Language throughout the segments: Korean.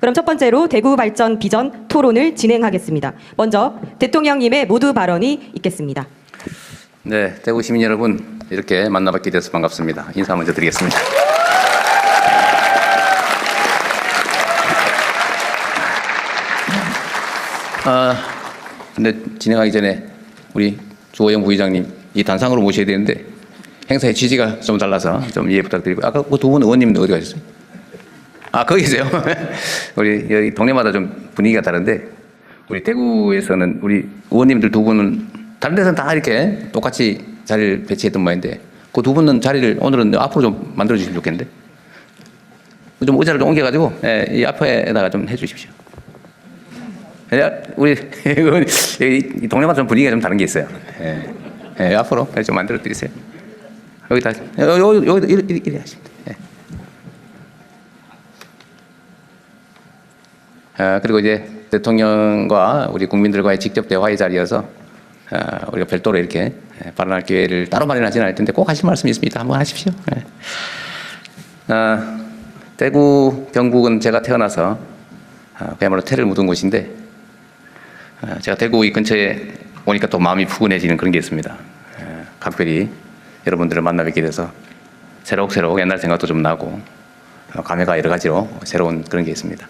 그럼 첫 번째로 대구 발전 비전 토론을 진행하겠습니다. 먼저 대통령님의 모두 발언이 있겠습니다. 네, 대구 시민 여러분, 이렇게 만나뵙게 돼서 반갑습니다. 인사 먼저 드리겠습니다. 근데 진행하기 전에 우리 주호영 부의장님 이 단상으로 모셔야 되는데 행사의 취지가 좀 달라서 좀 이해 부탁드리고, 아까 그 두 분 의원님들 어디 가셨어요? 아, 거기 계세요? 우리 여기 동네마다 좀 분위기가 다른데, 우리 대구에서는 우리 의원님들 두 분은 다른 데서는 다 이렇게 똑같이 자리를 배치했던 모양인데, 그 두 분은 자리를 오늘은 앞으로 좀 만들어 주시면 좋겠는데, 좀 의자를 좀 옮겨가지고 이 앞에다가 좀 해주십시오. 우리 이 동네마다 좀 분위기가 좀 다른 게 있어요. 앞으로 좀 만들어 드리세요. 여기다 여기 이리 하십니다. 그리고 이제 대통령과 우리 국민들과의 직접 대화의 자리여서 우리가 별도로 이렇게 발언할 기회를 따로 마련하지는 않을 텐데 꼭 하실 말씀이 있습니다. 한번 하십시오. 대구, 경북은 제가 태어나서 그야말로 태를 묻은 곳인데, 제가 대구 이 근처에 오니까 또 마음이 푸근해지는 그런 게 있습니다. 각별히 여러분들을 만나 뵙게 돼서 새록새록 옛날 생각도 좀 나고, 감회가 여러 가지로 새로운 그런 게 있습니다.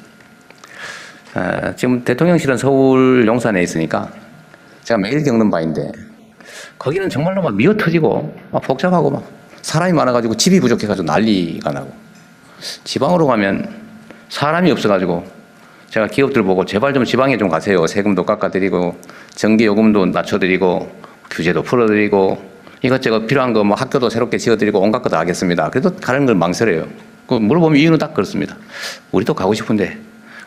지금 대통령실은 서울 용산에 있으니까 제가 매일 겪는 바인데, 거기는 정말로 막 미어 터지고 막 복잡하고 막 사람이 많아가지고 집이 부족해가지고 난리가 나고, 지방으로 가면 사람이 없어가지고 제가 기업들 보고 제발 좀 지방에 좀 가세요. 세금도 깎아드리고 전기요금도 낮춰드리고 규제도 풀어드리고 이것저것 필요한 거 뭐 학교도 새롭게 지어드리고 온갖 거 다 하겠습니다. 그래도 가는 걸 망설여요. 그 물어보면 이유는 딱 그렇습니다. 우리도 가고 싶은데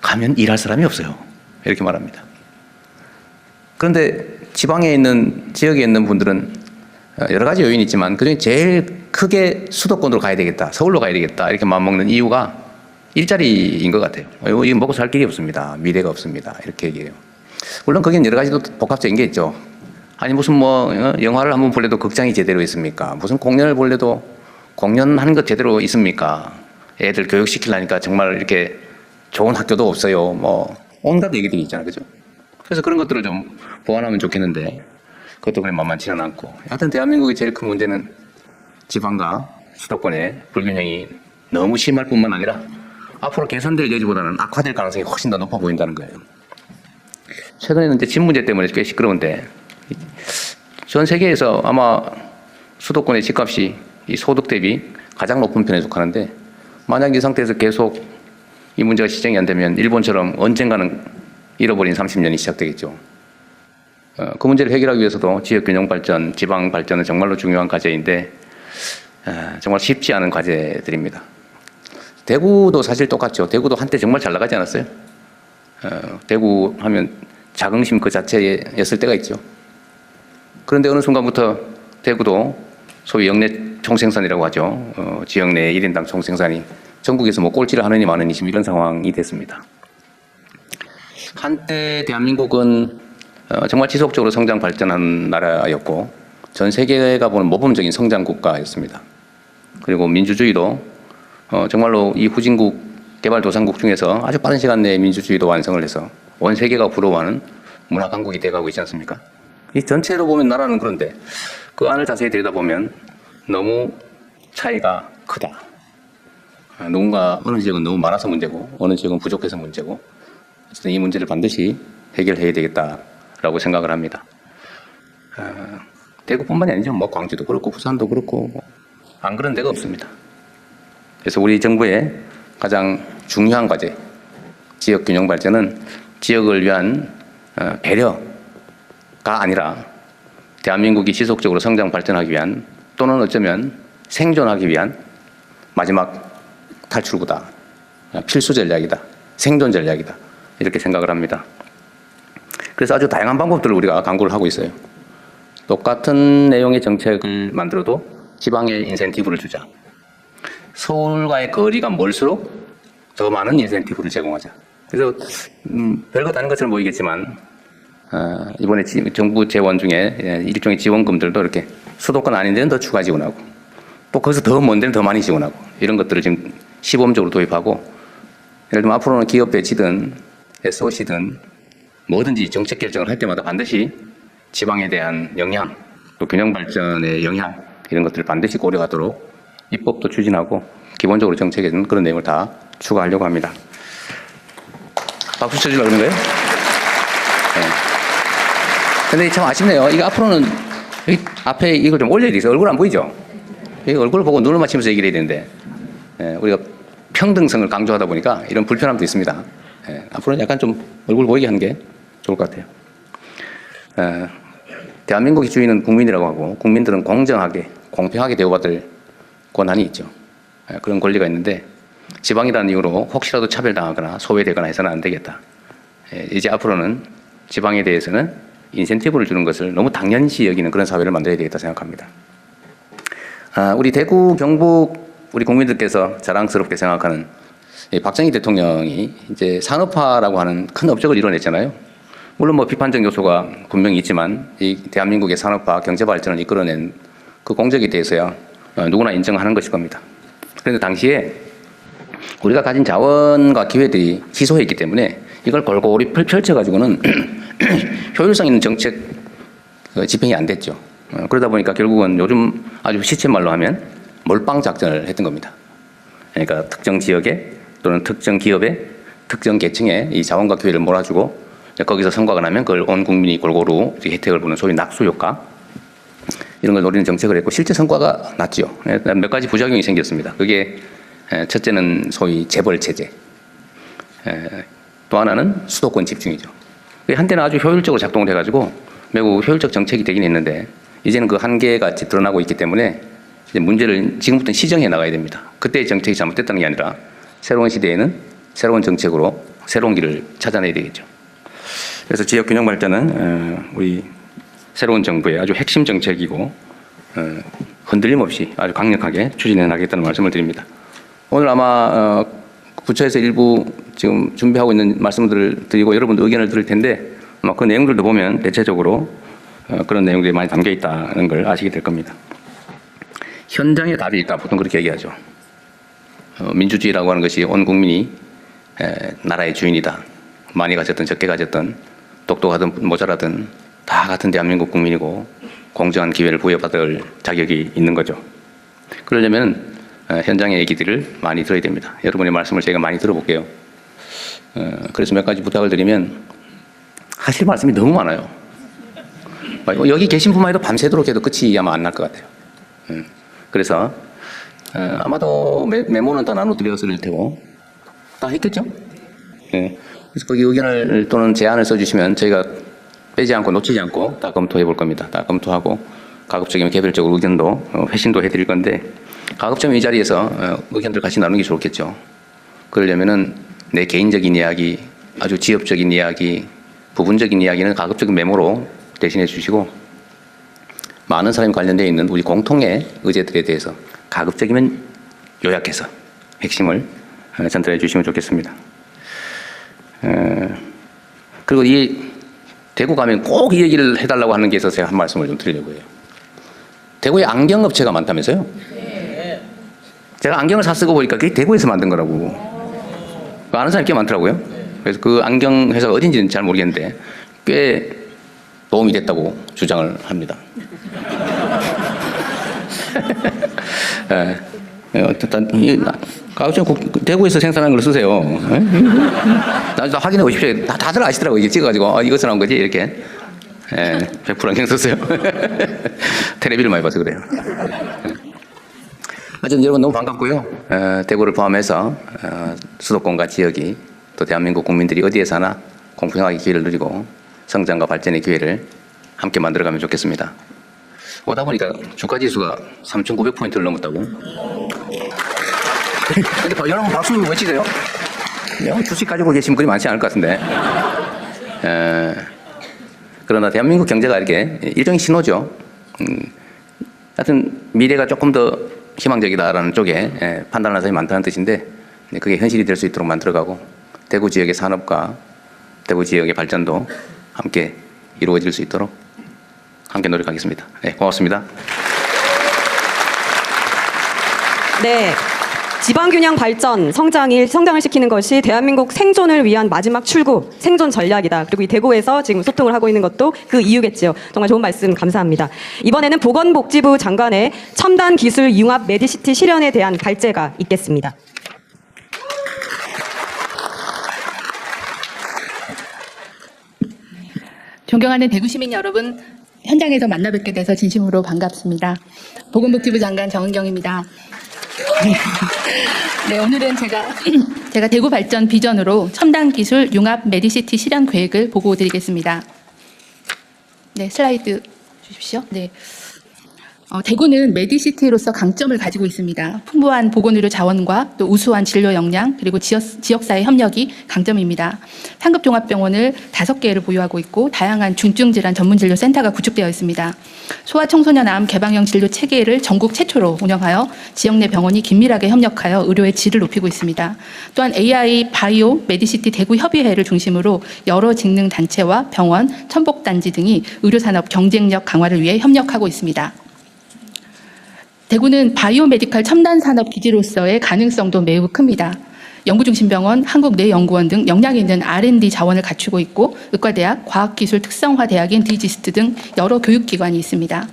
가면 일할 사람이 없어요. 이렇게 말합니다. 그런데 지방에 있는, 지역에 있는 분들은 여러 가지 요인이 있지만 그중에 제일 크게 수도권으로 가야 되겠다, 서울로 가야 되겠다 이렇게 마음먹는 이유가 일자리인 것 같아요. 이거 먹고 살 길이 없습니다. 미래가 없습니다. 이렇게 얘기해요. 물론 거기는 여러 가지도 복합적인 게 있죠. 아니 무슨 뭐 영화를 한번 볼래도 극장이 제대로 있습니까? 무슨 공연을 볼래도 공연하는 것 제대로 있습니까? 애들 교육시키려니까 정말 이렇게 좋은 학교도 없어요. 뭐 온갖 얘기들이 있잖아요. 그죠? 그래서 그런 것들을 좀 보완하면 좋겠는데 그것도 그냥 만만치는 않고, 하여튼 대한민국의 제일 큰 문제는 지방과 수도권의 불균형이 너무 심할 뿐만 아니라 앞으로 개선될 여지보다는 악화될 가능성이 훨씬 더 높아 보인다는 거예요. 최근에는 이제 집 문제 때문에 꽤 시끄러운데, 전 세계에서 아마 수도권의 집값이 이 소득 대비 가장 높은 편에 속하는데, 만약 이 상태에서 계속 이 문제가 시정이 안 되면 일본처럼 언젠가는 잃어버린 30년이 시작되겠죠. 그 문제를 해결하기 위해서도 지역 균형 발전, 지방 발전은 정말로 중요한 과제인데 정말 쉽지 않은 과제들입니다. 대구도 사실 똑같죠. 대구도 한때 정말 잘 나가지 않았어요? 대구 하면 자긍심 그 자체였을 때가 있죠. 그런데 어느 순간부터 대구도 소위 역내 총생산이라고 하죠. 지역 내 1인당 총생산이 전국에서 뭐 꼴찌를 하느니 마느니 지금 이런 상황이 됐습니다. 한때 대한민국은 정말 지속적으로 성장 발전한 나라였고 전 세계가 보는 모범적인 성장 국가였습니다. 그리고 민주주의도 정말로 이 후진국 개발도상국 중에서 아주 빠른 시간 내에 민주주의도 완성을 해서 온 세계가 부러워하는 문화 강국이 돼가고 있지 않습니까? 이 전체로 보면 나라는 그런데 그 안을 자세히 들여다보면 너무 차이가 크다. 누군가 어느 지역은 너무 많아서 문제고 어느 지역은 부족해서 문제고, 어쨌든 이 문제를 반드시 해결해야 되겠다라고 생각을 합니다. 대구뿐만이 아니죠. 뭐 광주도 그렇고 부산도 그렇고 안 그런 데가 없습니다. 그래서 우리 정부의 가장 중요한 과제, 지역 균형 발전은 지역을 위한 배려가 아니라 대한민국이 지속적으로 성장 발전하기 위한, 또는 어쩌면 생존하기 위한 마지막 탈출구다, 필수 전략이다, 생존 전략이다, 이렇게 생각을 합니다. 그래서 아주 다양한 방법들을 우리가 강구를 하고 있어요. 똑같은 내용의 정책을 만들어도 지방에 인센티브를 주자. 서울과의 거리가 멀수록 더 많은 인센티브를 제공하자. 그래서 별거 다른 것처럼 보이겠지만 이번에 정부 재원 중에 일종의 지원금들도 이렇게 수도권 아닌 데는 더 추가 지원하고, 또 거기서 더 먼 데는 더 많이 지원하고, 이런 것들을 지금 시범적으로 도입하고 예를 들면 앞으로는 기업 배치든 SOC든 뭐든지 정책 결정을 할 때마다 반드시 지방에 대한 영향, 또 균형 발전의 영향 이런 것들을 반드시 고려하도록 입법도 추진하고 기본적으로 정책에는 그런 내용을 다 추가하려고 합니다. 박수 쳐주려고 그러는 거예요? 네. 근데 참 아쉽네요. 이거 앞으로는 여기 앞에 이걸 좀 올려야 돼서 얼굴 안 보이죠? 이 얼굴 보고 눈을 맞추면서 얘기를 해야 되는데 우리가 평등성을 강조하다 보니까 이런 불편함도 있습니다. 앞으로는 약간 좀 얼굴 보이게 하는 게 좋을 것 같아요. 대한민국의 주인은 국민이라고 하고 국민들은 공정하게 공평하게 대우받을 권한이 있죠. 그런 권리가 있는데 지방이라는 이유로 혹시라도 차별당하거나 소외되거나 해서는 안 되겠다. 이제 앞으로는 지방에 대해서는 인센티브를 주는 것을 너무 당연시 여기는 그런 사회를 만들어야 되겠다 생각합니다. 우리 대구 경북 우리 국민들께서 자랑스럽게 생각하는 박정희 대통령이 이제 산업화라고 하는 큰 업적을 이뤄냈잖아요. 물론 뭐 비판적 요소가 분명히 있지만 이 대한민국의 산업화 경제 발전을 이끌어낸 그 공적에 대해서야 누구나 인정하는 것일 겁니다. 그런데 당시에 우리가 가진 자원과 기회들이 희소했기 때문에 이걸 골고루 펼쳐가지고는 효율성 있는 정책 집행이 안 됐죠. 그러다 보니까 결국은 요즘 아주 시쳇말로 하면 몰빵 작전을 했던 겁니다. 그러니까 특정 지역에 또는 특정 기업에 특정 계층에 이 자원과 기회를 몰아주고 거기서 성과가 나면 그걸 온 국민이 골고루 혜택을 보는 소위 낙수 효과 이런 걸 노리는 정책을 했고 실제 성과가 났죠. 몇 가지 부작용이 생겼습니다. 그게 첫째는 소위 재벌 체제, 또 하나는 수도권 집중이죠. 한때는 아주 효율적으로 작동을 해가지고 매우 효율적 정책이 되긴 했는데 이제는 그 한계가 드러나고 있기 때문에 이제 문제를 지금부터 시정해 나가야 됩니다. 그때의 정책이 잘못됐다는 게 아니라 새로운 시대에는 새로운 정책으로 새로운 길을 찾아내야 되겠죠. 그래서 지역 균형 발전은 우리 새로운 정부의 아주 핵심 정책이고 흔들림 없이 아주 강력하게 추진해 나가겠다는 말씀을 드립니다. 오늘 아마 부처에서 일부 지금 준비하고 있는 말씀들을 드리고 여러분들 의견을 들을 텐데 아마 그 내용들도 보면 대체적으로 그런 내용들이 많이 담겨 있다는 걸 아시게 될 겁니다. 현장에 답이 있다 보통 그렇게 얘기하죠. 민주주의라고 하는 것이 온 국민이 나라의 주인이다. 많이 가졌든 적게 가졌든 똑똑하든 모자라든 다 같은 대한민국 국민이고 공정한 기회를 부여받을 자격이 있는 거죠. 그러려면 현장의 얘기들을 많이 들어야 됩니다. 여러분의 말씀을 제가 많이 들어볼게요. 그래서 몇 가지 부탁을 드리면 하실 말씀이 너무 많아요. 여기 계신 분만 해도 밤새도록 해도 끝이 아마 안 날 것 같아요. 그래서 아마도 메모는 다 나눠드렸을 테고 다 했겠죠? 그래서 거기 의견을 또는 제안을 써주시면 저희가 빼지 않고 놓치지 않고 다 검토해 볼 겁니다. 다 검토하고 가급적이면 개별적으로 의견도 회신도 해드릴 건데 가급적이면 이 자리에서 의견들 같이 나누는 게 좋겠죠. 그러려면은 내 개인적인 이야기, 아주 지역적인 이야기, 부분적인 이야기는 가급적인 메모로 대신해 주시고 많은 사람이 관련되어 있는 우리 공통의 의제들에 대해서 가급적이면 요약해서 핵심을 전달해 주시면 좋겠습니다. 그리고 이 대구 가면 꼭 이 얘기를 해달라고 하는 게 있어서 제가 한 말씀을 좀 드리려고 해요. 대구에 안경업체가 많다면서요? 제가 안경을 사 쓰고 보니까 그게 대구에서 만든 거라고. 아는 사람이 꽤 많더라고요. 그래서 그 안경 회사가 어딘지는 잘 모르겠는데 꽤 도움이 됐다고 주장을 합니다. 대구에서 생산한 걸 쓰세요. 나중에 확인해 보십시오. 다들 아시더라고요. 이게 찍어가지고 이것서 나온 거지 이렇게. 100% 안경 썼어요. 텔레비를 많이 봐서 그래요. 어쨌든 여러분 너무 반갑고요. 대구를 포함해서 수도권과 지역이 또 대한민국 국민들이 어디에 사나 공평하게 기회를 누리고 성장과 발전의 기회를 함께 만들어가면 좋겠습니다. 오다 보니까 주가지수가 3,900포인트를 넘었다고. 근데 여러분 박수 외치세요. 주식 가지고 계신 분이 많지 않을 것 같은데. 그러나 대한민국 경제가 이렇게 일종의 신호죠. 하여튼 미래가 조금 더 희망적이다라는 쪽에 판단하는 사람이 많다는 뜻인데 그게 현실이 될 수 있도록 만들어가고 대구 지역의 산업과 대구 지역의 발전도 함께 이루어질 수 있도록 함께 노력하겠습니다. 네, 고맙습니다. 네. 지방균형 발전, 성장을 시키는 것이 대한민국 생존을 위한 마지막 출구, 생존 전략이다. 그리고 이 대구에서 지금 소통을 하고 있는 것도 그 이유겠지요. 정말 좋은 말씀 감사합니다. 이번에는 보건복지부 장관의 첨단 기술 융합 메디시티 실현에 대한 발제가 있겠습니다. 존경하는 대구 시민 여러분, 현장에서 만나 뵙게 돼서 진심으로 반갑습니다. 보건복지부 장관 정은경입니다. 네, 오늘은 제가 대구 발전 비전으로 첨단 기술 융합 메디시티 실현 계획을 보고 드리겠습니다. 네, 슬라이드 주십시오. 네. 대구는 메디시티로서 강점을 가지고 있습니다. 풍부한 보건의료 자원과 또 우수한 진료 역량, 그리고 지역사회 협력이 강점입니다. 상급 종합병원을 5개를 보유하고 있고 다양한 중증질환 전문진료센터가 구축되어 있습니다. 소아청소년암 개방형 진료 체계를 전국 최초로 운영하여 지역 내 병원이 긴밀하게 협력하여 의료의 질을 높이고 있습니다. 또한 AI 바이오 메디시티 대구 협의회를 중심으로 여러 직능 단체와 병원, 첨복단지 등이 의료산업 경쟁력 강화를 위해 협력하고 있습니다. 대구는 바이오메디컬 첨단 산업 기지로서의 가능성도 매우 큽니다. 연구중심병원, 한국내연구원 등 역량 있는 R&D 자원을 갖추고 있고 의과대학, 과학기술 특성화 대학인 디지스트 등 여러 교육기관이 있습니다.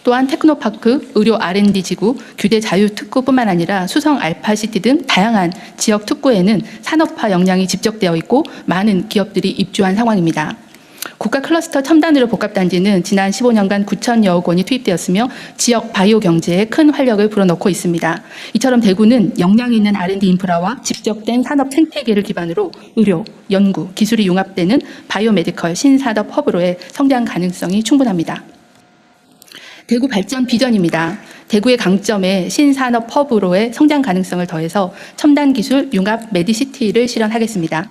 또한 테크노파크, 의료 R&D 지구, 규대 자유특구뿐만 아니라 수성 알파시티 등 다양한 지역 특구에는 산업화 역량이 집적되어 있고 많은 기업들이 입주한 상황입니다. 국가 클러스터 첨단의료 복합단지는 지난 15년간 9천여억 원이 투입되었으며 지역 바이오 경제에 큰 활력을 불어넣고 있습니다. 이처럼 대구는 역량 있는 R&D 인프라와 집적된 산업 생태계를 기반으로 의료, 연구, 기술이 융합되는 바이오메디컬 신산업 허브로의 성장 가능성이 충분합니다. 대구 발전 비전입니다. 대구의 강점에 신산업 허브로의 성장 가능성을 더해서 첨단 기술 융합 메디시티를 실현하겠습니다.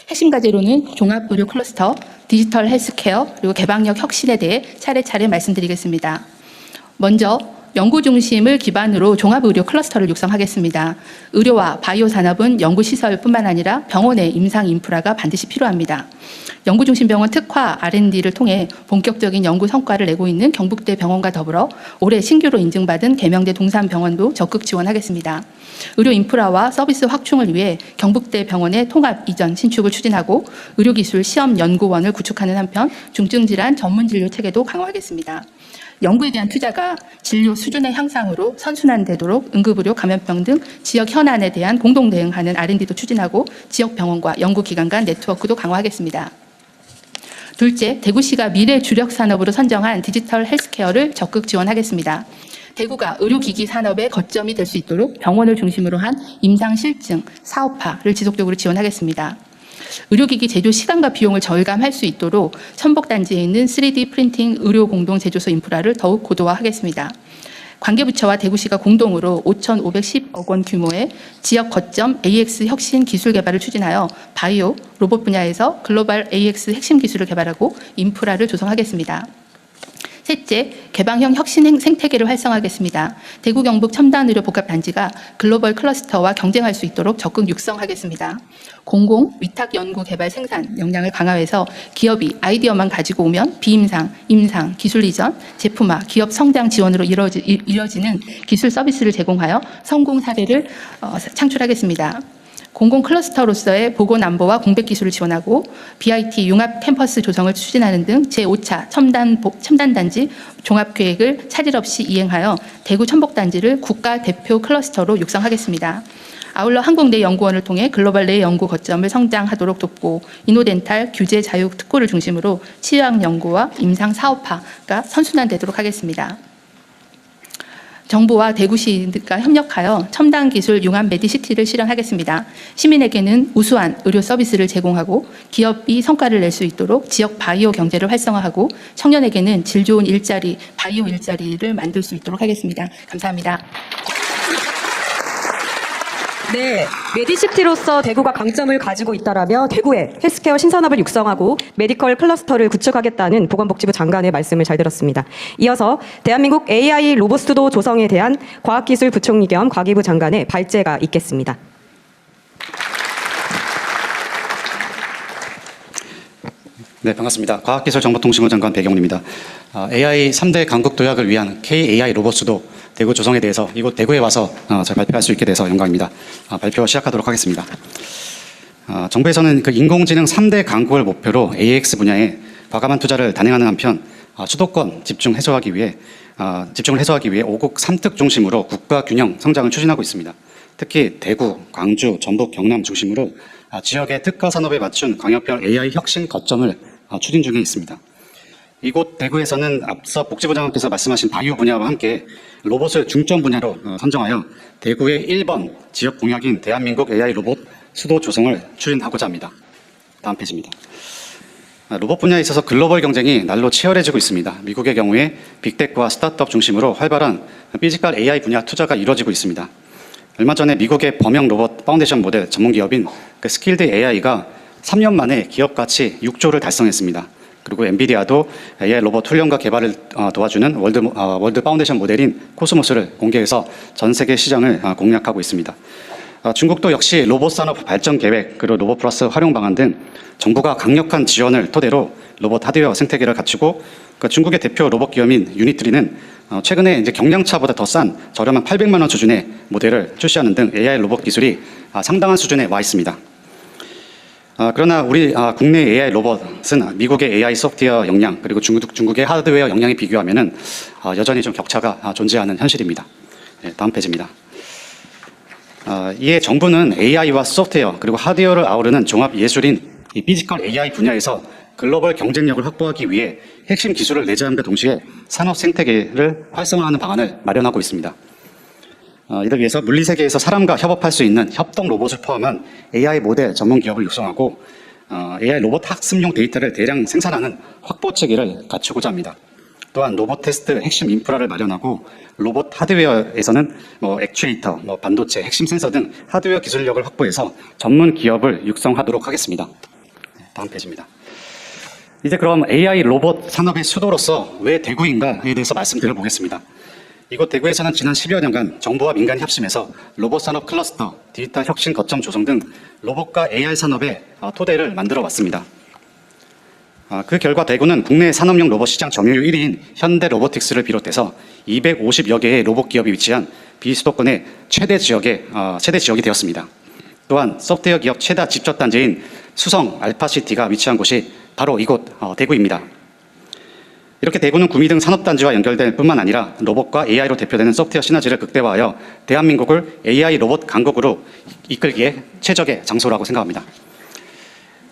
핵심 과제로는 종합의료 클러스터, 디지털 헬스케어, 그리고 개방력 혁신에 대해 차례차례 말씀드리겠습니다. 먼저 연구 중심을 기반으로 종합의료 클러스터를 육성하겠습니다. 의료와 바이오 산업은 연구시설뿐만 아니라 병원의 임상 인프라가 반드시 필요합니다. 연구중심병원 특화 R&D를 통해 본격적인 연구 성과를 내고 있는 경북대 병원과 더불어 올해 신규로 인증받은 계명대 동산병원도 적극 지원하겠습니다. 의료 인프라와 서비스 확충을 위해 경북대 병원의 통합 이전 신축을 추진하고 의료기술 시험연구원을 구축하는 한편 중증질환 전문진료 체계도 강화하겠습니다. 연구에 대한 투자가 진료 수준의 향상으로 선순환되도록 응급의료, 감염병 등 지역 현안에 대한 공동 대응하는 R&D도 추진하고 지역 병원과 연구기관 간 네트워크도 강화하겠습니다. 둘째, 대구시가 미래 주력 산업으로 선정한 디지털 헬스케어를 적극 지원하겠습니다. 대구가 의료기기 산업의 거점이 될 수 있도록 병원을 중심으로 한 임상실증 사업화를 지속적으로 지원하겠습니다. 의료기기 제조 시간과 비용을 절감할 수 있도록 첨복단지에 있는 3D 프린팅 의료 공동 제조소 인프라를 더욱 고도화하겠습니다. 관계부처와 대구시가 공동으로 5,510억 원 규모의 지역 거점 AX 혁신 기술 개발을 추진하여 바이오, 로봇 분야에서 글로벌 AX 핵심 기술을 개발하고 인프라를 조성하겠습니다. 셋째, 개방형 혁신 생태계를 활성화하겠습니다. 대구 경북 첨단의료 복합단지가 글로벌 클러스터와 경쟁할 수 있도록 적극 육성하겠습니다. 공공, 위탁 연구 개발 생산 역량을 강화해서 기업이 아이디어만 가지고 오면 비임상, 임상, 기술 이전, 제품화, 기업 성장 지원으로 이뤄지는 기술 서비스를 제공하여 성공 사례를 창출하겠습니다. 공공 클러스터로서의 보건안보와 공백기술을 지원하고 BIT 융합 캠퍼스 조성을 추진하는 등 제5차 첨단단지 종합계획을 차질 없이 이행하여 대구 첨복단지를 국가 대표 클러스터로 육성하겠습니다. 아울러 한국내연구원을 통해 글로벌 내연구 거점을 성장하도록 돕고 이노덴탈 규제 자육 특구를 중심으로 치료학 연구와 임상 사업화가 선순환되도록 하겠습니다. 정부와 대구시가 협력하여 첨단 기술 융합 메디시티를 실현하겠습니다. 시민에게는 우수한 의료 서비스를 제공하고 기업이 성과를 낼 수 있도록 지역 바이오 경제를 활성화하고 청년에게는 질 좋은 일자리, 바이오 일자리를 만들 수 있도록 하겠습니다. 감사합니다. 네, 메디시티로서 대구가 강점을 가지고 있다라며 대구에 헬스케어 신산업을 육성하고 메디컬 클러스터를 구축하겠다는 보건복지부 장관의 말씀을 잘 들었습니다. 이어서 대한민국 AI 로봇수도 조성에 대한 과학기술 부총리 겸 과기부 장관의 발제가 있겠습니다. 네, 반갑습니다. 과학기술정보통신부 장관 배경훈입니다. AI 3대 강국 도약을 위한 KAI 로봇수도 대구 조성에 대해서 이곳 대구에 와서 잘 발표할 수 있게 돼서 영광입니다. 발표 시작하도록 하겠습니다. 정부에서는 그 인공지능 3대 강국을 목표로 AX 분야에 과감한 투자를 단행하는 한편 수도권 집중을 해소하기 위해 5국 3특 중심으로 국가 균형 성장을 추진하고 있습니다. 특히 대구, 광주, 전북, 경남 중심으로 지역의 특화 산업에 맞춘 광역별 AI 혁신 거점을 추진 중에 있습니다. 이곳 대구에서는 앞서 복지부 장관께서 말씀하신 바이오 분야와 함께 로봇을 중점 분야로 선정하여 대구의 1번 지역 공약인 대한민국 AI 로봇 수도 조성을 추진하고자 합니다. 다음 페이지입니다. 로봇 분야에 있어서 글로벌 경쟁이 날로 치열해지고 있습니다. 미국의 경우에 빅테크와 스타트업 중심으로 활발한 피지컬 AI 분야 투자가 이루어지고 있습니다. 얼마 전에 미국의 범용 로봇 파운데이션 모델 전문 기업인 스킬드 AI가 3년 만에 기업 가치 6조를 달성했습니다. 그리고 엔비디아도 AI 로봇 훈련과 개발을 도와주는 월드 파운데이션 모델인 코스모스를 공개해서 전 세계 시장을 공략하고 있습니다. 중국도 역시 로봇 산업 발전 계획, 그리고 로봇 플러스 활용 방안 등 정부가 강력한 지원을 토대로 로봇 하드웨어 생태계를 갖추고 중국의 대표 로봇 기업인 유니트리는 최근에 이제 경량차보다 더 싼 저렴한 800만 원 수준의 모델을 출시하는 등 AI 로봇 기술이 상당한 수준에 와 있습니다. 그러나 우리 국내 AI 로봇은 미국의 AI 소프트웨어 역량 그리고 중국의 하드웨어 역량에 비교하면은 여전히 좀 격차가 존재하는 현실입니다. 네, 다음 페이지입니다. 이에 정부는 AI와 소프트웨어 그리고 하드웨어를 아우르는 종합 예술인 이 피지컬 AI 분야에서 글로벌 경쟁력을 확보하기 위해 핵심 기술을 내재함과 동시에 산업 생태계를 활성화하는 방안을 마련하고 있습니다. 이를 위해서 물리세계에서 사람과 협업할 수 있는 협동 로봇을 포함한 AI 모델 전문 기업을 육성하고 AI 로봇 학습용 데이터를 대량 생산하는 확보 체계를 갖추고자 합니다. 또한 로봇 테스트 핵심 인프라를 마련하고 로봇 하드웨어에서는 액추에이터, 반도체, 핵심 센서 등 하드웨어 기술력을 확보해서 전문 기업을 육성하도록 하겠습니다. 다음 페이지입니다. 이제 그럼 AI 로봇 산업의 수도로서 왜 대구인가에 대해서 말씀드려보겠습니다. 이곳 대구에서는 지난 10여 년간 정부와 민간이 협심해서 로봇 산업 클러스터, 디지털 혁신 거점 조성 등 로봇과 AI 산업의 토대를 만들어 왔습니다. 그 결과 대구는 국내 산업용 로봇 시장 점유율 1위인 현대 로보틱스를 비롯해서 250여 개의 로봇 기업이 위치한 비수도권의 최대 지역이 되었습니다. 또한 소프트웨어 기업 최다 집적 단지인 수성 알파시티가 위치한 곳이 바로 이곳 대구입니다. 이렇게 대구는 구미 등 산업단지와 연결될 뿐만 아니라 로봇과 AI로 대표되는 소프트웨어 시너지를 극대화하여 대한민국을 AI 로봇 강국으로 이끌기에 최적의 장소라고 생각합니다.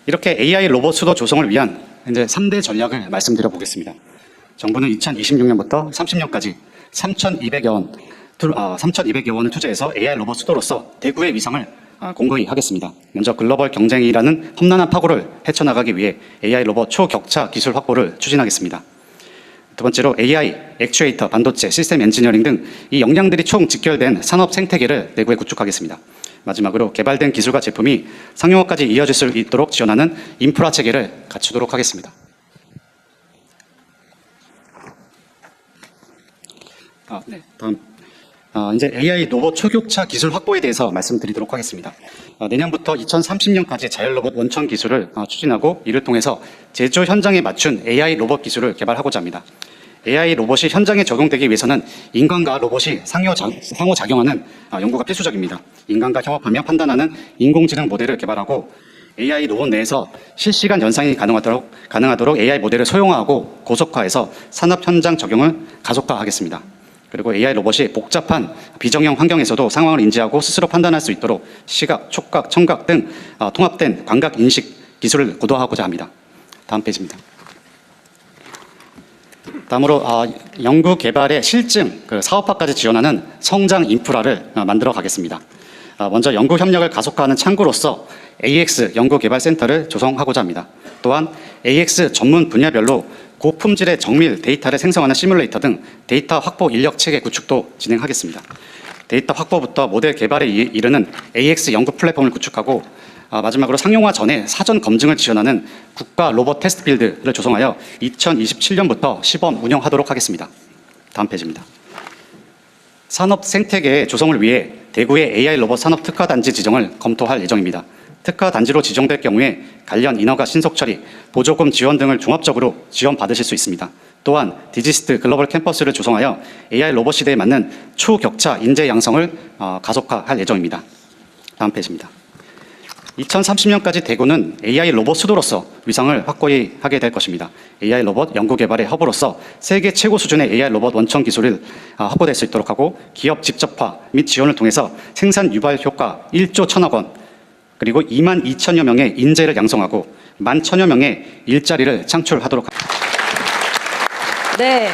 이렇게 AI 로봇 수도 조성을 위한 이제 3대 전략을 말씀드려 보겠습니다. 정부는 2026년부터 30년까지 3,200여 원을 투자해서 AI 로봇 수도로서 대구의 위상을 공고히 하겠습니다. 먼저 글로벌 경쟁이라는 험난한 파고를 헤쳐나가기 위해 AI 로봇 초격차 기술 확보를 추진하겠습니다. 두 번째로 AI, 액추에이터, 반도체, 시스템 엔지니어링 등 이 역량들이 총 직결된 산업 생태계를 대구에 구축하겠습니다. 마지막으로 개발된 기술과 제품이 상용화까지 이어질 수 있도록 지원하는 인프라 체계를 갖추도록 하겠습니다. 다음. 이제 AI 로봇 초격차 기술 확보에 대해서 말씀드리도록 하겠습니다. 내년부터 2030년까지 자율로봇 원천 기술을 추진하고 이를 통해서 제조 현장에 맞춘 AI 로봇 기술을 개발하고자 합니다. AI 로봇이 현장에 적용되기 위해서는 인간과 로봇이 상호작용하는 연구가 필수적입니다. 인간과 협업하며 판단하는 인공지능 모델을 개발하고 AI 로봇 내에서 실시간 연상이 가능하도록 AI 모델을 소형화하고 고속화해서 산업 현장 적용을 가속화하겠습니다. 그리고 AI 로봇이 복잡한 비정형 환경에서도 상황을 인지하고 스스로 판단할 수 있도록 시각, 촉각, 청각 등 통합된 감각 인식 기술을 고도화하고자 합니다. 다음 페이지입니다. 다음으로 연구 개발의 실증, 사업화까지 지원하는 성장 인프라를 만들어 가겠습니다. 먼저 연구 협력을 가속화하는 창구로서 AX 연구개발센터를 조성하고자 합니다. 또한 AX 전문 분야별로 고품질의 정밀 데이터를 생성하는 시뮬레이터 등 데이터 확보 인력 체계 구축도 진행하겠습니다. 데이터 확보부터 모델 개발에 이르는 AX 연구 플랫폼을 구축하고 마지막으로 상용화 전에 사전 검증을 지원하는 국가 로봇 테스트 필드를 조성하여 2027년부터 시범 운영하도록 하겠습니다. 다음 페이지입니다. 산업 생태계의 조성을 위해 대구의 AI 로봇 산업 특화 단지 지정을 검토할 예정입니다. 특화 단지로 지정될 경우에 관련 인허가 신속 처리, 보조금 지원 등을 종합적으로 지원받으실 수 있습니다. 또한 디지스트 글로벌 캠퍼스를 조성하여 AI 로봇 시대에 맞는 초격차 인재 양성을 가속화할 예정입니다. 다음 페이지입니다. 2030년까지 대구는 AI 로봇 수도로서 위상을 확고히 하게 될 것입니다. AI 로봇 연구 개발의 허브로서 세계 최고 수준의 AI 로봇 원천 기술을 확보될 수 있도록 하고 기업 직접화 및 지원을 통해서 생산 유발 효과 1조 1천억 원 그리고 2만 2천여 명의 인재를 양성하고 1만 1천여 명의 일자리를 창출하도록 합니다. 네.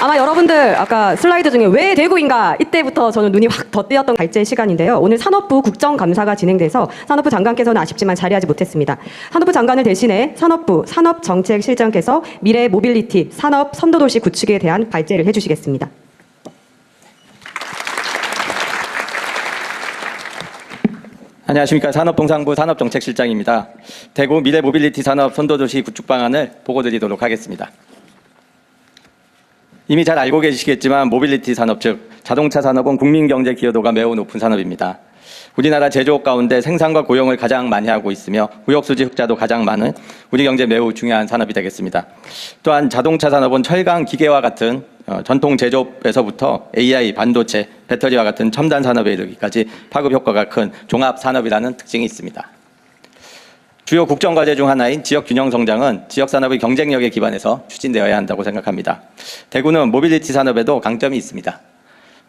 아마 여러분들 아까 슬라이드 중에 왜 대구인가 이때부터 저는 눈이 확 덧띄었던 발제 시간인데요. 오늘 산업부 국정감사가 진행돼서 산업부 장관께서는 아쉽지만 자리하지 못했습니다. 산업부 장관을 대신해 산업부 산업정책실장께서 미래 모빌리티 산업 선도도시 구축에 대한 발제를 해주시겠습니다. 안녕하십니까. 산업통상부 산업정책실장입니다. 대구 미래 모빌리티 산업 선도도시 구축 방안을 보고드리도록 하겠습니다. 이미 잘 알고 계시겠지만 모빌리티 산업 즉 자동차 산업은 국민 경제 기여도가 매우 높은 산업입니다. 우리나라 제조업 가운데 생산과 고용을 가장 많이 하고 있으며 무역수지 흑자도 가장 많은 우리 경제 매우 중요한 산업이 되겠습니다. 또한 자동차 산업은 철강, 기계와 같은 전통 제조업에서부터 AI, 반도체, 배터리와 같은 첨단 산업에 이르기까지 파급 효과가 큰 종합 산업이라는 특징이 있습니다. 주요 국정과제 중 하나인 지역균형 성장은 지역산업의 경쟁력에 기반해서 추진되어야 한다고 생각합니다. 대구는 모빌리티 산업에도 강점이 있습니다.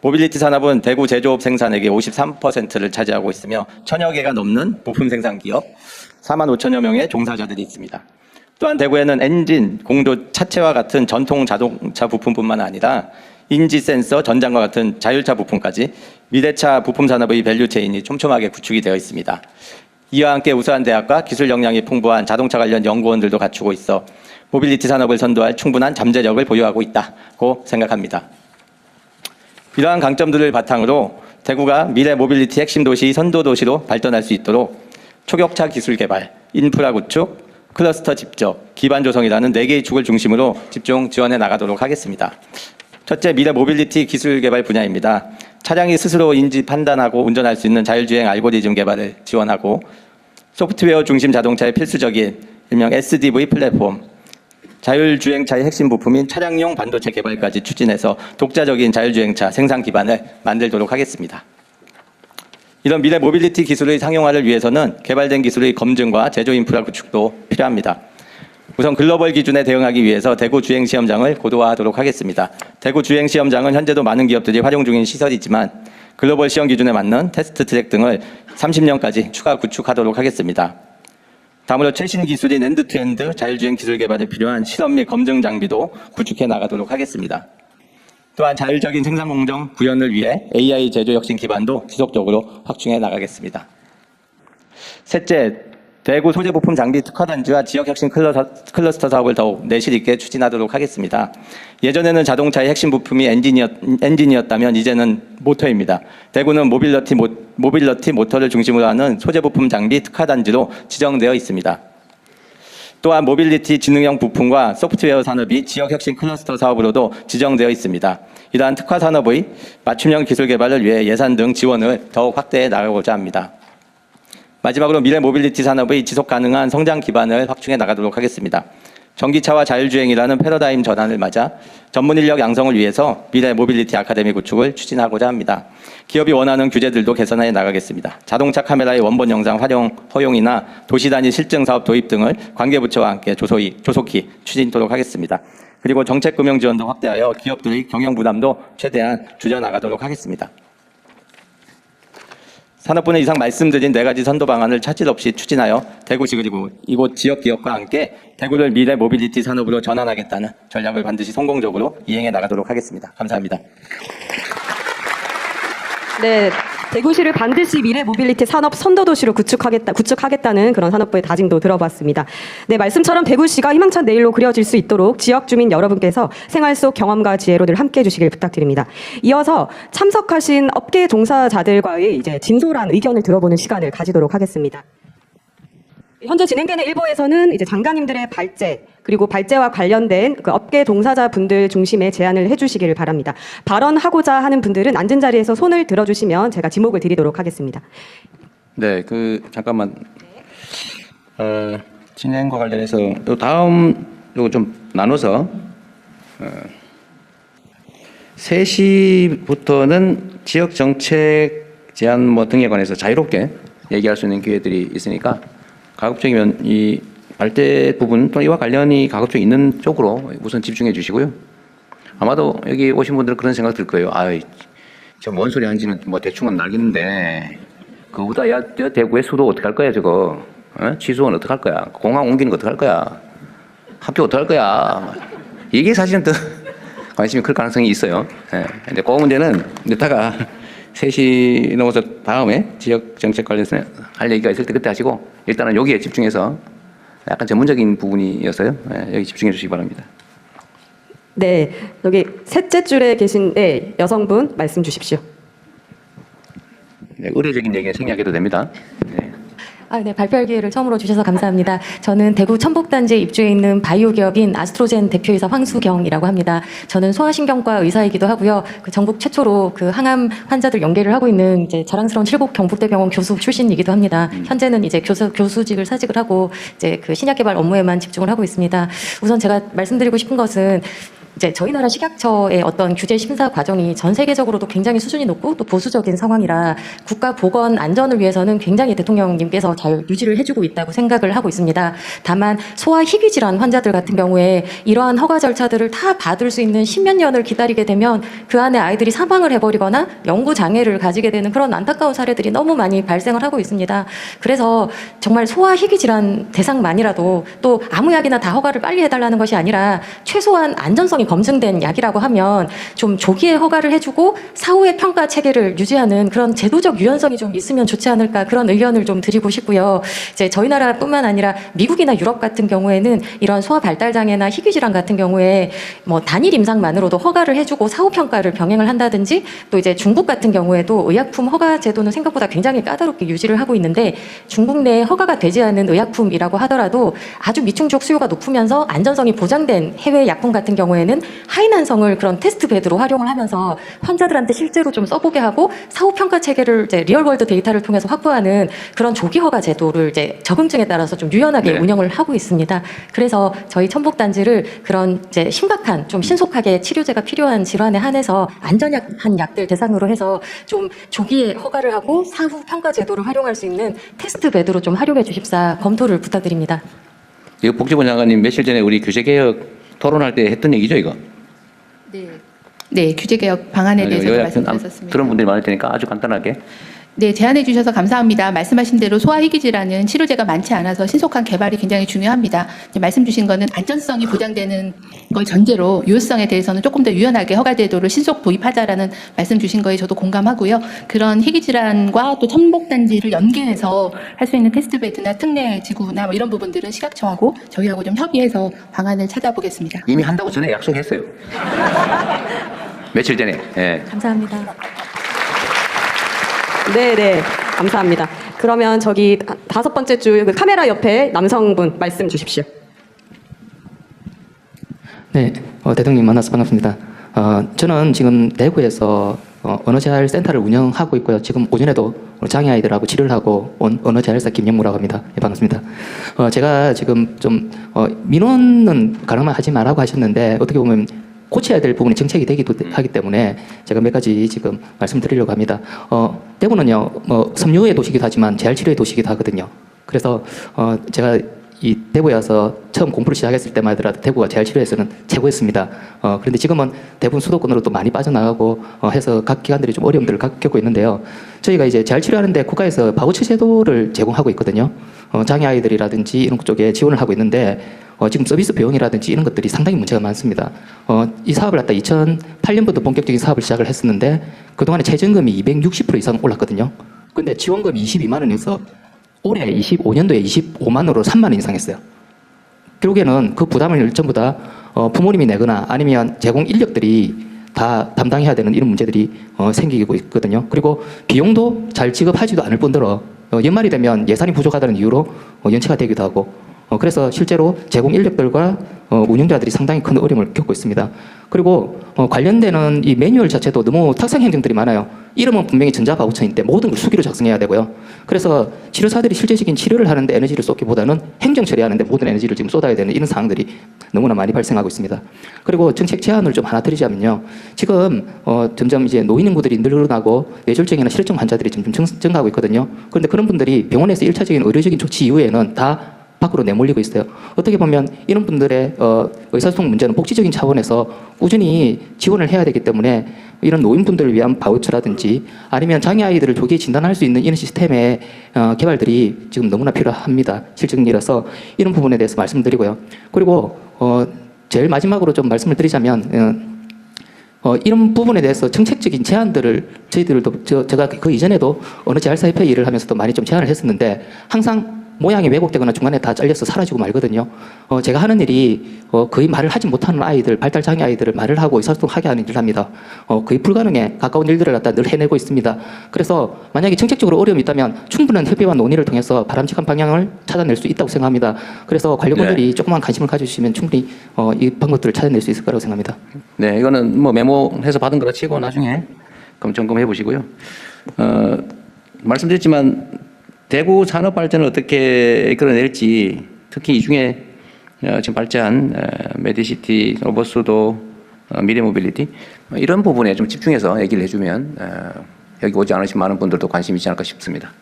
모빌리티 산업은 대구 제조업 생산액의 53%를 차지하고 있으며 1,000여 개가 넘는 부품 생산 기업, 4만 5천여 명의 종사자들이 있습니다. 또한 대구에는 엔진, 공조, 차체와 같은 전통 자동차 부품뿐만 아니라 인지 센서, 전장과 같은 자율차 부품까지 미래차 부품 산업의 밸류체인이 촘촘하게 구축이 되어 있습니다. 이와 함께 우수한 대학과 기술 역량이 풍부한 자동차 관련 연구원들도 갖추고 있어 모빌리티 산업을 선도할 충분한 잠재력을 보유하고 있다고 생각합니다. 이러한 강점들을 바탕으로 대구가 미래 모빌리티 핵심 도시 선도 도시로 발전할 수 있도록 초격차 기술 개발, 인프라 구축, 클러스터 집적, 기반 조성이라는 4개의 축을 중심으로 집중 지원해 나가도록 하겠습니다. 첫째, 미래 모빌리티 기술 개발 분야입니다. 차량이 스스로 인지 판단하고 운전할 수 있는 자율주행 알고리즘 개발을 지원하고 소프트웨어 중심 자동차의 필수적인 일명 SDV 플랫폼, 자율주행차의 핵심 부품인 차량용 반도체 개발까지 추진해서 독자적인 자율주행차 생산 기반을 만들도록 하겠습니다. 이런 미래 모빌리티 기술의 상용화를 위해서는 개발된 기술의 검증과 제조 인프라 구축도 필요합니다. 우선 글로벌 기준에 대응하기 위해서 대구 주행시험장을 고도화하도록 하겠습니다. 대구 주행시험장은 현재도 많은 기업들이 활용 중인 시설이지만 글로벌 시험 기준에 맞는 테스트 트랙 등을 30년까지 추가 구축하도록 하겠습니다. 다음으로 최신 기술인 엔드투엔드 자율주행 기술 개발에 필요한 실험 및 검증 장비도 구축해 나가도록 하겠습니다. 또한 자율적인 생산 공정 구현을 위해 AI 제조 혁신 기반도 지속적으로 확충해 나가겠습니다. 셋째, 대구 소재 부품 장비 특화 단지와 지역 혁신 클러스터 사업을 더욱 내실 있게 추진하도록 하겠습니다. 예전에는 자동차의 핵심 부품이 엔진이었다면 이제는 모터입니다. 대구는 모빌러티 모터를 중심으로 하는 소재 부품 장비 특화 단지로 지정되어 있습니다. 또한 모빌리티 지능형 부품과 소프트웨어 산업이 지역 혁신 클러스터 사업으로도 지정되어 있습니다. 이러한 특화 산업의 맞춤형 기술 개발을 위해 예산 등 지원을 더욱 확대해 나가고자 합니다. 마지막으로 미래 모빌리티 산업의 지속 가능한 성장 기반을 확충해 나가도록 하겠습니다. 전기차와 자율주행이라는 패러다임 전환을 맞아 전문 인력 양성을 위해서 미래 모빌리티 아카데미 구축을 추진하고자 합니다. 기업이 원하는 규제들도 개선해 나가겠습니다. 자동차 카메라의 원본 영상 활용 허용이나 도시 단위 실증 사업 도입 등을 관계부처와 함께 조속히 추진토록 하겠습니다. 그리고 정책 금융 지원도 확대하여 기업들의 경영 부담도 최대한 줄여나가도록 하겠습니다. 산업부는 이상 말씀드린 4가지 선도 방안을 차질 없이 추진하여 대구시 그리고 이곳 지역 기업과 함께 대구를 미래 모빌리티 산업으로 전환하겠다는 전략을 반드시 성공적으로 이행해 나가도록 하겠습니다. 감사합니다. 네, 대구시를 반드시 미래 모빌리티 산업 선도도시로 구축하겠다는 그런 산업부의 다짐도 들어봤습니다. 네, 말씀처럼 대구시가 희망찬 내일로 그려질 수 있도록 지역 주민 여러분께서 생활 속 경험과 지혜로 늘 함께해 주시길 부탁드립니다. 이어서 참석하신 업계 종사자들과의 이제 진솔한 의견을 들어보는 시간을 가지도록 하겠습니다. 현재 진행되는 1부에서는 이제 장관님들의 발제, 그리고 발제와 관련된 그 업계 종사자 분들 중심의 제안을 해주시기를 바랍니다. 발언하고자 하는 분들은 앉은 자리에서 손을 들어주시면 제가 지목을 드리도록 하겠습니다. 네, 잠깐만. 진행과 관련해서 요 다음 요거 좀 나눠서 3시부터는 지역 정책 제안 뭐 등에 관해서 자유롭게 얘기할 수 있는 기회들이 있으니까 가급적이면 이 발대 부분 또는 이와 관련이 가급적 있는 쪽으로 우선 집중해 주시고요. 아마도 여기 오신 분들은 그런 생각 들 거예요. 아이, 저 뭔 소리 하는지는 뭐 대충은 알겠는데 그보다 야, 저 대구의 수도 어떡할 거야 저거? 어? 취수원 어떡할 거야? 공항 옮기는 거 어떡할 거야? 학교 어떡할 거야? 이게 사실은 더 관심이 클 가능성이 있어요. 예. 근데 그 문제는 이따가 3시 넘어서 다음에 지역 정책 관련해서 할 얘기가 있을 때 그때 하시고 일단은 여기에 집중해서 약간 전문적인 부분이어서요. 예, 여기 집중해 주시기 바랍니다. 네, 여기 셋째 줄에 계신 네, 여성분 말씀 주십시오. 네, 의례적인 얘기는 생략해도 됩니다. 네. 네, 발표할 기회를 처음으로 주셔서 감사합니다. 저는 대구 천복단지에 입주해 있는 바이오 기업인 아스트로젠 대표이사 황수경이라고 합니다. 저는 소아신경과 의사이기도 하고요. 그 전국 최초로 그 항암 환자들 연계를 하고 있는 이제 자랑스러운 칠곡 경북대병원 교수 출신이기도 합니다. 현재는 이제 교수직을 사직을 하고 이제 그 신약 개발 업무에만 집중을 하고 있습니다. 우선 제가 말씀드리고 싶은 것은 이제 저희 나라 식약처의 어떤 규제 심사 과정이 전 세계적으로도 굉장히 수준이 높고 또 보수적인 상황이라 국가 보건 안전을 위해서는 굉장히 대통령님께서 잘 유지를 해주고 있다고 생각을 하고 있습니다. 다만 소아 희귀 질환 환자들 같은 경우에 이러한 허가 절차들을 다 받을 수 있는 십몇 년을 기다리게 되면 그 안에 아이들이 사망을 해버리거나 연구 장애를 가지게 되는 그런 안타까운 사례들이 너무 많이 발생을 하고 있습니다. 그래서 정말 소아 희귀 질환 대상만이라도 또 아무 약이나 다 허가를 빨리 해달라는 것이 아니라 최소한 안전성이 검증된 약이라고 하면 좀 조기에 허가를 해주고 사후의 평가 체계를 유지하는 그런 제도적 유연성이 좀 있으면 좋지 않을까 그런 의견을 좀 드리고 싶고요. 이제 저희 나라뿐만 아니라 미국이나 유럽 같은 경우에는 이런 소아 발달 장애나 희귀 질환 같은 경우에 뭐 단일 임상만으로도 허가를 해주고 사후 평가를 병행을 한다든지 또 이제 중국 같은 경우에도 의약품 허가 제도는 생각보다 굉장히 까다롭게 유지를 하고 있는데 중국 내에 허가가 되지 않은 의약품이라고 하더라도 아주 미충족 수요가 높으면서 안전성이 보장된 해외 약품 같은 경우에는 하이난성을 그런 테스트 베드로 활용을 하면서 환자들한테 실제로 좀 써보게 하고 사후 평가 체계를 이제 리얼월드 데이터를 통해서 확보하는 그런 조기 허가 제도를 이제 적응증에 따라서 좀 유연하게 네. 운영을 하고 있습니다. 그래서 저희 천복단지를 그런 이제 심각한 좀 신속하게 치료제가 필요한 질환에 한해서 안전한 약들 대상으로 해서 좀 조기에 허가를 하고 사후 평가 제도를 활용할 수 있는 테스트 베드로 좀 활용해 주십사 검토를 부탁드립니다. 이거 복지부 장관님 며칠 전에 우리 규제개혁 토론할 때 했던 얘기죠, 이거? 네, 규제개혁 방안에 대해서 말씀드렸었습니다. 들은 분들이 많을 테니까 아주 간단하게. 네, 제안해 주셔서 감사합니다. 말씀하신 대로 소아희귀 질환은 치료제가 많지 않아서 신속한 개발이 굉장히 중요합니다. 말씀 주신 거는 안전성이 보장되는 걸 전제로 유효성에 대해서는 조금 더 유연하게 허가 제도를 신속 도입하자라는 말씀 주신 거에 저도 공감하고요. 그런 희귀 질환과 또 천복단지를 연계해서 할 수 있는 테스트베드나 특례 지구나 뭐 이런 부분들은 식약처하고 저희하고 좀 협의해서 방안을 찾아보겠습니다. 이미 한다고 전에 약속했어요. 며칠 전에. 예. 감사합니다. 네, 감사합니다. 그러면 저기 다섯 번째 줄 그 카메라 옆에 남성분 말씀 주십시오. 네, 대통령님 만나서 반갑습니다. 저는 지금 대구에서 언어재활센터를 운영하고 있고요. 지금 오전에도 장애아이들하고 치료를 하고 온 언어재활사 김영무라고 합니다. 네, 반갑습니다. 제가 지금 좀 민원은 가능하면 하지 말라고 하셨는데 어떻게 보면 고쳐야 될 부분이 정책이 되기도 하기 때문에 제가 몇 가지 지금 말씀드리려고 합니다. 대구는요, 섬유의 도시이기도 하지만 재활치료의 도시이기도 하거든요. 그래서 제가 이 대구에 와서 처음 공부를 시작했을 때만 하더라도 대구가 재활치료에서는 최고였습니다. 그런데 지금은 대부분 수도권으로 또 많이 빠져나가고 해서 각 기관들이 좀 어려움들을 겪고 있는데요. 저희가 이제 재활치료하는데 국가에서 바우처 제도를 제공하고 있거든요. 장애아이들이라든지 이런 쪽에 지원을 하고 있는데 지금 서비스 비용이라든지 이런 것들이 상당히 문제가 많습니다. 이 사업을 갖다 2008년부터 본격적인 사업을 시작을 했었는데 그동안에 최저임금이 260% 이상 올랐거든요. 근데 지원금이 22만 원에서 올해 25년도에 25만 원으로 3만 원 이상 했어요. 결국에는 그 부담을 전부 다 부모님이 내거나 아니면 제공 인력들이 다 담당해야 되는 이런 문제들이 생기고 있거든요. 그리고 비용도 잘 지급하지도 않을 뿐더러 연말이 되면 예산이 부족하다는 이유로 연체가 되기도 하고 그래서 실제로 제공 인력들과 운영자들이 상당히 큰 어려움을 겪고 있습니다. 그리고 관련되는 이 매뉴얼 자체도 너무 탁상 행정들이 많아요. 이름은 분명히 전자바우처인데 모든 걸 수기로 작성해야 되고요. 그래서 치료사들이 실제적인 치료를 하는데 에너지를 쏟기보다는 행정 처리하는데 모든 에너지를 지금 쏟아야 되는 이런 상황들이 너무나 많이 발생하고 있습니다. 그리고 정책 제안을 좀 하나 드리자면요. 지금 점점 이제 노인 인구들이 늘어나고 뇌졸중이나 실종 환자들이 점점 증가하고 있거든요. 그런데 그런 분들이 병원에서 1차적인 의료적인 조치 이후에는 다 밖으로 내몰리고 있어요. 어떻게 보면 이런 분들의 의사소통 문제는 복지적인 차원에서 꾸준히 지원을 해야 되기 때문에 이런 노인분들을 위한 바우처라든지 아니면 장애아이들을 조기에 진단할 수 있는 이런 시스템의 개발들이 지금 너무나 필요합니다. 실증이라서 이런 부분에 대해서 말씀드리고요. 그리고 제일 마지막으로 좀 말씀을 드리자면 이런 부분에 대해서 정책적인 제안들을 저희들도 제가 그 이전에도 어느 재활사협회 일을 하면서도 많이 좀 제안을 했었는데 항상 모양이 왜곡되거나 중간에 다 잘려서 사라지고 말거든요. 제가 하는 일이 거의 말을 하지 못하는 아이들, 발달장애 아이들을 말을 하고 의사소통하게 하는 일을 합니다. 거의 불가능에 가까운 일들을 갖다 늘 해내고 있습니다. 그래서 만약에 정책적으로 어려움이 있다면 충분한 협의와 논의를 통해서 바람직한 방향을 찾아낼 수 있다고 생각합니다. 그래서 관련분들이 조금만 관심을 가져주시면 충분히 이 방법들을 찾아낼 수 있을 거라고 생각합니다. 네, 이거는 뭐 메모해서 받은 거라 치고 나중에 점검해 보시고요. 말씀드렸지만 대구 산업 발전을 어떻게 이끌어낼지, 특히 이 중에 지금 발제한 메디시티, 로버스도, 미래 모빌리티 이런 부분에 좀 집중해서 얘기를 해주면 여기 오지 않으신 많은 분들도 관심이 있지 않을까 싶습니다.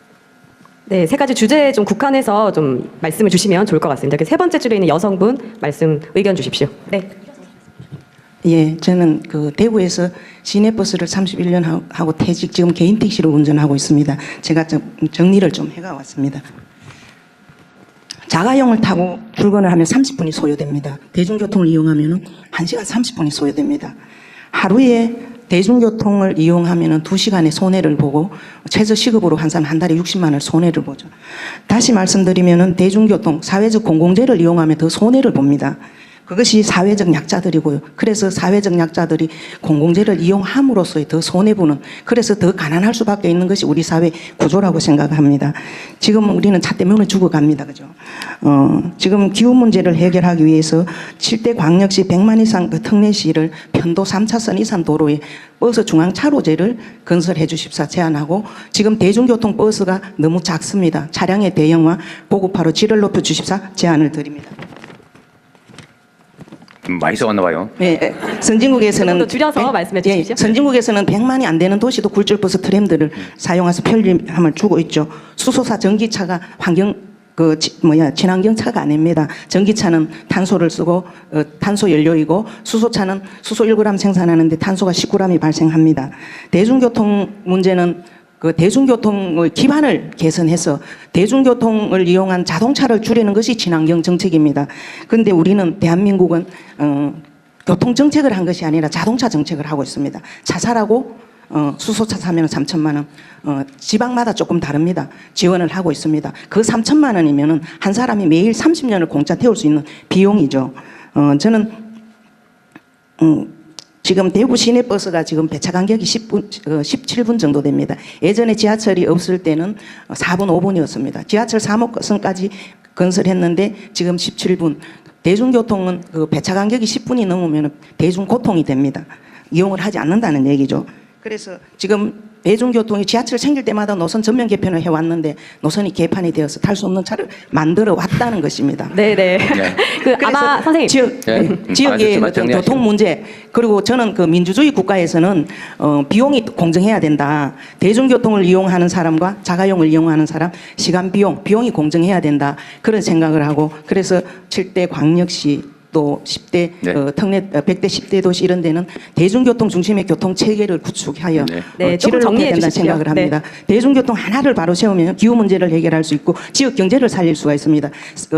네, 세 가지 주제에 좀 국한해서 좀 말씀을 주시면 좋을 것 같습니다. 세 번째 줄에 있는 여성분 말씀 의견 주십시오. 네. 예, 저는 그 대구에서 시내버스를 31년 하고 퇴직, 지금 개인 택시를 운전하고 있습니다. 제가 정리를 좀 해가 왔습니다. 자가용을 타고 출근을 하면 30분이 소요됩니다. 대중교통을 이용하면 1시간 30분이 소요됩니다. 하루에 대중교통을 이용하면 2시간의 손해를 보고 최저 시급으로 한 사람 한 달에 60만 원을 손해를 보죠. 다시 말씀드리면 대중교통, 사회적 공공재를 이용하면 더 손해를 봅니다. 그것이 사회적 약자들이고요. 그래서 사회적 약자들이 공공재를 이용함으로써 더 손해보는, 그래서 더 가난할 수밖에 있는 것이 우리 사회 구조라고 생각합니다. 지금 우리는 차 때문에 죽어갑니다. 그죠? 지금 기후 문제를 해결하기 위해서 7대 광역시 100만 이상 그 특례시를 편도 3차선 이상 도로에 버스 중앙 차로제를 건설해 주십사 제안하고, 지금 대중교통 버스가 너무 작습니다. 차량의 대형화, 보급화로 질을 높여 주십사 제안을 드립니다. 많이 써왔나 봐요. 네, 선진국에서는 조금 더 줄여서 말씀해 주십시오. 예, 선진국에서는 100만이 안 되는 도시도 굴절버스 트램들을 사용해서 편리함을 주고 있죠. 수소사 전기차가 친환경 차가 아닙니다. 전기차는 탄소를 쓰고 탄소 연료이고, 수소차는 수소 1g 생산하는데 탄소가 10g이 발생합니다. 대중교통 문제는 그 대중교통의 기반을 개선해서 대중교통을 이용한 자동차를 줄이는 것이 친환경 정책입니다. 그런데 우리는 대한민국은 교통 정책을 한 것이 아니라 자동차 정책을 하고 있습니다. 차 사라고 수소차 사면 3천만 원, 지방마다 조금 다릅니다. 지원을 하고 있습니다. 그 3천만 원이면은 한 사람이 매일 30년을 공짜 태울 수 있는 비용이죠. 저는 지금 대구 시내버스가 지금 배차 간격이 17분 정도 됩니다. 예전에 지하철이 없을 때는 4분, 5분이었습니다. 지하철 3호선까지 건설했는데 지금 17분. 대중교통은 그 배차 간격이 10분이 넘으면 대중고통이 됩니다. 이용을 하지 않는다는 얘기죠. 그래서 지금 대중교통이 지하철 생길 때마다 노선 전면 개편을 해왔는데 노선이 개판이 되어서 탈 수 없는 차를 만들어 왔다는 것입니다. 네네. 네. 아마 선생님. 지역의 어떤 교통 문제, 그리고 저는 그 민주주의 국가에서는 비용이 공정해야 된다. 대중교통을 이용하는 사람과 자가용을 이용하는 사람 시간 비용이 공정해야 된다. 그런 생각을 하고, 그래서 7대 광역시 또 10대 특례 100대 10대 도시 이런 데는 대중교통 중심의 교통 체계를 구축하여 네, 질을 조금 정리해 높여야 된다 주십시오. 생각을 합니다. 대중교통 하나를 바로 세우면 기후 문제를 해결할 수 있고 지역 경제를 살릴 수가 있습니다.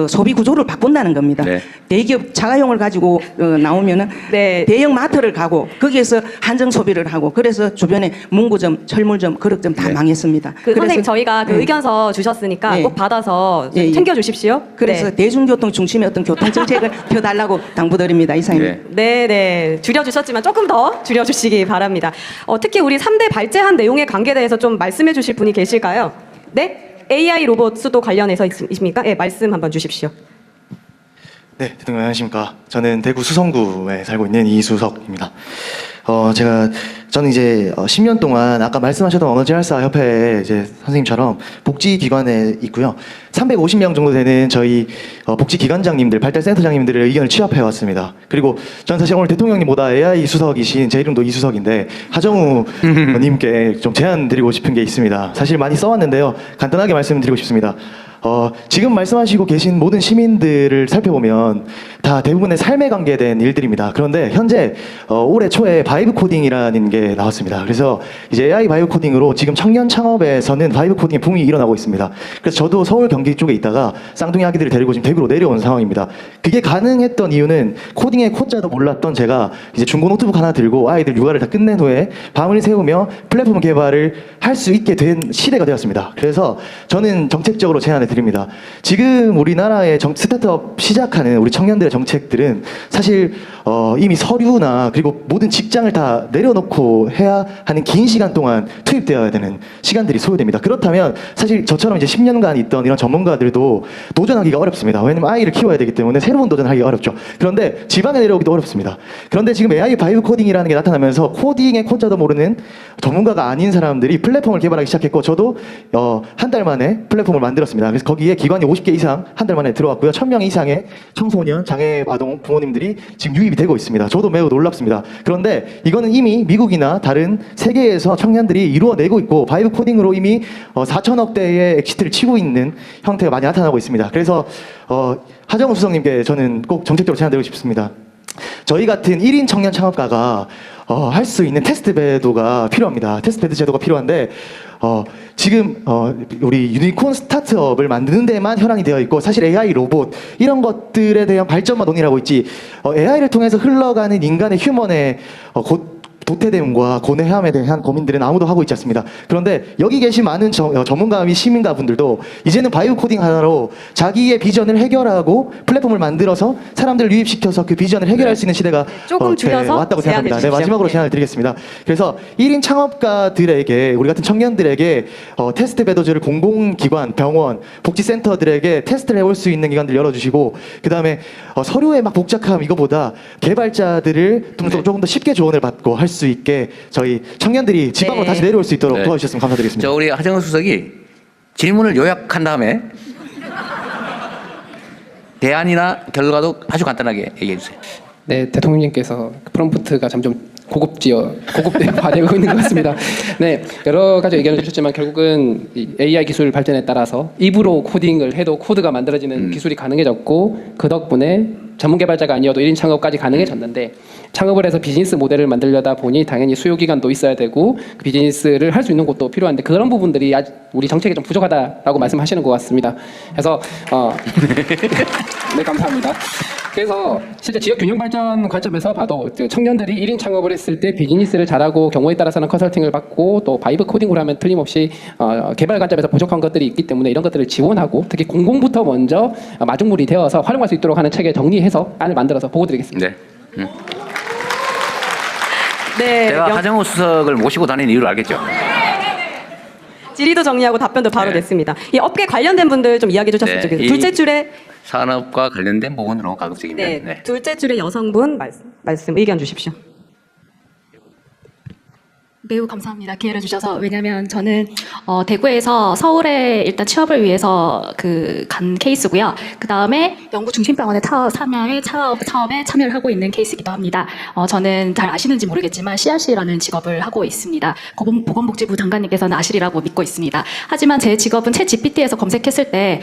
소비 구조를 바꾼다는 겁니다. 네. 대기업 자가용을 가지고 나오면은 대형 마트를 가고 거기에서 한정 소비를 하고, 그래서 주변에 문구점, 철물점, 그릇점 다 망했습니다. 선생님 저희가 그 의견서 주셨으니까 꼭 받아서 좀 챙겨주십시오. 그래서 대중교통 중심의 어떤 교통 정책을 펴달라고 당부드립니다. 이상입니다. 네, 줄여주셨지만 조금 더 줄여주시기 바랍니다. 특히 우리 3대 발제한 내용의 관계에 대해서 좀 말씀해 주실 분이 계실까요? 네? AI 로봇 수도 관련해서 있습니까? 네, 말씀 한번 주십시오. 네, 대통령 안녕하십니까. 저는 대구 수성구에 살고 있는 이수석입니다. 저는 이제 10년 동안 아까 말씀하셨던 언어재활사 협회에 이제 선생님처럼 복지기관에 있고요. 350명 정도 되는 저희 복지기관장님들, 발달센터장님들의 의견을 취합해 왔습니다. 그리고 저는 사실 오늘 대통령님보다 AI 수석이신 제 이름도 이수석인데 하정우 님께 좀 제안 드리고 싶은 게 있습니다. 사실 많이 써왔는데요. 간단하게 말씀드리고 싶습니다. 지금 말씀하시고 계신 모든 시민들을 살펴보면 다 대부분의 삶에 관계된 일들입니다. 그런데 현재 올해 초에 바이브 코딩이라는 게 나왔습니다. 그래서 이제 AI 바이브 코딩으로 지금 청년 창업에서는 바이브 코딩의 붐이 일어나고 있습니다. 그래서 저도 서울 경기 쪽에 있다가 쌍둥이 아기들을 데리고 지금 대구로 내려온 상황입니다. 그게 가능했던 이유는 코딩의 코자도 몰랐던 제가 이제 중고 노트북 하나 들고 아이들 육아를 다 끝낸 후에 밤을 새우며 플랫폼 개발을 할 수 있게 된 시대가 되었습니다. 그래서 저는 정책적으로 제안을 드립니다. 지금 우리나라의 스타트업 시작하는 우리 청년들의 정책들은 사실 이미 서류나 그리고 모든 직장을 다 내려놓고 해야 하는 긴 시간 동안 투입되어야 되는 시간들이 소요됩니다. 그렇다면 사실 저처럼 이제 10년간 있던 이런 전문가들도 도전하기가 어렵습니다. 왜냐면 아이를 키워야 되기 때문에 새로운 도전을 하기가 어렵죠. 그런데 지방에 내려오기도 어렵습니다. 그런데 지금 AI 바이브 코딩이라는 게 나타나면서 코딩의 코자도 모르는 전문가가 아닌 사람들이 플랫폼을 개발하기 시작했고 저도 한 달 만에 플랫폼을 만들었습니다. 그래서 거기에 기관이 50개 이상 한 달 만에 들어왔고요. 1000명 이상의 청소년, 장애 아동 부모님들이 지금 유입이 되고 있습니다. 저도 매우 놀랍습니다. 그런데 이거는 이미 미국이나 다른 세계에서 청년들이 이루어내고 있고 바이브 코딩으로 이미 4천억 대의 엑시트를 치고 있는 형태가 많이 나타나고 있습니다. 그래서 하정우 수석님께 저는 꼭 정책적으로 제안드리고 싶습니다. 저희 같은 1인 청년 창업가가 할 수 있는 테스트베드가 필요합니다. 테스트베드 제도가 필요한데 지금 우리 유니콘 스타트업을 만드는 데만 혈안이 되어 있고 사실 AI 로봇 이런 것들에 대한 발전만 논의하고 있지 AI를 통해서 흘러가는 인간의 휴먼의 도태됨과 고뇌함에 대한 고민들은 아무도 하고 있지 않습니다. 그런데 여기 계신 많은 전문가 및 시민가분들도 이제는 바이오 코딩 하나로 자기의 비전을 해결하고 플랫폼을 만들어서 사람들을 유입시켜서 그 비전을 해결할 수 있는 시대가 조금 줄여서 왔다고 생각합니다. 네, 제안해 마지막으로 주십시오. 제안을 드리겠습니다. 그래서 1인 창업가들에게 우리 같은 청년들에게 테스트 배더즈를 공공기관, 병원, 복지센터들에게 테스트를 해볼 수 있는 기관들 열어주시고 그 다음에 서류의 막 복잡함 이거보다 개발자들을 조금 더 쉽게 조언을 받고 할 수 있게 저희 청년들이 지방으로 네. 다시 내려올 수 있도록 네. 도와주셨으면 감사드리겠습니다. 저 우리 하정우 수석이 질문을 요약한 다음에 대안이나 결과도 아주 간단하게 얘기해 주세요. 네, 대통령님께서 프롬프트가 점점 고급화되고 있는 것 같습니다. 네, 여러 가지 의견을 주셨지만 결국은 이 AI 기술 발전에 따라서 입으로 코딩을 해도 코드가 만들어지는 기술이 가능해졌고 그 덕분에 전문 개발자가 아니어도 1인 창업까지 가능해졌는데 창업을 해서 비즈니스 모델을 만들려다 보니 당연히 수요 기간도 있어야 되고 그 비즈니스를 할 수 있는 곳도 필요한데 그런 부분들이 아직 우리 정책에 좀 부족하다라고 말씀하시는 것 같습니다. 그래서 네, 감사합니다. 그래서 실제 지역 균형 발전 관점에서 봐도 청년들이 1인 창업을 했을 때 비즈니스를 잘하고 경우에 따라서는 컨설팅을 받고 또 바이브 코딩으로 하면 틀림없이 개발 관점에서 부족한 것들이 있기 때문에 이런 것들을 지원하고 특히 공공부터 먼저 마중물이 되어서 활용할 수 있도록 하는 책을 정리해서 안을 만들어서 보고 드리겠습니다. 네. 네, 제가 하정우 수석을 모시고 다니는 이유를 알겠죠? 질의도 정리하고 답변도 바로 네. 냈습니다. 이 업계 관련된 분들 좀 이야기해 주셨으면 네, 좋겠어요. 이- 둘째 줄에 산업과 관련된 부분으로 가급적이면 네, 네. 둘째 줄에 여성분 말씀 의견 주십시오. 매우 감사합니다. 기회를 주셔서. 왜냐하면 저는 대구에서 서울에 일단 취업을 위해서 간 케이스고요. 그 다음에 영구 중심병원의 사업에 참여를 하고 있는 케이스이기도 합니다. 저는 잘 아시는지 모르겠지만 CRC라는 직업을 하고 있습니다. 보건복지부 장관님께서는 아시리라고 믿고 있습니다. 하지만 제 직업은 챗GPT에서 검색했을 때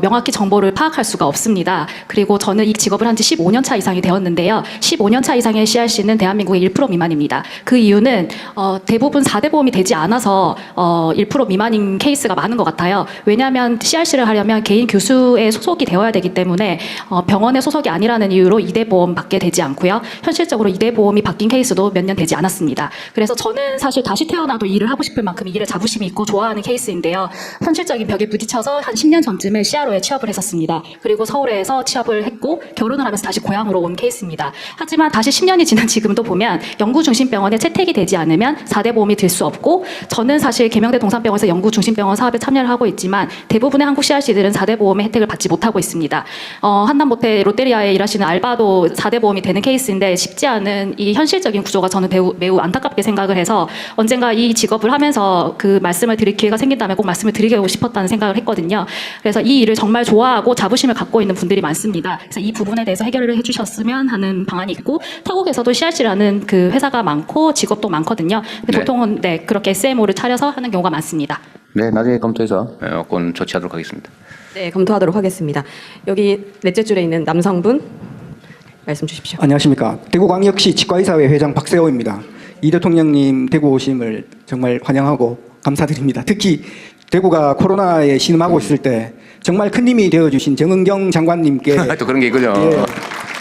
명확히 정보를 파악할 수가 없습니다. 그리고 저는 이 직업을 한 지 15년 차 이상이 되었는데요. 15년 차 이상의 CRC는 대한민국의 1% 미만입니다. 그 이유는 대부분 4대 보험이 되지 않아서 1% 미만인 케이스가 많은 것 같아요. 왜냐하면 CRC를 하려면 개인 교수에 소속이 되어야 되기 때문에 병원에 소속이 아니라는 이유로 2대 보험 받게 되지 않고요. 현실적으로 2대 보험이 바뀐 케이스도 몇 년 되지 않았습니다. 그래서 저는 사실 다시 태어나도 일을 하고 싶을 만큼 이 일에 자부심이 있고 좋아하는 케이스인데요. 현실적인 벽에 부딪혀서 한 10년 전쯤에 CRO에 취업을 했었습니다. 그리고 서울에서 취업을 했고 결혼을 하면서 다시 고향으로 온 케이스입니다. 하지만 다시 10년이 지난 지금도 보면 영구중심병원에 채택이 되지 않으면 있지만 4대 보험이 들 수 없고, 저는 사실 계명대 동산병원에서 영구중심병원 사업에 참여를 하고 있지만 대부분의 한국 CRC들은 4대 보험의 혜택을 받지 못하고 있습니다. 한남모텔 롯데리아에 일하시는 알바도 4대 보험이 되는 케이스인데 쉽지 않은 이 현실적인 구조가 저는 매우 안타깝게 생각을 해서 언젠가 이 직업을 하면서 그 말씀을 드릴 기회가 생긴다면 꼭 말씀을 드리고 싶었다는 생각을 했거든요. 그래서 이 일을 정말 좋아하고 자부심을 갖고 있는 분들이 많습니다. 그래서 이 부분에 대해서 해결을 해주셨으면 하는 방안이 있고, 타국에서도 CRC라는 그 회사가 많고 직업도 많거든요. 근데 네. 보통은 그렇게 SMO를 차려서 하는 경우가 많습니다. 네, 나중에 검토해서 여건 조치하도록 하겠습니다. 네, 검토하도록 하겠습니다. 여기 넷째 줄에 있는 남성분 말씀 주십시오. 안녕하십니까. 대구광역시 치과의사회 회장 박세호입니다. 이 대통령님 대구 오심을 정말 환영하고 감사드립니다. 특히 대구가 코로나에 신음하고 있을 때 정말 큰 힘이 되어주신 정은경 장관님께 또 그런 게 있군요.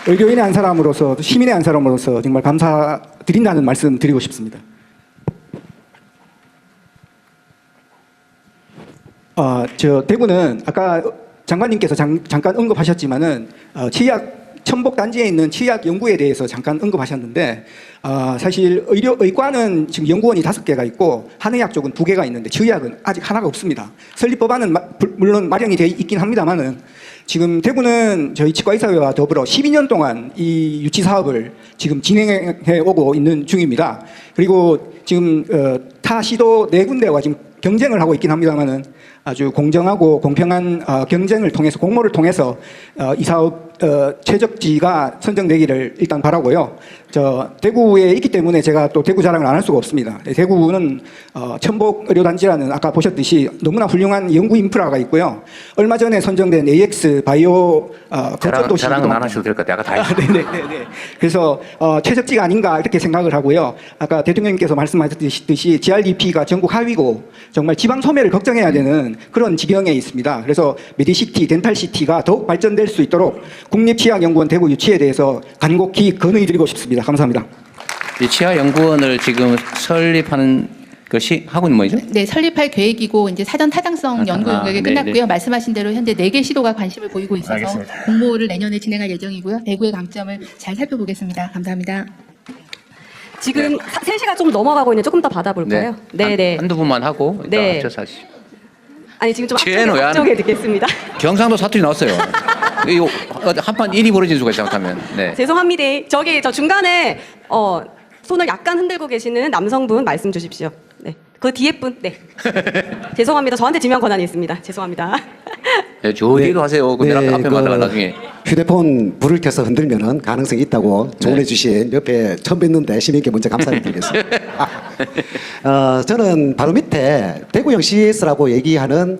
의료인의 한 사람으로서, 시민의 한 사람으로서 정말 감사드린다는 말씀 드리고 싶습니다. 대구는 아까 장관님께서 잠깐 언급하셨지만은 천복단지에 있는 치약 연구에 대해서 잠깐 언급하셨는데, 사실 의과는 지금 연구원이 5개가 있고 한의학 쪽은 2개가 있는데 저의학은 아직 하나가 없습니다. 설립법안은 물론 마련이 되어 있긴 합니다만은 지금 대구는 저희 치과의사회와 더불어 12년 동안 이 유치 사업을 지금 진행해 오고 있는 중입니다. 그리고 지금 타 시도 4군데와 지금 경쟁을 하고 있긴 합니다만은 아주 공정하고 공평한 경쟁을 통해서, 공모를 통해서 이 사업 최적지가 선정되기를 일단 바라고요. 대구에 있기 때문에 제가 또 대구 자랑을 안 할 수가 없습니다. 대구는 천복의료단지라는 아까 보셨듯이 너무나 훌륭한 연구 인프라가 있고요. 얼마 전에 선정된 AX 바이오 거점도시 자랑은 안 하셔도 될 것 같아요. 아까 다 했어요. 네네네. 그래서 최적지가 아닌가 이렇게 생각을 하고요. 아까 대통령님께서 말씀하셨듯이 GRDP가 전국 하위고 정말 지방 소멸을 걱정해야 되는 그런 지경에 있습니다. 그래서 메디시티, 덴탈시티가 더욱 발전될 수 있도록 국립치약연구원 대구 유치에 대해서 간곡히 건의드리고 싶습니다. 감사합니다. 이 치아연구원을 지금 설립하는 것이 하고 있는 뭐죠? 네, 설립할 계획이고 이제 사전 타당성 연구 용역이 끝났고요. 네. 말씀하신 대로 현재 4개 시도가 관심을 보이고 있어서 알겠습니다. 공모를 내년에 진행할 예정이고요. 대구의 강점을 잘 살펴보겠습니다. 감사합니다. 지금 3시가 좀 넘어가고 있는데 조금 더 받아볼까요? 네. 한두 분만 하고 네. 합쳐서 하시죠. 아니 지금 좀 쟤는 왜 안- 앞쪽에 듣겠습니다. 경상도 사투리 나왔어요. 이거 한판 일이 벌어질 수가 있어, 잘못하면. 네. 죄송합니다. 저 중간에 손을 약간 흔들고 계시는 남성분 말씀 주십시오. 네. 그 뒤에 분. 네. 죄송합니다. 저한테 지명 권한이 있습니다. 죄송합니다. 네, 저 뒤로 하세요. 그 앞에 만나가 나중에. 휴대폰 불을 켜서 흔들면은 가능성이 있다고 조언해 주신 옆에 처음 뵙는데 시민께 먼저 감사를 드리겠습니다. 저는 바로 밑에 대구형 CES라고 얘기하는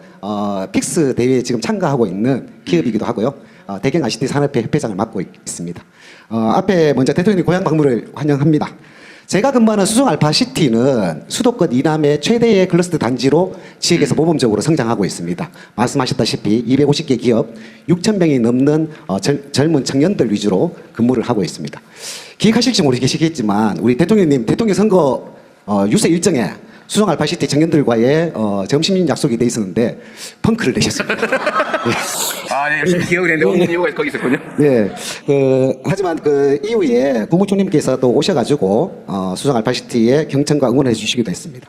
픽스 대회에 지금 참가하고 있는 기업이기도 하고요. 대경 ICT 산업회 협회장을 맡고 있습니다. 앞에 먼저 대통령님 고향 방문을 환영합니다. 제가 근무하는 수성 알파시티는 수도권 이남의 최대의 클러스터 단지로 지역에서 모범적으로 성장하고 있습니다. 말씀하셨다시피 250개 기업, 6,000명이 넘는 젊은 청년들 위주로 근무를 하고 있습니다. 기억하실지 모르시겠지만 우리 대통령님 대통령 선거 유세 일정에 수성 알파시티 청년들과의 점심 약속이 돼 있었는데 펑크를 내셨습니다. 열심히 기억을 했는데 없는 이유가 거기 있었군요. 네, 하지만 그 이후에 국무총리께서 또 오셔가지고 수성 알파시티에 경청과 응원해 주시기도 했습니다.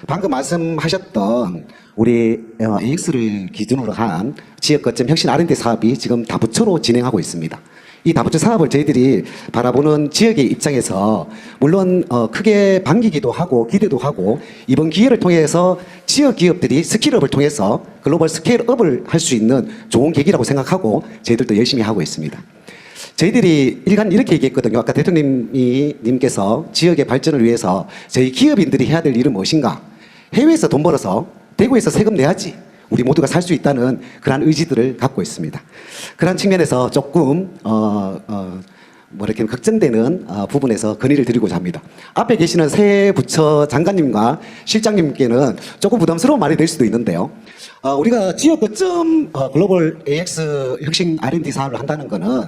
방금 말씀하셨던 우리 AX를 기준으로 한 지역 거점 혁신 R&D 사업이 지금 다부처로 진행하고 있습니다. 이 다부처 사업을 저희들이 바라보는 지역의 입장에서 물론 크게 반기기도 하고 기대도 하고 이번 기회를 통해서 지역 기업들이 스킬업을 통해서 글로벌 스케일업을 할 수 있는 좋은 계기라고 생각하고 저희들도 열심히 하고 있습니다. 저희들이 일간 이렇게 얘기했거든요. 아까 대통령님께서 지역의 발전을 위해서 저희 기업인들이 해야 될 일은 무엇인가? 해외에서 돈 벌어서 대구에서 세금 내야지. 우리 모두가 살 수 있다는 그러한 의지들을 갖고 있습니다. 그런 측면에서 조금 이렇게 걱정되는 부분에서 건의를 드리고자 합니다. 앞에 계시는 새 부처 장관님과 실장님께는 조금 부담스러운 말이 될 수도 있는데요. 우리가 지역 거점 글로벌 AX 혁신 R&D 사업을 한다는 거는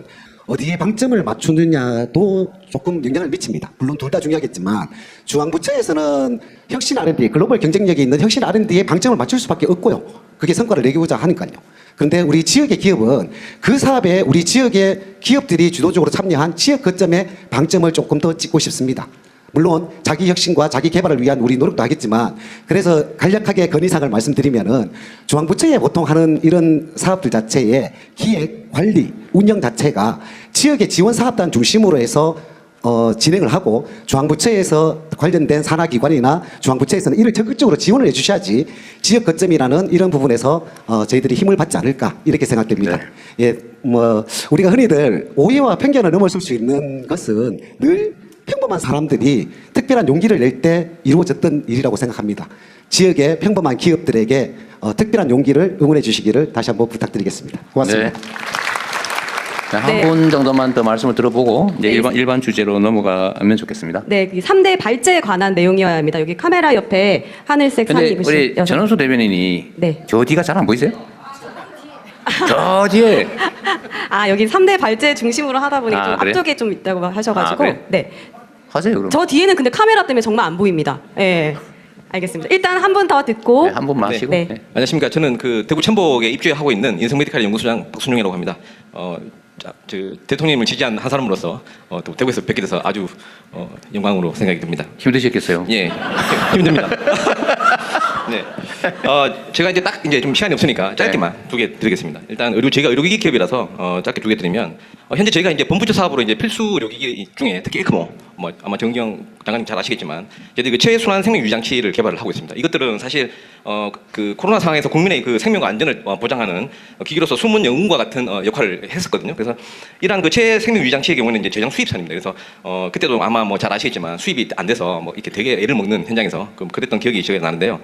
어디에 방점을 맞추느냐도 조금 영향을 미칩니다. 물론 둘 다 중요하겠지만 중앙부처에서는 혁신 R&D, 글로벌 경쟁력이 있는 혁신 R&D에 방점을 맞출 수밖에 없고요. 그게 성과를 내고자 하니까요. 그런데 우리 지역의 기업은 그 사업에 우리 지역의 기업들이 주도적으로 참여한 지역 거점에 방점을 조금 더 찍고 싶습니다. 물론 자기 혁신과 자기 개발을 위한 우리 노력도 하겠지만, 그래서 간략하게 건의사항을 말씀드리면은 중앙부처에 보통 하는 이런 사업들 자체의 기획, 관리, 운영 자체가 지역의 지원사업단 중심으로 해서 진행을 하고, 중앙부처에서 관련된 산하기관이나 중앙부처에서는 이를 적극적으로 지원을 해주셔야지 지역 거점이라는 이런 부분에서 저희들이 힘을 받지 않을까 이렇게 생각됩니다. 예, 뭐 우리가 흔히들 오해와 편견을 넘어설 수 있는 것은 늘 평범한 사람들이 특별한 용기를 낼 때 이루어졌던 일이라고 생각합니다. 지역의 평범한 기업들에게 특별한 용기를 응원해 주시기를 다시 한번 부탁드리겠습니다. 고맙습니다. 한 분 정도만 더 말씀을 들어보고 이제 일반 주제로 넘어가면 좋겠습니다. 네, 3대 발제에 관한 내용이어야 합니다. 여기 카메라 옆에 하늘색 상의 근데 우리 입으신 전원수 대변인이 네. 저 뒤가 잘 안 보이세요? 저 뒤에. 아, 여기 3대 발제 중심으로 하다 보니 좀 그래요? 앞쪽에 좀 있다고 하셔가지고 그래요? 네. 하세요 그럼. 저 뒤에는 근데 카메라 때문에 정말 안 보입니다. 예. 알겠습니다. 일단 한 분 더 듣고 한 분 마시고. 네. 네. 안녕하십니까. 저는 그 대구 천복에 입주하고 있는 인성메디칼 연구소장 박순용이라고 합니다. 대통령님을 지지한 한 사람으로서 또 대구에서 뵙게 돼서 아주 영광으로 생각이 듭니다. 힘드셨겠어요? 예, 힘듭니다. 네, 제가 이제 딱 이제 좀 시간이 없으니까 짧게만 두 개 드리겠습니다. 일단 제가 의료기기 기업이라서 짧게 두 개 드리면 현재 저희가 이제 본부처 사업으로 이제 필수 의료기기 중에 특히 에크모, 뭐 아마 정경 장관님 잘 아시겠지만 저희들이 그 최순환 생명 유장치를 개발을 하고 있습니다. 이것들은 사실 그 코로나 상황에서 국민의 그 생명과 안전을 보장하는 기기로서 숨은 영웅과 같은 역할을 했었거든요. 그래서 이러한 그 최생명 유장치의 경우는 이제 재정 수입선입니다. 그래서 그때도 아마 뭐 잘 아시겠지만 수입이 안 돼서 뭐 이렇게 되게 애를 먹는 현장에서 그랬던 기억이 기억이 나는데요.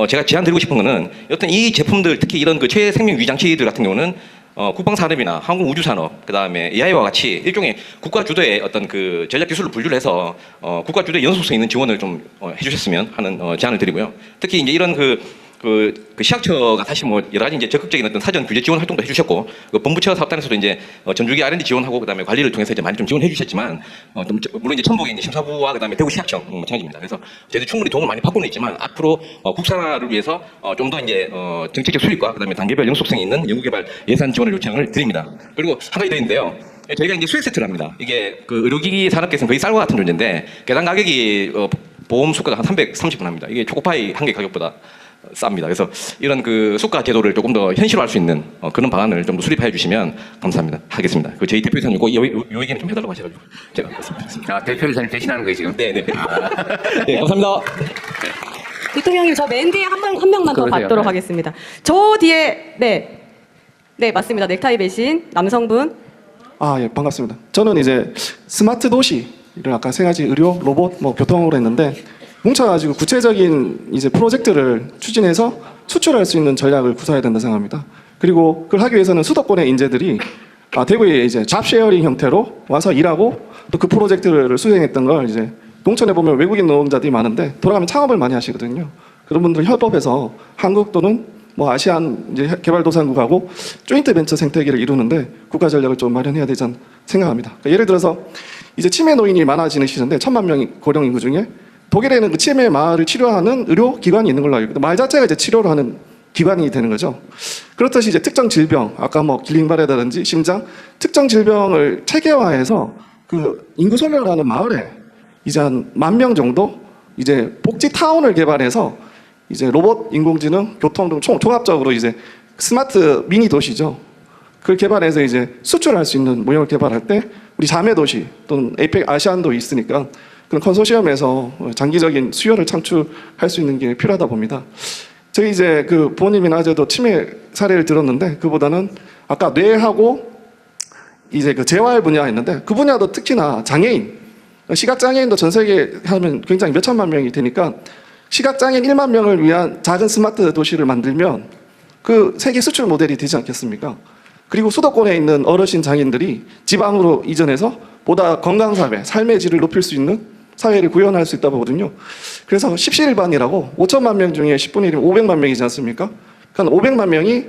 제가 제안드리고 싶은 거는 여튼 이 제품들 특히 이런 그 최생명 유장치들 같은 경우는 국방산업이나 항공우주산업, 그 다음에 AI와 같이 일종의 국가 주도의 어떤 그 전략 기술을 분류를 해서 국가 주도의 연속성 있는 지원을 좀 해주셨으면 하는 제안을 드리고요. 특히 이제 이런 그 시학처가 사실 뭐 여러 가지 이제 적극적인 어떤 사전 규제 지원 활동도 해주셨고, 그 본부처 사업단에서도 이제 전주기 R&D 지원하고 그다음에 관리를 통해서 이제 많이 좀 지원해 주셨지만, 물론 이제 천복에 있는 심사부와 그다음에 대구시학청 마찬가지입니다. 그래서 저희들 충분히 도움을 많이 받고는 있지만 앞으로 국산화를 위해서 좀 더 이제 정책적 수립과 그다음에 단계별 영속성이 있는 연구개발 예산 지원을 요청을 드립니다. 그리고 한 가지 더 있는데요. 저희가 이제 수액 세트를 합니다. 이게 그 의료기기 산업계에서는 거의 쌀과 같은 존재인데 개당 가격이 보험 수가가 한 330원 합니다. 이게 초코파이 한 개 가격보다 쌉니다. 그래서 이런 그 수가 제도를 조금 더 현실화할 수 있는 그런 방안을 좀 더 수립해 주시면 감사합니다. 하겠습니다. 그 저희 대표이사님 요 얘기는 좀 해달라고 하셔가지고 제가 말씀드렸습니다. 대표이사님 대신하는 거예요 지금? 네네. 네, 감사합니다. 대통령님 저 맨 뒤에 한 명만 더 그러세요. 받도록 네. 하겠습니다. 저 뒤에 네 맞습니다. 넥타이 매신 남성분. 예, 반갑습니다. 저는 이제 스마트 도시를 아까 세 가지 의료, 로봇, 뭐 교통으로 했는데 뭉쳐가지고 구체적인 이제 프로젝트를 추진해서 수출할 수 있는 전략을 구사해야 된다 생각합니다. 그리고 그걸 하기 위해서는 수도권의 인재들이 대구에 이제 잡 쉐어링 형태로 와서 일하고 또 그 프로젝트를 수행했던 걸 이제 농촌에 보면 외국인 노동자들이 많은데 돌아가면 창업을 많이 하시거든요. 그런 분들 협업해서 한국 또는 뭐 아시안 이제 개발도상국하고 조인트 벤처 생태계를 이루는데 국가 전략을 좀 마련해야 되지 않나 생각합니다. 그러니까 예를 들어서 이제 치매 노인이 많아지는 시대인데 1,000만 명 고령 인구 중에 독일에는 그 치매 마을을 치료하는 의료 기관이 있는 걸로 알고 있는데 말 자체가 이제 치료를 하는 기관이 되는 거죠. 그렇듯이 이제 특정 질병, 아까 뭐 길링바레다든지 심장 특정 질병을 체계화해서 그 인구 소멸을 하는 마을에 이제 한 10,000명 정도 이제 복지 타운을 개발해서 이제 로봇, 인공지능, 교통 등 종합적으로 이제 스마트 미니 도시죠. 그걸 개발해서 이제 수출할 수 있는 모형을 개발할 때 우리 자매 도시 또는 에이펙 아시안도 있으니까 그런 컨소시엄에서 장기적인 수요를 창출할 수 있는 게 필요하다 봅니다. 저희 이제 그 부모님이나 어제도 치매 사례를 들었는데 그보다는 아까 뇌하고 이제 그 재활 분야 했는데 그 분야도 특히나 장애인, 시각장애인도 전 세계에 하면 굉장히 몇 천만 명이 되니까 시각장애인 1만 명을 위한 작은 스마트 도시를 만들면 그 세계 수출 모델이 되지 않겠습니까? 그리고 수도권에 있는 어르신 장애인들이 지방으로 이전해서 보다 건강사회, 삶의 질을 높일 수 있는 사회를 구현할 수 있다고 보거든요. 그래서 십시일반이라고 5천만 명 중에 10분의 1이면 500만 명이지 않습니까? 그러니까 500만 명이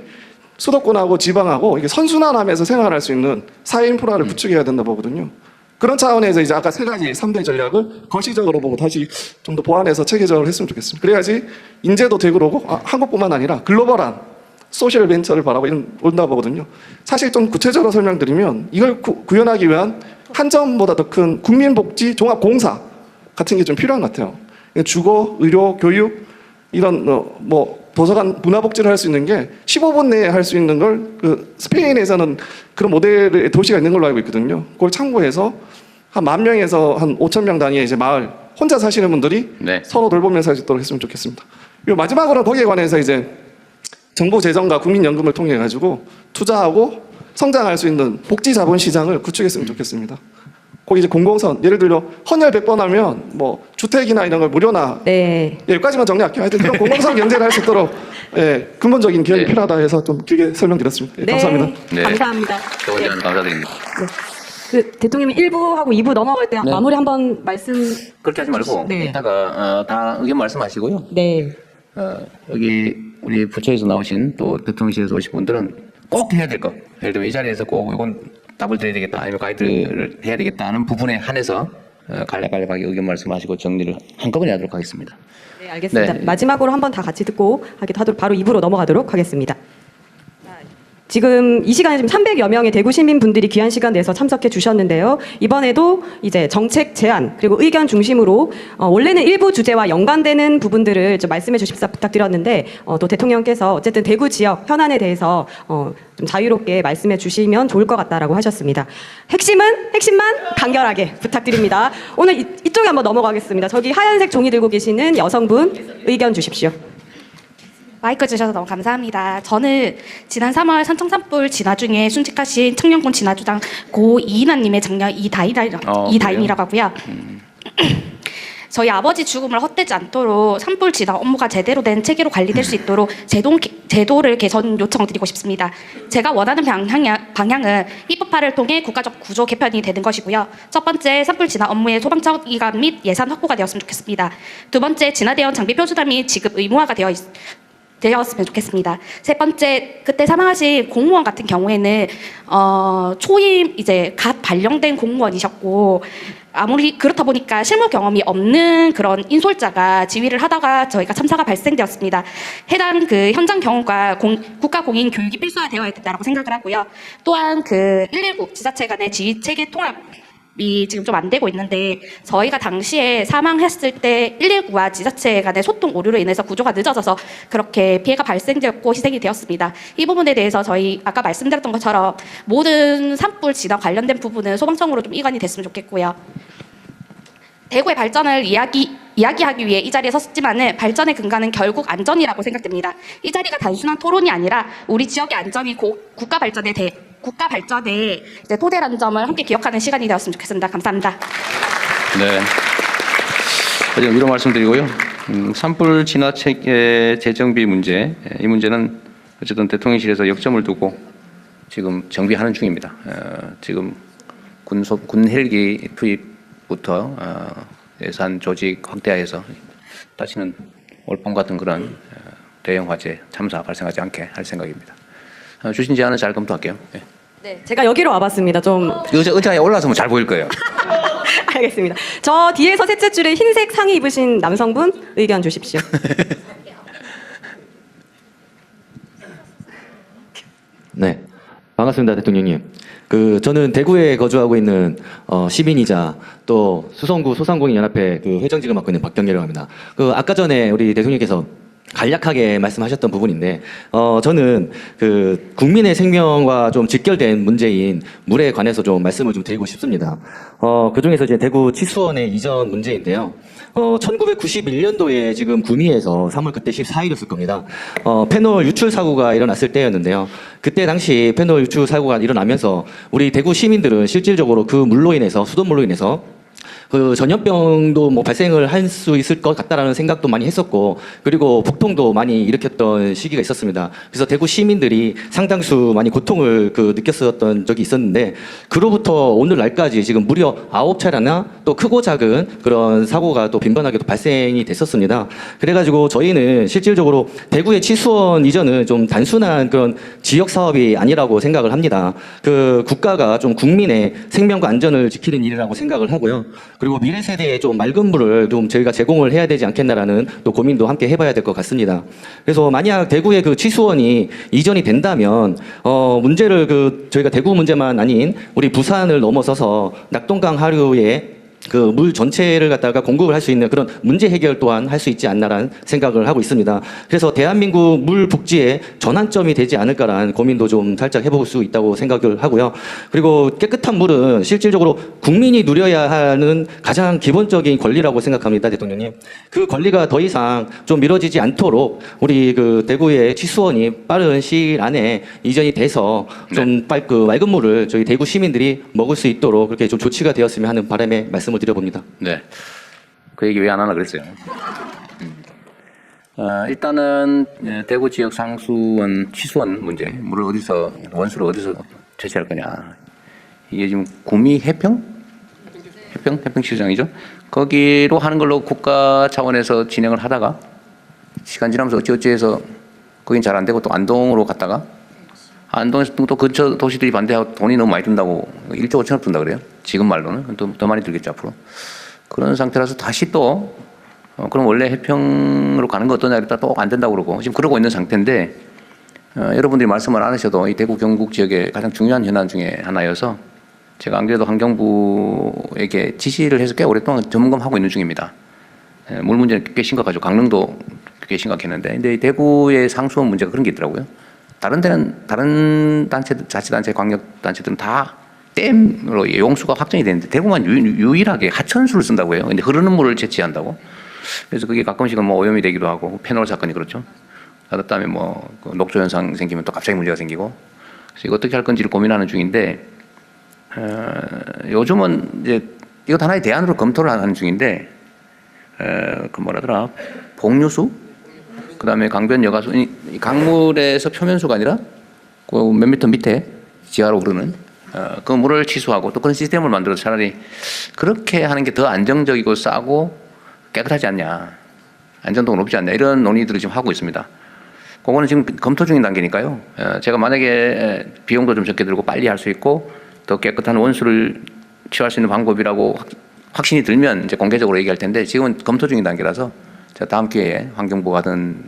수도권하고 지방하고 이게 선순환하면서 생활할 수 있는 사회 인프라를 구축해야 된다 보거든요. 그런 차원에서 이제 아까 세 가지 3대 전략을 거시적으로 보고 다시 좀 더 보완해서 체계적으로 했으면 좋겠습니다. 그래야지 인재도 되고 오고 한국뿐만 아니라 글로벌한 소셜 벤처를 바라고 온다 보거든요. 사실 좀 구체적으로 설명드리면 이걸 구현하기 위한 한 점보다 더 큰 국민복지 종합공사 같은 게 좀 필요한 것 같아요. 주거, 의료, 교육 이런 뭐 도서관 문화복지를 할 수 있는 게 15분 내에 할 수 있는 걸 그 스페인에서는 그런 모델의 도시가 있는 걸로 알고 있거든요. 그걸 참고해서 한 10,000명에서 한 5,000명 단위의 이제 마을 혼자 사시는 분들이 네. 서로 돌보면서 할 수 있도록 했으면 좋겠습니다. 그리고 마지막으로 거기에 관해서 이제 정부 재정과 국민연금을 통해 가지고 투자하고 성장할 수 있는 복지 자본 시장을 구축했으면 좋겠습니다. 거기 이제 공공선 예를 들어 헌혈 100번 하면 뭐 주택이나 이런 걸 무료나 네. 여기까지만 정리할게요. 하여튼 그런 공공선 경제를 할 수 있도록 예, 근본적인 개혁이 네. 필요하다 해서 좀 길게 설명드렸습니다. 예, 네. 감사합니다. 네. 감사합니다. 좋은 의견 감사드립니다. 그 대통령님 1부하고 2부 넘어갈 때 네. 마무리 한번 말씀. 그렇게 하지 말고 네. 이따가 다 의견 말씀하시고요. 네. 여기 우리 부처에서 나오신 또 대통령실에서 오신 분들은 꼭 해야 될 것. 예를 들면 이 자리에서 꼭 이건 답을 드려야 되겠다 아니면 가이드를 해야 되겠다 하는 부분에 한해서 간략하게 의견 말씀하시고 정리를 한꺼번에 하도록 하겠습니다. 네, 알겠습니다. 네. 마지막으로 한번 다 같이 듣고 하도록 바로 2부로 넘어가도록 하겠습니다. 지금 이 시간에 지금 300여 명의 대구 시민분들이 귀한 시간 내서 참석해 주셨는데요. 이번에도 이제 정책 제안 그리고 의견 중심으로 원래는 일부 주제와 연관되는 부분들을 좀 말씀해 주십사 부탁드렸는데 또 대통령께서 어쨌든 대구 지역 현안에 대해서 좀 자유롭게 말씀해 주시면 좋을 것 같다라고 하셨습니다. 핵심만 간결하게 부탁드립니다. 오늘 이쪽에 한번 넘어가겠습니다. 저기 하얀색 종이 들고 계시는 여성분 의견 주십시오. 마이크 주셔서 너무 감사합니다. 저는 지난 3월 산청산불 진화 중에 순직하신 청년군 진화주장 고 이인아님의 장녀 이다인이라고 하고요. 저희 아버지 죽음을 헛되지 않도록 산불 진화 업무가 제대로 된 체계로 관리될 수 있도록 제도를 개선 요청드리고 싶습니다. 제가 원하는 방향은 입법화를 통해 국가적 구조 개편이 되는 것이고요. 첫 번째, 산불 진화 업무의 소방청 이관 및 예산 확보가 되었으면 좋겠습니다. 두 번째, 진화대원 장비 표준화 및 지급 의무화가 되었으면 좋겠습니다. 세 번째, 그때 사망하신 공무원 같은 경우에는 초임 이제 갓 발령된 공무원이셨고 아무리 그렇다 보니까 실무 경험이 없는 그런 인솔자가 지휘를 하다가 저희가 참사가 발생되었습니다. 해당 그 현장 경험과 국가 공인 교육이 필수화되어야 된다고 생각을 하고요. 또한 그 119 지자체 간의 지휘 체계 통합이 지금 좀 안 되고 있는데 저희가 당시에 사망했을 때 119와 지자체 간의 소통 오류로 인해서 구조가 늦어져서 그렇게 피해가 발생되었고 희생이 되었습니다. 이 부분에 대해서 저희 아까 말씀드렸던 것처럼 모든 산불 진화 관련된 부분은 소방청으로 좀 이관이 됐으면 좋겠고요. 대구의 발전을 이야기하기 위해 이 자리에 섰지만은 발전의 근간은 결국 안전이라고 생각됩니다. 이 자리가 단순한 토론이 아니라 우리 지역의 안전이 국가 발전의 이제 토대라는 점을 함께 기억하는 시간이 되었으면 좋겠습니다. 감사합니다. 네. 어제 위로 말씀드리고요. 산불 진화 체계 재정비 문제, 이 문제는 어쨌든 대통령실에서 역점을 두고 지금 정비하는 중입니다. 지금 군 헬기 투입부터 예산 조직 확대하여서 다시는 올봄 같은 그런 대형 화재 참사 발생하지 않게 할 생각입니다. 주신 제안은 잘 검토할게요. 네. 네, 제가 여기로 와봤습니다. 좀 의자에 올라서면 잘 보일 거예요. 알겠습니다. 저 뒤에서 셋째 줄에 흰색 상의 입으신 남성분 의견 주십시오. 네, 반갑습니다, 대통령님. 저는 대구에 거주하고 있는 시민이자 또 수성구 소상공인연합회 회장직을 맡고 있는 박경렬이라고 합니다. 아까 전에 우리 대통령께서 간략하게 말씀하셨던 부분인데, 저는 국민의 생명과 좀 직결된 문제인 물에 관해서 좀 말씀을 좀 드리고 싶습니다. 그 중에서 이제 대구 치수원의 이전 문제인데요. 1991년도에 지금 구미에서 3월 그때 14일이었을 겁니다. 페놀 유출 사고가 일어났을 때였는데요. 그때 당시 페놀 유출 사고가 일어나면서 우리 대구 시민들은 실질적으로 그 물로 인해서, 수돗물로 인해서 전염병도 발생을 할 수 있을 것 같다라는 생각도 많이 했었고, 그리고 복통도 많이 일으켰던 시기가 있었습니다. 그래서 대구 시민들이 상당수 많이 고통을 느꼈었던 적이 있었는데, 그로부터 오늘날까지 지금 무려 9차례나 또 크고 작은 그런 사고가 또 빈번하게 또 발생이 됐었습니다. 그래가지고 저희는 실질적으로 대구의 치수원 이전은 좀 단순한 그런 지역 사업이 아니라고 생각을 합니다. 국가가 좀 국민의 생명과 안전을 지키는 일이라고 생각을 하고요. 그리고 미래 세대에 좀 맑은 물을 좀 저희가 제공을 해야 되지 않겠나라는 또 고민도 함께 해봐야 될 것 같습니다. 그래서 만약 대구의 치수원이 이전이 된다면 문제를 저희가 대구 문제만 아닌 우리 부산을 넘어서서 낙동강 하류에 그 물 전체를 갖다가 공급을 할 수 있는 그런 문제 해결 또한 할 수 있지 않나라는 생각을 하고 있습니다. 그래서 대한민국 물 복지의 전환점이 되지 않을까라는 고민도 좀 살짝 해볼 수 있다고 생각을 하고요. 그리고 깨끗한 물은 실질적으로 국민이 누려야 하는 가장 기본적인 권리라고 생각합니다, 대통령님. 그 권리가 더 이상 좀 미뤄지지 않도록 우리 그 대구의 취수원이 빠른 시일 안에 이전이 돼서 좀 그 맑은 물을 저희 대구 시민들이 먹을 수 있도록 그렇게 좀 조치가 되었으면 하는 바람에 말씀을 드려봅니다. 네. 그 얘기 왜 안 하나 그랬어요. 일단은 대구 지역 상수원 취수원 문제, 물을 어디서 원수를 어디서 채취할 거냐. 이게 지금 구미 해평 취수장이죠. 거기로 하는 걸로 국가 차원에서 진행을 하다가 시간 지나면서 어찌어찌해서 거긴 잘 안 되고 또 안동으로 갔다가 안동에서 또 근처 도시들이 반대하고 돈이 너무 많이 든다고 1조 5천억 든다 그래요. 지금 말로는 더 많이 들겠죠 앞으로. 그런 상태라서 다시 또 그럼 원래 해평으로 가는 거 어떠냐 그랬다 또 안 된다고 그러고 지금 그러고 있는 상태인데 여러분들이 말씀을 안 하셔도 이 대구 경북 지역의 가장 중요한 현안 중에 하나여서 제가 안 그래도 환경부에게 지시를 해서 꽤 오랫동안 점검하고 있는 중입니다. 물 문제는 꽤 심각하죠. 강릉도 꽤 심각했는데 근데 대구의 상수원 문제가 그런 게 있더라고요. 다른 데는 다른 단체들, 자치단체, 광역단체들은 다 댐으로 용수가 확정이 되는데 대구만 유일하게 하천수를 쓴다고 해요. 근데 흐르는 물을 채취한다고. 그래서 그게 가끔씩은 뭐 오염이 되기도 하고 페놀 사건이 그렇죠. 그다음에 뭐 녹조 현상 생기면 또 갑자기 문제가 생기고. 그래서 이거 어떻게 할 건지를 고민하는 중인데 요즘은 이제 이것 하나의 대안으로 검토를 하는 중인데 그 뭐라더라 복류수. 그다음에 강변 여가수, 강물에서 표면수가 아니라 그 몇 미터 밑에 지하로 흐르는 그 물을 취수하고 또 그런 시스템을 만들어서 차라리 그렇게 하는 게 더 안정적이고 싸고 깨끗하지 않냐, 안전도가 높지 않냐 이런 논의들을 지금 하고 있습니다. 그거는 지금 검토 중인 단계니까요. 제가 만약에 비용도 좀 적게 들고 빨리 할 수 있고 더 깨끗한 원수를 취할 수 있는 방법이라고 확신이 들면 이제 공개적으로 얘기할 텐데 지금은 검토 중인 단계라서. 자, 다음 기회에 환경부가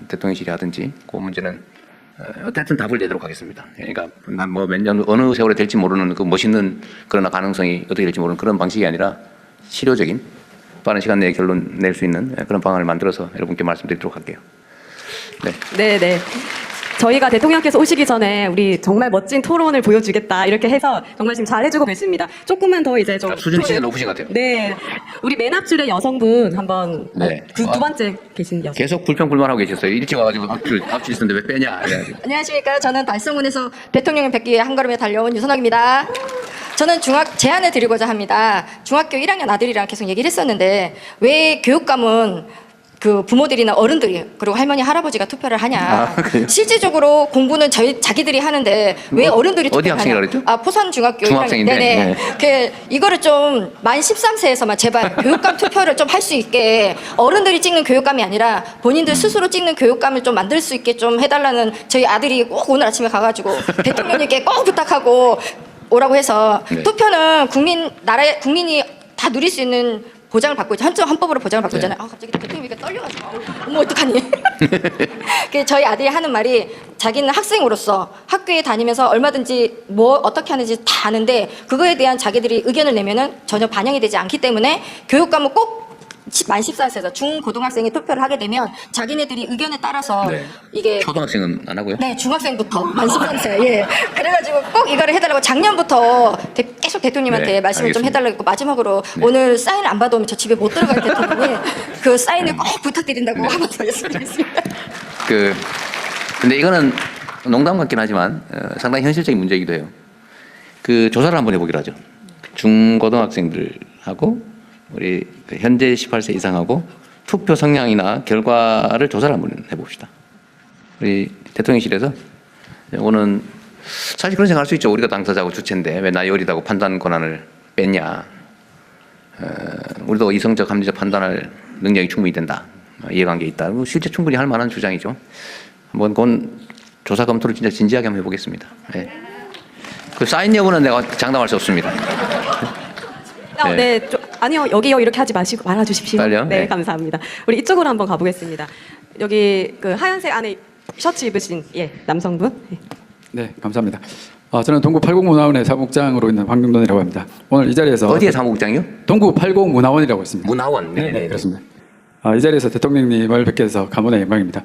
대통령실이 하든지 그 문제는 어쨌든 답을 내도록 하겠습니다. 그러니까 난 뭐 몇 년 어느 세월에 될지 모르는 그 멋있는 그러나 가능성이 어떻게 될지 모르는 그런 방식이 아니라 실효적인 빠른 시간 내에 결론 낼 수 있는 그런 방안을 만들어서 여러분께 말씀드리도록 할게요. 네. 네. 저희가 대통령께서 오시기 전에 우리 정말 멋진 토론을 보여주겠다 이렇게 해서 정말 지금 잘 해주고 계십니다. 조금만 더 이제 좀 수준이 진짜 높으신 것 같아요. 네, 우리 맨 앞줄에 여성분 한번 네. 두 번째 계신 여성. 계속 불평불만하고 계셨어요. 일찍 와가지고 앞줄 있었는데 왜 빼냐. 안녕하십니까. 저는 달성군에서 대통령 뵙기 위해 한 걸음에 달려온 유선옥입니다. 저는 제안을 드리고자 합니다. 중학교 1학년 아들이랑 계속 얘기를 했었는데 왜 교육감은 그 부모들이나 어른들이 그리고 할머니 할아버지가 투표를 하냐. 실질적으로 공부는 자기들이 하는데 왜 어른들이 어디 투표를 학생이라 하냐. 그랬죠? 포천 중학교 중학생인데. 1학년. 네네. 이거를 좀 만 13세에서만 제발 교육감 투표를 좀 할 수 있게 어른들이 찍는 교육감이 아니라 본인들 스스로 찍는 교육감을 좀 만들 수 있게 좀 해달라는 저희 아들이 꼭 오늘 아침에 가가지고 대통령님께 꼭 부탁하고 오라고 해서 투표는 국민이 다 누릴 수 있는 보장을 받고 있죠. 헌법으로 보장을 받고 있잖아요. 갑자기 대통령이니까 떨려가지고 어머 어떡하니. 저희 아들이 하는 말이 자기는 학생으로서 학교에 다니면서 얼마든지 뭐 어떻게 하는지 다 아는데 그거에 대한 자기들이 의견을 내면은 전혀 반영이 되지 않기 때문에 교육감은 꼭 만 14세에서 중고등학생이 투표를 하게 되면 자기네들이 의견에 따라서 이게 초등학생은 안 하고요? 네, 중학생부터 만 13세. 예. 그래가지고 꼭 이거를 해달라고 작년부터 계속 대통령님한테 말씀을 좀 해달라고 했고 마지막으로 오늘 사인을 안 받아오면 저 집에 못 들어갈 대통령이 그 사인을 꼭 부탁드린다고 한번 말씀드렸습니다. 근데 이거는 농담 같긴 하지만 상당히 현실적인 문제이기도 해요. 그 조사를 한번 해보기로 하죠. 중고등학생들하고 우리 현재 18세 이상하고 투표 성향이나 결과를 조사를 한번 해봅시다. 우리 대통령실에서 오는 사실 그런 생각할 수 있죠. 우리가 당사자고 주체인데 왜 나이 어리다고 판단 권한을 뺐냐. 우리도 이성적 합리적 판단할 능력이 충분히 된다. 이해관계 있다. 실제 충분히 할 만한 주장이죠. 한번 그건 조사 검토를 진짜 진지하게 한번 해보겠습니다. 네. 그 사인 여부는 내가 장담할 수 없습니다. 네, 아니요, 여기요 이렇게 하지 마시고 말아주십시오. 빨리요? 네, 감사합니다. 우리 이쪽으로 한번 가보겠습니다. 여기 그 하얀색 안에 셔츠 입으신 남성분. 네, 감사합니다. 저는 동구 80문화원의 사무국장으로 있는 황경돈이라고 합니다. 오늘 이 자리에서 어디에 사무국장이요? 동구 80문화원이라고 있습니다. 문화원. 네, 그렇습니다. 이 자리에서 대통령님을 뵙게 돼서 감원의 영광입니다.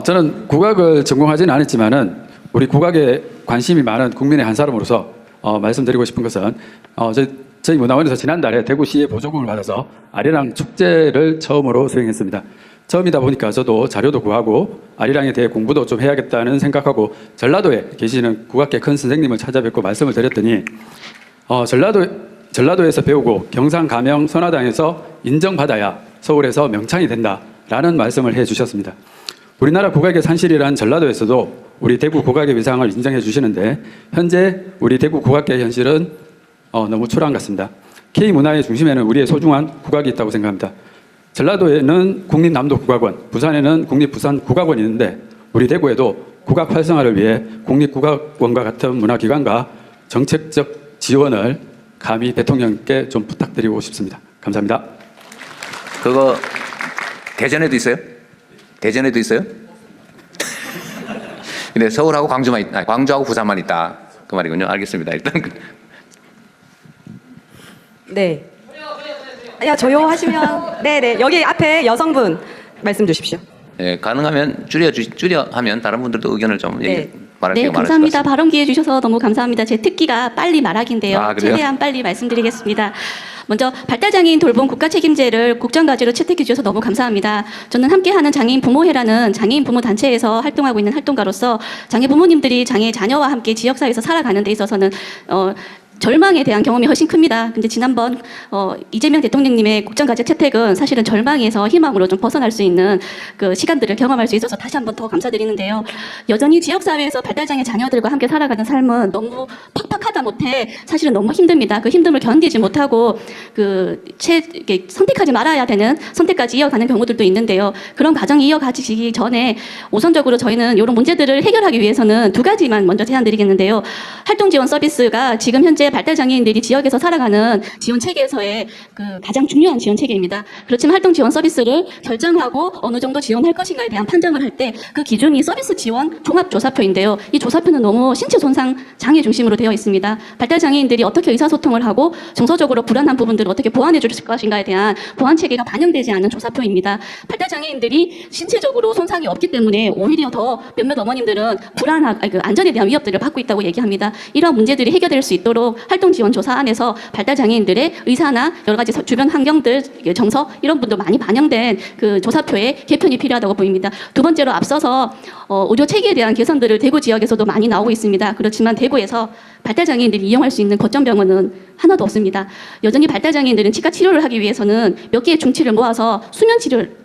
저는 국악을 전공하지는 않았지만은 우리 국악에 관심이 많은 국민의 한 사람으로서 말씀드리고 싶은 것은 저희 문화원에서 지난달에 대구시의 보조금을 받아서 아리랑 축제를 처음으로 수행했습니다. 처음이다 보니까 저도 자료도 구하고 아리랑에 대해 공부도 좀 해야겠다는 생각하고 전라도에 계시는 국악계 큰 선생님을 찾아뵙고 말씀을 드렸더니 전라도에서 배우고 경상 가명 선화당에서 인정받아야 서울에서 명창이 된다라는 말씀을 해주셨습니다. 우리나라 국악의 산실이란 전라도에서도 우리 대구 국악의 위상을 인정해 주시는데 현재 우리 대구 국악계의 현실은 너무 초라한 것 같습니다. K문화의 중심에는 우리의 소중한 국악이 있다고 생각합니다. 전라도에는 국립남도국악원, 부산에는 국립부산국악원이 있는데 우리 대구에도 국악 활성화를 위해 국립국악원과 같은 문화기관과 정책적 지원을 감히 대통령께 좀 부탁드리고 싶습니다. 감사합니다. 그거 대전에도 있어요? 대전에도 있어요? 근데 서울하고 광주하고 부산만 있다. 그 말이군요. 알겠습니다. 일단 네. 야, 조용하시면. 네네. 여기 앞에 여성분 말씀 주십시오. 네, 가능하면 줄여 하면 다른 분들도 의견을 좀 네. 말할 네, 기회가 많을 것 감사합니다. 같습니다. 발언 기회 주셔서 너무 감사합니다. 제 특기가 빨리 말하기인데요. 아, 그래요? 최대한 빨리 말씀드리겠습니다. 먼저 발달장애인 돌봄 국가책임제를 국정과제로 채택해 주셔서 너무 감사합니다. 저는 함께하는 장애인 부모회라는 장애인 부모 단체에서 활동하고 있는 활동가로서 장애 부모님들이 장애 자녀와 함께 지역사회에서 살아가는 데 있어서는 절망에 대한 경험이 훨씬 큽니다. 근데 지난번 이재명 대통령님의 국정과제 채택은 사실은 절망에서 희망으로 좀 벗어날 수 있는 그 시간들을 경험할 수 있어서 다시 한번 더 감사드리는데요. 여전히 지역사회에서 발달장애 자녀들과 함께 살아가는 삶은 너무 팍팍하다 못해 사실은 너무 힘듭니다. 그 힘듦을 견디지 못하고 선택하지 말아야 되는 선택까지 이어가는 경우들도 있는데요. 그런 과정이 이어가지기 전에 우선적으로 저희는 이런 문제들을 해결하기 위해서는 두 가지만 먼저 제안드리겠는데요. 활동지원 서비스가 지금 현재 발달장애인들이 지역에서 살아가는 지원 체계에서의 가장 중요한 지원 체계입니다. 그렇지만 활동 지원 서비스를 결정하고 어느 정도 지원할 것인가에 대한 판정을 할 때 그 기준이 서비스 지원 종합조사표인데요. 이 조사표는 너무 신체 손상 장애 중심으로 되어 있습니다. 발달장애인들이 어떻게 의사소통을 하고 정서적으로 불안한 부분들을 어떻게 보완해 줄 것인가에 대한 보완 체계가 반영되지 않은 조사표입니다. 발달장애인들이 신체적으로 손상이 없기 때문에 오히려 더 몇몇 어머님들은 안전에 대한 위협들을 받고 있다고 얘기합니다. 이러한 문제들이 해결될 수 있도록 활동지원조사 안에서 발달장애인들의 의사나 여러 가지 주변 환경들, 정서 이런 분도 많이 반영된 그 조사표의 개편이 필요하다고 보입니다. 두 번째로 앞서서 의료 체계에 대한 개선들을 대구 지역에서도 많이 나오고 있습니다. 그렇지만 대구에서 발달장애인들이 이용할 수 있는 거점병원은 하나도 없습니다. 여전히 발달장애인들은 치과 치료를 하기 위해서는 몇 개의 중치를 모아서 수면 치료를,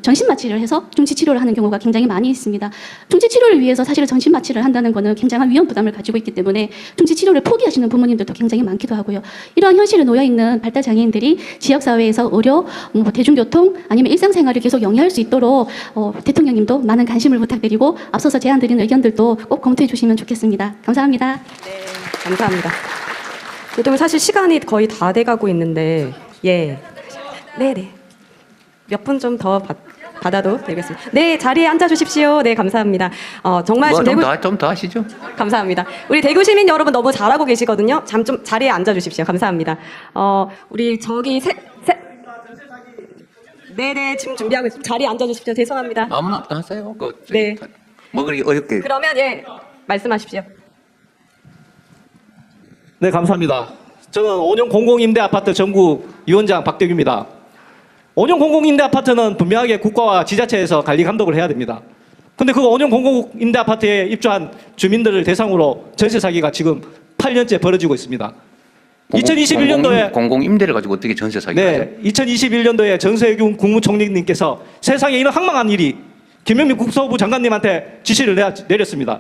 전신 마취를 해서 중치 치료를 하는 경우가 굉장히 많이 있습니다. 중치 치료를 위해서 사실 전신 마취를 한다는 것은 굉장한 위험 부담을 가지고 있기 때문에 중치 치료를 포기하시는 부모님들도 굉장히 많기도 하고요. 이러한 현실에 놓여 있는 발달장애인들이 지역사회에서 의료, 대중교통 아니면 일상생활을 계속 영위할 수 있도록 대통령님도 많은 관심을 부탁드리고 앞서서 제안드린 의견들도 꼭 검토해 주시면 좋겠습니다. 감사합니다. 네, 감사합니다. 그래도 사실 시간이 거의 다 돼가고 있는데, 예. 네네. 몇 분 좀 더 받아도 되겠습니다. 네, 자리에 앉아주십시오. 네, 감사합니다. 정말 지금 좀 더 하시죠. 감사합니다. 우리 대구 시민 여러분 너무 잘하고 계시거든요. 좀 자리에 앉아주십시오. 감사합니다. 우리 저기 네네, 지금 준비하고 있습니다. 자리에 앉아주십시오. 죄송합니다. 아무나 하세요. 네. 뭐 그리 어렵게. 그러면 예, 말씀하십시오. 네, 감사합니다. 저는 5년 공공임대 아파트 전국 위원장 박대규입니다. 5년 공공임대 아파트는 분명하게 국가와 지자체에서 관리 감독을 해야 됩니다. 근데 그 5년 공공임대 아파트에 입주한 주민들을 대상으로 전세 사기가 지금 8년째 벌어지고 있습니다. 2021년도에 공공임대를 가지고 어떻게 전세 사기를 하죠? 네, 2021년도에 정세균 국무총리님께서 세상에 이런 황망한 일이 김현미 국토부 장관님한테 지시를 내렸습니다.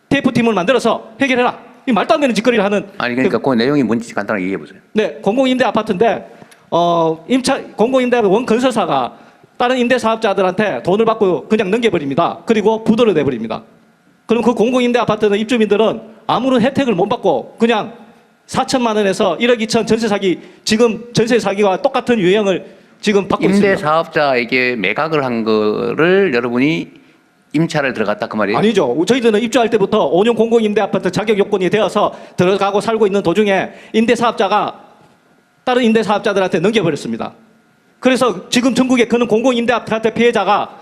TF팀을 만들어서 해결해라. 이 말도 안 되는 짓거리를 하는. 아니 그러니까 그 내용이 뭔지 간단하게 얘기해 보세요. 네, 공공임대 아파트인데 공공임대 원건설사가 다른 임대 사업자들한테 돈을 받고 그냥 넘겨버립니다. 그리고 부도를 내버립니다. 그럼 그 공공임대 아파트는 입주민들은 아무런 혜택을 못 받고 그냥 4천만 원에서 1억 2천 전세 사기, 지금 전세 사기와 똑같은 유형을 지금 받고 있습니다. 임대 사업자에게 매각을 한 거를 여러분이 임차를 들어갔다 그 말이에요? 아니죠. 저희들은 입주할 때부터 5년 공공임대 아파트 자격 요건이 되어서 들어가고 살고 있는 도중에 임대사업자가 다른 임대사업자들한테 넘겨버렸습니다. 그래서 지금 전국에 그는 공공임대 아파트 피해자가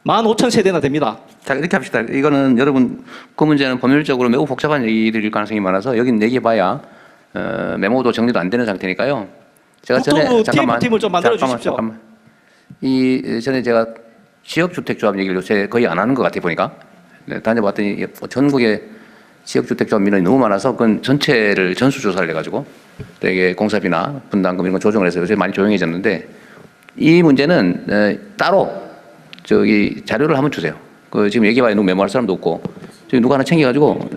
15,000세대나 됩니다. 자, 이렇게 합시다. 이거는 여러분 그 문제는 법률적으로 매우 복잡한 얘기들일 가능성이 많아서 여긴 얘기해봐야 메모도 정리도 안 되는 상태니까요. 제가 전에 TF팀을 좀 만들어 주십시오. 이 전에 제가 지역주택조합 얘기를 요새 거의 안 하는 것 같아 보니까 다녀봤더니 전국에 지역주택조합 민원이 너무 많아서 그건 전체를 전수조사를 해가지고 또 이게 공사비나 분담금 이런 거 조정을 해서 요새 많이 조용해졌는데 이 문제는 따로 저기 자료를 한번 주세요. 그 지금 얘기해봐야 누구 메모할 사람도 없고 저기 누가 하나 챙겨가지고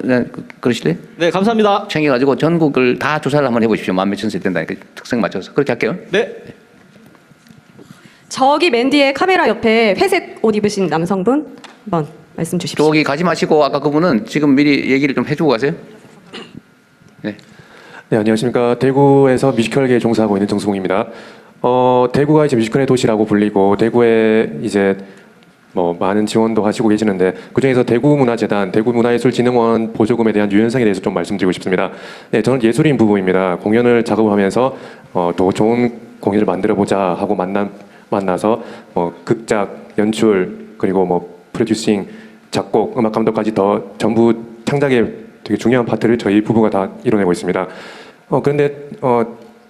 그러실래요? 네, 감사합니다. 챙겨가지고 전국을 다 조사를 한번 해보십시오. 10,000몇 세대 된다니까 특성 맞춰서 그렇게 할게요. 네. 저기 맨 뒤에 카메라 옆에 회색 옷 입으신 남성분 한번 말씀 주십시오. 저기 가지 마시고 아까 그분은 지금 미리 얘기를 좀 해주고 가세요. 네. 네, 안녕하십니까. 대구에서 뮤지컬계에 종사하고 있는 정수봉입니다. 대구가 이제 뮤지컬의 도시라고 불리고 대구에 이제 뭐 많은 지원도 하시고 계시는데 그중에서 대구문화재단, 대구문화예술진흥원 보조금에 대한 유연성에 대해서 좀 말씀드리고 싶습니다. 네, 저는 예술인 부부입니다. 공연을 작업하면서 또 좋은 공연을 만들어 보자 하고 만나서 극작, 연출 그리고 뭐 프로듀싱, 작곡, 음악 감독까지 더 전부 창작에 되게 중요한 파트를 저희 부부가 다 이뤄내고 있습니다. 그런데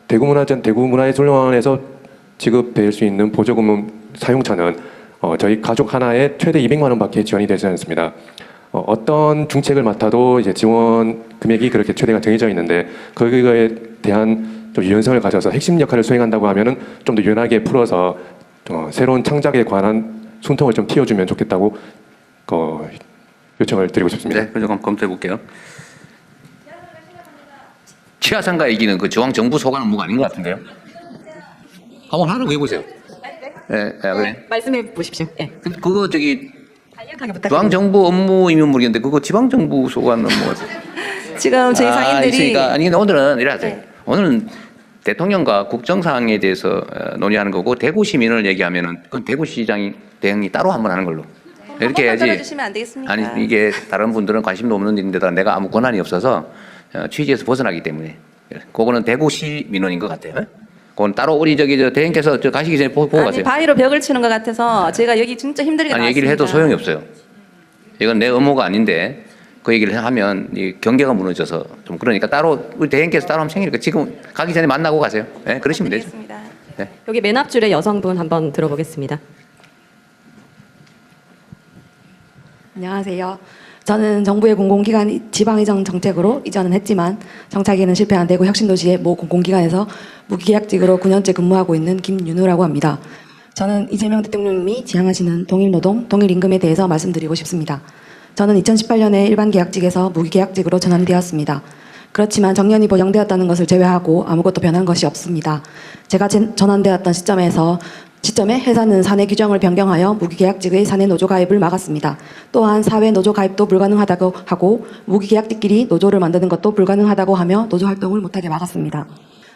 대구문화예술원에서 지급될 수 있는 보조금 사용처는 저희 가족 하나에 최대 200만 원밖에 지원이 되지 않습니다. 어떤 중책을 맡아도 이제 지원 금액이 그렇게 최대가 정해져 있는데 그거에 대한 좀 유연성을 가져서 핵심 역할을 수행한다고 하면은 좀 더 유연하게 풀어서 새로운 창작에 관한 숨통을 좀 틔워주면 좋겠다고 요청을 드리고 싶습니다. 네, 그럼 검토해 볼게요. 치아상가 얘기는 그 중앙정부 소관 업무가 아닌 것 같은데요. 한번 하라고 해보세요. 네, 그래. 말씀해 보십시오. 네. 그거 저기 간략하게 부탁드립니다. 중앙정부 업무이면 모르겠는데 그거 지방정부 소관 업무가 지금 저희 상인들이 있으니까 아니 근데 오늘은 이래 하세요. 오늘은 대통령과 국정사항에 대해서 논의하는 거고 대구 시민을 얘기하면은 그건 대구시장이 대응이 따로 한번 하는 걸로 이렇게 해야지. 들어주시면 안 되겠습니까? 아니 이게 다른 분들은 관심도 없는 일인데다 내가 아무 권한이 없어서 취지에서 벗어나기 때문에 그거는 대구시 민원인 것 같아요. 그건 따로 우리 저 대행께서 가시기 전에 보고 가세요. 바위로 벽을 치는 것 같아서 제가 여기 진짜 힘들게 아니 나왔습니다. 얘기를 해도 소용이 없어요. 이건 내 업무가 아닌데 그 얘기를 하면 이 경계가 무너져서 좀 그러니까 따로 우리 대행께서 따로 하면 생기니까 지금 가기 전에 만나고 가세요. 네, 그러시면 되죠. 네. 여기 맨 앞줄에 여성분 한번 들어보겠습니다. 안녕하세요. 저는 정부의 공공기관 지방이전 정책으로 이전은 했지만 정착에는 실패한 대구 혁신도시의 모 공공기관에서 무계약직으로 9년째 근무하고 있는 김윤우라고 합니다. 저는 이재명 대통령님이 지향하시는 동일노동, 동일임금에 대해서 말씀드리고 싶습니다. 저는 2018년에 일반 계약직에서 무계약직으로 전환되었습니다. 그렇지만 정년이 보장되었다는 것을 제외하고 아무것도 변한 것이 없습니다. 제가 전환되었던 시점에 회사는 사내 규정을 변경하여 무기계약직의 사내 노조 가입을 막았습니다. 또한 사회 노조 가입도 불가능하다고 하고 무기계약직끼리 노조를 만드는 것도 불가능하다고 하며 노조 활동을 못하게 막았습니다.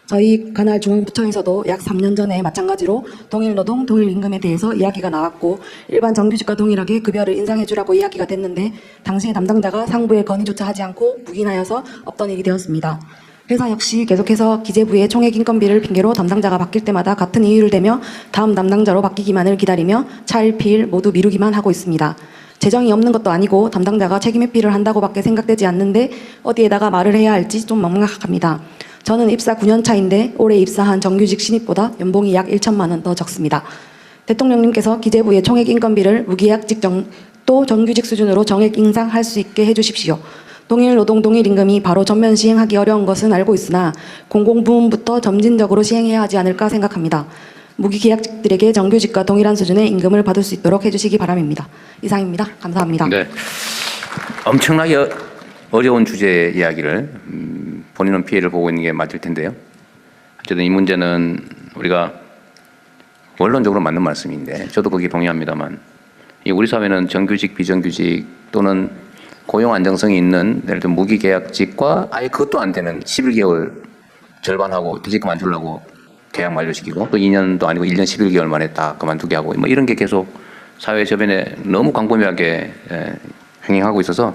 저희 관할 중앙부처에서도 약 3년 전에 마찬가지로 동일노동, 동일임금에 대해서 이야기가 나왔고 일반 정규직과 동일하게 급여를 인상해주라고 이야기가 됐는데 당시의 담당자가 상부의 건의조차 하지 않고 묵인하여서 없던 일이 되었습니다. 회사 역시 계속해서 기재부의 총액 인건비를 핑계로 담당자가 바뀔 때마다 같은 이유를 대며 다음 담당자로 바뀌기만을 기다리며 차일 피일 모두 미루기만 하고 있습니다. 재정이 없는 것도 아니고 담당자가 책임 회피를 한다고밖에 생각되지 않는데 어디에다가 말을 해야 할지 좀 막막합니다. 저는 입사 9년 차인데 올해 입사한 정규직 신입보다 연봉이 약 1천만 원 더 적습니다. 대통령님께서 기재부의 총액 인건비를 무계약직 또 정규직 수준으로 정액 인상할 수 있게 해주십시오. 동일노동, 동일임금이 바로 전면 시행하기 어려운 것은 알고 있으나 공공부문부터 점진적으로 시행해야 하지 않을까 생각합니다. 무기계약직들에게 정규직과 동일한 수준의 임금을 받을 수 있도록 해주시기 바랍니다. 이상입니다. 감사합니다. 네. 엄청나게 어려운 주제의 이야기를 본인은 피해를 보고 있는 게 맞을 텐데요. 어쨌든 이 문제는 우리가 원론적으로 맞는 말씀인데 저도 거기에 동의합니다만 우리 사회는 정규직, 비정규직 또는 고용 안정성이 있는 예를 들어 무기계약직과 아예 그것도 안 되는 11개월 절반하고 퇴직금 안 주려고 계약 만료시키고 또 2년도 아니고 1년 11개월 만에 다 그만두게 하고 뭐 이런 게 계속 사회 저변에 너무 광범위하게 행행하고 있어서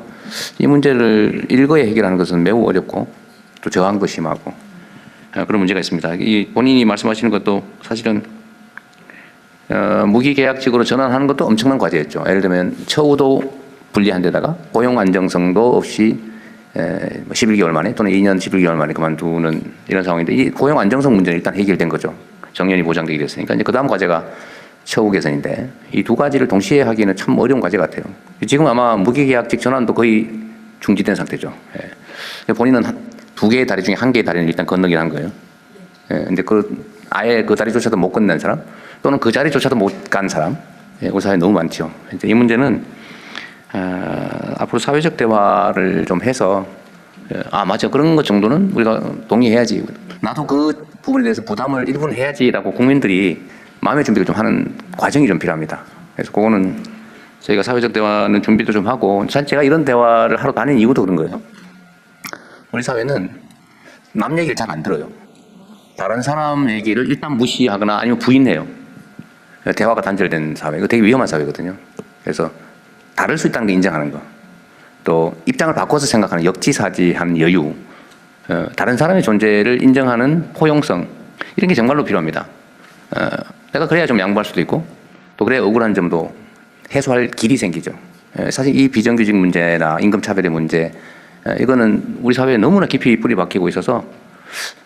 이 문제를 일거에 해결하는 것은 매우 어렵고 또 저항도 심하고 그런 문제가 있습니다. 이 본인이 말씀하시는 것도 사실은 무기계약직으로 전환하는 것도 엄청난 과제였죠. 예를 들면 처우도 불리한 데다가 고용 안정성도 없이 11개월 만에 또는 2년 11개월 만에 그만두는 이런 상황인데 이 고용 안정성 문제는 일단 해결된 거죠. 정년이 보장되게 됐으니까 이제 그 다음 과제가 처우 개선인데 이 두 가지를 동시에 하기는 참 어려운 과제 같아요. 지금 아마 무기계약직 전환도 거의 중지된 상태죠. 본인은 두 개의 다리 중에 한 개의 다리는 일단 건너긴 한 거예요. 근데 아예 그 다리조차도 못 건넨 사람 또는 그 자리조차도 못 간 사람 우리 사회에 너무 많죠. 이 문제는 앞으로 사회적 대화를 좀 해서 맞아 그런 것 정도는 우리가 동의해야지 나도 그 부분에 대해서 부담을 일부는 해야지라고 국민들이 마음의 준비를 좀 하는 과정이 좀 필요합니다. 그래서 그거는 저희가 사회적 대화는 준비도 좀 하고 사실 제가 이런 대화를 하러 다니는 이유도 그런 거예요. 우리 사회는 남 얘기를 잘 안 들어요. 다른 사람 얘기를 일단 무시하거나 아니면 부인해요. 대화가 단절된 사회, 이거 되게 위험한 사회거든요. 그래서 다를 수 있다는 걸 인정하는 거, 또 입장을 바꿔서 생각하는 역지사지하는 여유, 다른 사람의 존재를 인정하는 포용성, 이런 게 정말로 필요합니다. 내가 그래야 좀 양보할 수도 있고, 또 그래야 억울한 점도 해소할 길이 생기죠. 사실 이 비정규직 문제나 임금차별의 문제, 이거는 우리 사회에 너무나 깊이 뿌리 박히고 있어서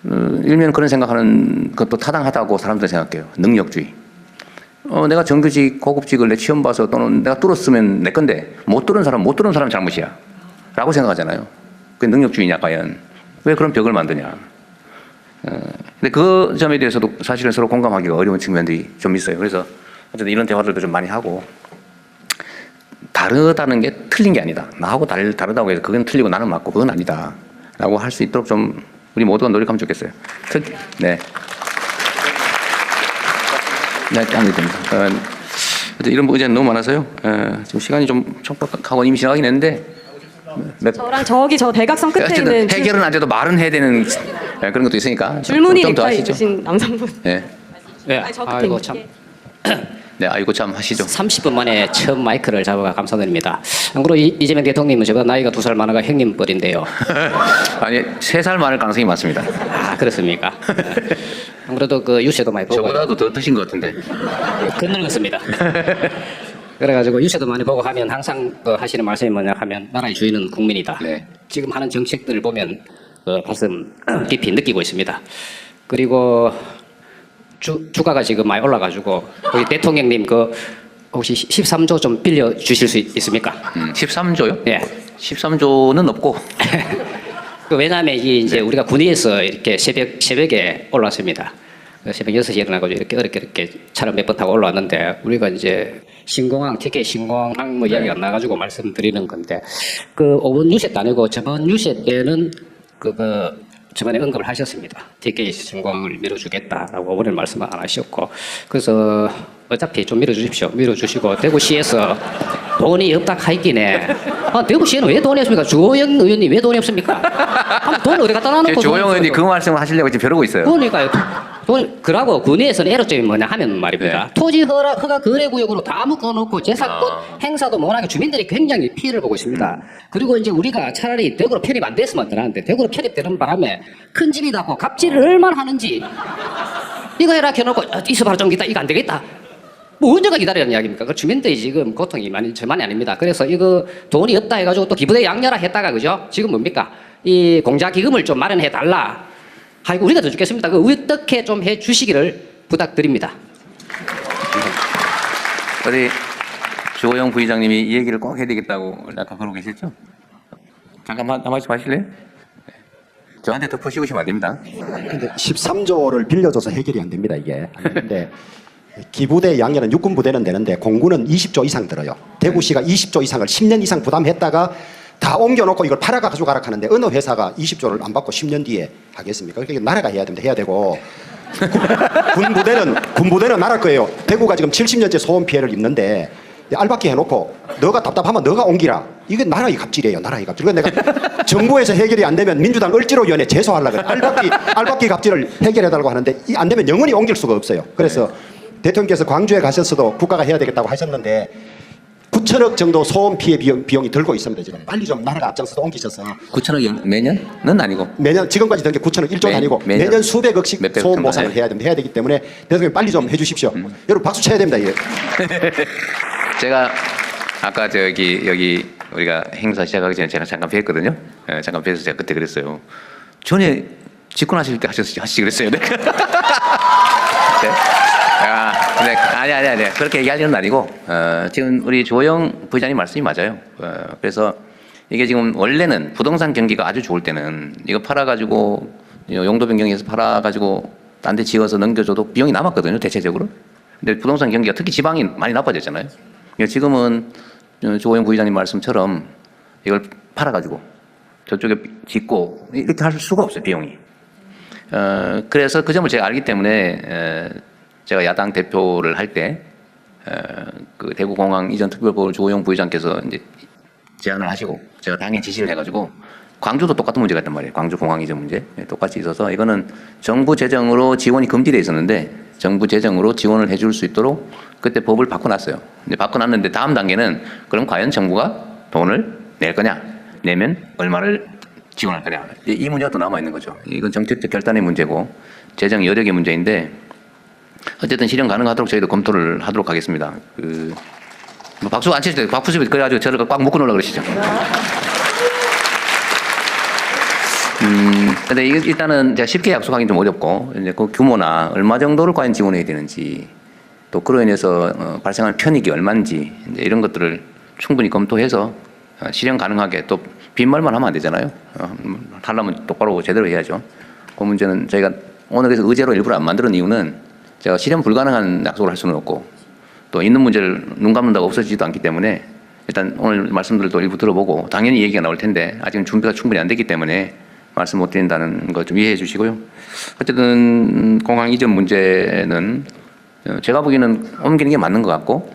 일면 그런 생각하는 것도 타당하다고 사람들은 생각해요. 능력주의. 내가 정규직, 고급직을 내 시험 봐서 또는 내가 뚫었으면 내 건데 못 뚫은 사람 잘못이야 라고 생각하잖아요. 그게 능력주의냐 과연. 왜 그런 벽을 만드냐. 근데 그 점에 대해서도 사실은 서로 공감하기가 어려운 측면들이 좀 있어요. 그래서 어쨌든 이런 대화들도 좀 많이 하고 다르다는 게 틀린 게 아니다. 나하고 다르다고 해서 그건 틀리고 나는 맞고 그건 아니다 라고 할 수 있도록 좀 우리 모두가 노력하면 좋겠어요. 네. 네, 안 됩니다. 이런 의견 너무 많아서요. 지금 시간이 좀 촉박하고 이미 지나가긴 했는데 저랑 저 대각선 끝에 있는 해결은 안 돼도 말은 해야 되는 그런 것도 있으니까 줄무늬 좀 더 넥타이 하시죠. 입으신 남성분. 네. 네. 저 끝에 아이고 있는 참. 네, 아이고 참 하시죠. 30분 만에 처음 마이크를 잡아가 감사드립니다. 안 그래도 이재명 대통령은 저보다 나이가 2살 많아가 형님 뻘인데요. 아니 3살 많을 가능성이 많습니다. 아 그렇습니까? 안 그래도 그 유세도 많이 보고 저보다도 더 드신 것 같은데. 늙었습니다. 그래가지고 유세도 많이 보고 하면 항상 그 하시는 말씀이 뭐냐 하면 나라의 주인은 국민이다. 네. 지금 하는 정책들을 보면 가슴 깊이 느끼고 있습니다. 그리고 주가가 지금 많이 올라가지고 우리 대통령님 그 혹시 13조 좀 빌려 주실 수 있습니까? 13조요? 예. 13조는 없고. 왜냐하면 이제 우리가 군위에서 이렇게 새벽에 올라왔습니다. 새벽 6시에 일어나가지고 이렇게 어렵게 차를 몇 번 타고 올라왔는데 우리가 이제 신공항, TK 신공항 뭐 이야기가 나가지고 말씀드리는 건데 그 5번 뉴스 때 아니고 저번 뉴스 때는 저번에 언급을 하셨습니다. TK 신공항을 밀어주겠다라고 5번을 말씀을 안 하셨고 그래서 어차피 좀 밀어주시고 대구시에서 돈이 없다 하있기네. 대구시에는 왜 돈이 없습니까? 주호영 의원님 왜 돈이 없습니까? 돈 어디 갖다 놔놓고 주호영 의원이 그 말씀을 하시려고 지금 벼르고 있어요. 그러니까요. 그러고 군위에서는 애로점이 뭐냐 하면 말입니다. 네. 토지 허가 거래구역으로 다 묶어놓고 재산권 행사도 못하게 주민들이 굉장히 피해를 보고 있습니다. 그리고 이제 우리가 차라리 대구로 편입 안 됐으면 되는데 대구로 편입되는 바람에 큰 집이 닫고 갑질을 얼마나 하는지 이거 해라 해놓고 있어봐라 좀 기다 이거 안 되겠다. 뭐 언제가 기다리는 이야기입니까? 그 주민들이 지금 고통이 저만이 아닙니다. 그래서 이거 돈이 없다 해가지고 또 기부대 양녀라 했다가 그죠? 지금 뭡니까? 이 공자 기금을 좀 마련해 달라. 아이고 우리가 더 죽겠습니다. 그 어떻게 좀 해주시기를 부탁드립니다. 우리 주호영 부의장님이 이 얘기를 꼭 해야 되겠다고 아까 그러고 계셨죠? 잠깐 한 말씀 하실래요? 저한테 더 씌우시면 안 됩니다. 근데 13조를 빌려줘서 해결이 안 됩니다, 이게. 근데 기부대 양녀는 육군 부대는 되는데 공군은 20조 이상 들어요. 대구시가 20조 이상을 10년 이상 부담했다가 다 옮겨놓고 이걸 팔아가 가져가라 하는데 어느 회사가 20조를 안 받고 10년 뒤에 하겠습니까? 그러니까 나라가 해야 됩니다. 해야 되고 군부대는 나라 거예요. 대구가 지금 70년째 소음 피해를 입는데 알박기 해놓고 너가 답답하면 너가 옮기라. 이게 나라의 갑질이에요. 나라의 갑질. 그러니까 내가 정부에서 해결이 안 되면 민주당 을지로위원회 제소하려고 그래. 알박기 갑질을 해결해달라고 하는데 안 되면 영원히 옮길 수가 없어요. 그래서 대통령께서 광주에 가셨어도 국가가 해야 되겠다고 하셨는데 9천억 정도 소음 피해 비용이 들고 있습니다. 지금 빨리 좀 나라가 앞장서서 옮기셔서 9천억 매년은 아니고 매년 지금까지 든 게 9천억 1조는 아니고 매년 수백억씩 소음 보상을 해야 됩니다. 해야 되기 때문에 대통령 빨리 좀 해주십시오. 여러분 박수 쳐야 됩니다. 이게. 제가 아까 여기 우리가 행사 시작하기 전에 제가 잠깐 뵀거든요. 예, 잠깐 뵈서 제가 그때 그랬어요. 전에 집권하실 때 하시지 그랬어요. 네. 네. 네. 아니. 그렇게 얘기할 일은 아니고, 지금 우리 조영 부회장님 말씀이 맞아요. 그래서 이게 지금 원래는 부동산 경기가 아주 좋을 때는 이거 팔아가지고, 용도 변경해서 팔아가지고 딴 데 지어서 넘겨줘도 비용이 남았거든요, 대체적으로. 근데 부동산 경기가 특히 지방이 많이 나빠졌잖아요. 지금은 조영 부회장님 말씀처럼 이걸 팔아가지고 저쪽에 짓고 이렇게 할 수가 없어요, 비용이. 그래서 그 점을 제가 알기 때문에 제가 야당 대표를 할 때 그 대구공항 이전 특별법을 조영 부회장께서 이제 제안을 하시고 제가 당연히 지시를 해가지고 광주도 똑같은 문제가 있단 말이에요. 광주 공항 이전 문제 똑같이 있어서 이거는 정부 재정으로 지원이 금지되어 있었는데 정부 재정으로 지원을 해줄 수 있도록 그때 법을 바꿔놨어요. 근데 바꿔놨는데 다음 단계는 그럼 과연 정부가 돈을 낼 거냐, 내면 얼마를 지원할 거냐, 이 문제가 또 남아 있는 거죠. 이건 정책적 결단의 문제고 재정 여력의 문제인데 어쨌든 실현 가능하도록 저희도 검토를 하도록 하겠습니다. 뭐 박수 안 치실 때 박수 좀 그래가지고 저를 꽉 묶어 놓으려고 그러시죠. 근데 일단은 제가 쉽게 약속하기는 좀 어렵고 이제 그 규모나 얼마 정도를 과연 지원해야 되는지 또 그로 인해서 발생하는 편익이 얼마인지 이제 이런 것들을 충분히 검토해서 실현 가능하게 또 빈말만 하면 안 되잖아요. 하려면 똑바로 제대로 해야죠. 그 문제는 저희가 오늘 그래서 의제로 일부러 안 만드는 이유는 제가 실현 불가능한 약속을 할 수는 없고 또 있는 문제를 눈 감는다고 없어지지도 않기 때문에 일단 오늘 말씀들도 일부 들어보고 당연히 얘기가 나올 텐데 아직은 준비가 충분히 안 됐기 때문에 말씀 못 드린다는 거 좀 이해해 주시고요. 어쨌든 공항 이전 문제는 제가 보기에는 옮기는 게 맞는 것 같고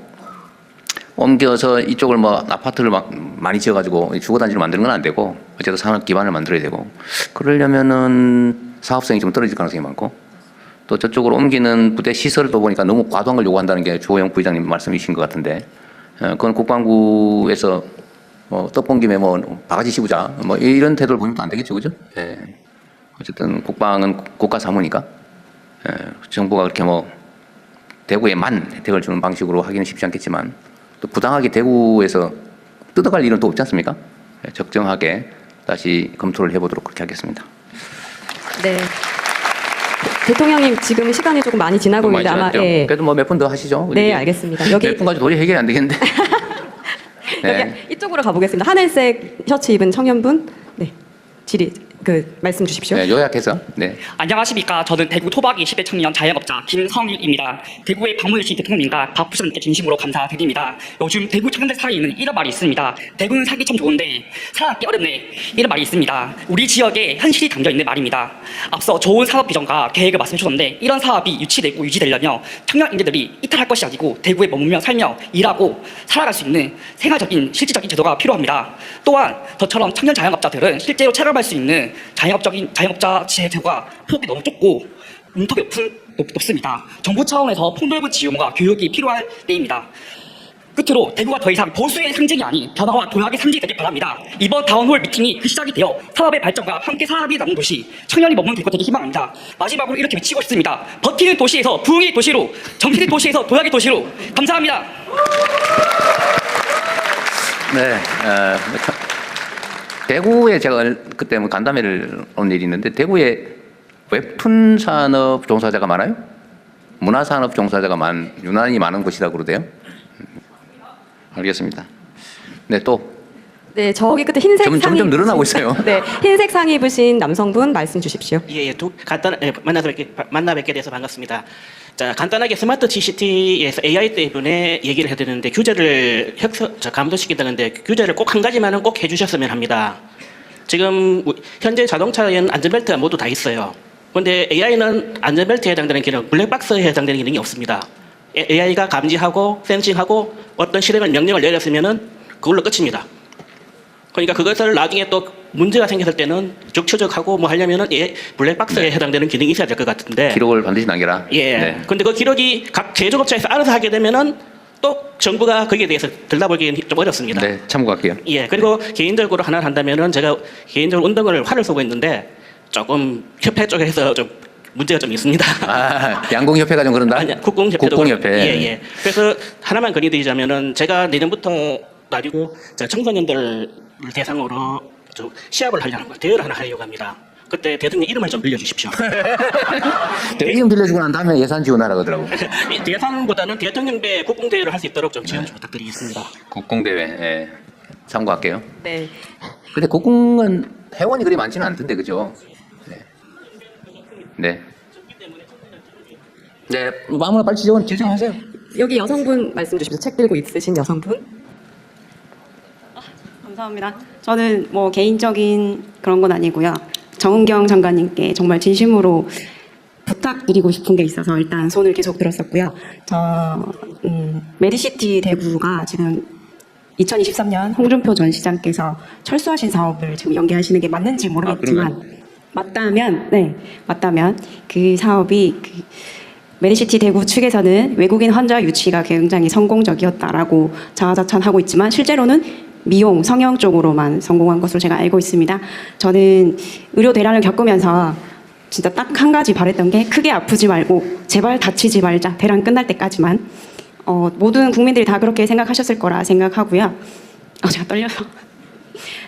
옮겨서 이쪽을 뭐 아파트를 막 많이 지어가지고 주거단지를 만드는 건 안 되고 어쨌든 산업 기반을 만들어야 되고 그러려면은 사업성이 좀 떨어질 가능성이 많고 또 저쪽으로 옮기는 부대 시설도 보니까 너무 과도한 걸 요구한다는 게 조영 부회장님 말씀이신 것 같은데 그건 국방부에서 뭐 떡본 김에 뭐 바가지 씌우자 뭐 이런 태도를 보이면 안 되겠죠, 그죠? 예. 어쨌든 국방은 국가 사무니까 정부가 그렇게 뭐 대구에만 혜택을 주는 방식으로 하기는 쉽지 않겠지만 또 부당하게 대구에서 뜯어갈 일은 또 없지 않습니까? 적정하게 다시 검토를 해보도록 그렇게 하겠습니다. 네. 대통령님 지금 시간이 조금 많이 지나고 있는데 아마 예. 그래도 뭐 몇 분 더 하시죠. 네, 알겠습니다. 여기 몇 분까지 도저히 해결이 안 되겠는데. 네. 여기 이쪽으로 가보겠습니다. 하늘색 셔츠 입은 청년분, 네, 말씀 주십시오. 네, 요약해서. 네. 안녕하십니까. 저는 대구 토박이 10대 청년 자영업자 김성일입니다. 대구의 박문일 대통령님과 박 부장님께 진심으로 감사드립니다. 요즘 대구 청년들 사이에는 이런 말이 있습니다. 대구는 살기 참 좋은데 살아남기 어렵네. 이런 말이 있습니다. 우리 지역에 현실이 담겨있는 말입니다. 앞서 좋은 사업 비전과 계획을 말씀해 주셨는데 이런 사업이 유치되고 유지되려면 청년 인재들이 이탈할 것이 아니고 대구에 머물며 살며 일하고 살아갈 수 있는 생활적인 실질적인 제도가 필요합니다. 또한 저처럼 청년 자영업자들은 실제로 체감할 수 있는 자영업자 제도가 폭이 너무 좁고 문턱이 높습니다. 정부 차원에서 폭넓은 지원과 교육이 필요할 때입니다. 끝으로 대구가 더 이상 보수의 상징이 아닌 변화와 도약의 상징이 되길 바랍니다. 이번 다운홀 미팅이 그 시작이 되어 사업의 발전과 함께 사람이 남는 도시, 청년이 머무는 대구가 되기 희망합니다. 마지막으로 이렇게 외치고 싶습니다. 버티는 도시에서 부흥의 도시로, 정치의 도시에서 도약의 도시로. 감사합니다. 네. 대구에 제가 그때 뭐 간담회를 온 일이 있는데 대구에 웹툰 산업 종사자가 많아요? 문화 산업 종사자가 유난히 많은 곳이라고 그러대요. 알겠습니다. 네, 또. 네, 저기 끝에 흰색 상의 점점 늘어나고 있어요. 네, 흰색 상의 입으신 남성분 말씀 주십시오. 만나 뵙게 돼서 반갑습니다. 자, 간단하게 스마트 시티에서 AI 때문에 얘기를 해야 되는데 규제를 감소시킨다는데 규제를 꼭 한 가지만은 꼭 해주셨으면 합니다. 지금 현재 자동차에는 안전벨트가 모두 다 있어요. 그런데 AI는 안전벨트에 해당되는 기능, 블랙박스에 해당되는 기능이 없습니다. AI가 감지하고 센싱하고 어떤 실행을 명령을 내렸으면은 그걸로 끝입니다. 그러니까 그것을 나중에 또 문제가 생겼을 때는 적처적하고 뭐 하려면은 블랙박스에 해당되는 기능이 있어야 될 것 같은데. 기록을 반드시 남겨라. 예. 네. 근데 그 기록이 각 제조업체에서 알아서 하게 되면은 또 정부가 거기에 대해서 들여다보기는 좀 어렵습니다. 네, 참고할게요. 예. 그리고 개인적으로 하나를 한다면은 제가 개인적으로 운동을 활을 쏘고 있는데 조금 협회 쪽에서 좀 문제가 좀 있습니다. 아, 양궁협회가 좀 그런다? 아니, 국공협회도. 국공협회. 예, 예. 그래서 하나만 건의드리자면은 제가 내년부터 놔두고 청소년들을 대상으로 좀 시합을 하려는 거예요. 대회를 하나 하려고 합니다. 그때 대통령 이름을 좀 빌려주십시오. 이름 빌려주고 난 다음에 예산 지원하라 그러더라고. 예산보다는 대통령배 국공대회를 할 수 있도록 좀 지원 좀 부탁드리겠습니다. 국공대회, 예. 참고할게요. 네. 근데 국공은 회원이 그리 많지는 않던데, 그죠? 네. 네. 네, 아무나 빨리 지정하세요. 여기 여성분 말씀 주십시오. 책 들고 있으신 여성분. 감사합니다. 저는 뭐 개인적인 그런 건 아니고요. 정은경 장관님께 정말 진심으로 부탁드리고 싶은 게 있어서 일단 손을 계속 들었었고요. 메디시티 대구가 지금 2023년 홍준표 전 시장께서 철수하신 사업을 지금 연계하시는 게 맞는지 모르겠지만 맞다면 그 사업이 메디시티 대구 측에서는 외국인 환자 유치가 굉장히 성공적이었다라고 자화자찬하고 있지만 실제로는 미용, 성형 쪽으로만 성공한 것으로 제가 알고 있습니다. 저는 의료 대란을 겪으면서 진짜 딱 한 가지 바랬던 게 크게 아프지 말고 제발 다치지 말자. 대란 끝날 때까지만. 모든 국민들이 다 그렇게 생각하셨을 거라 생각하고요. 제가 떨려서.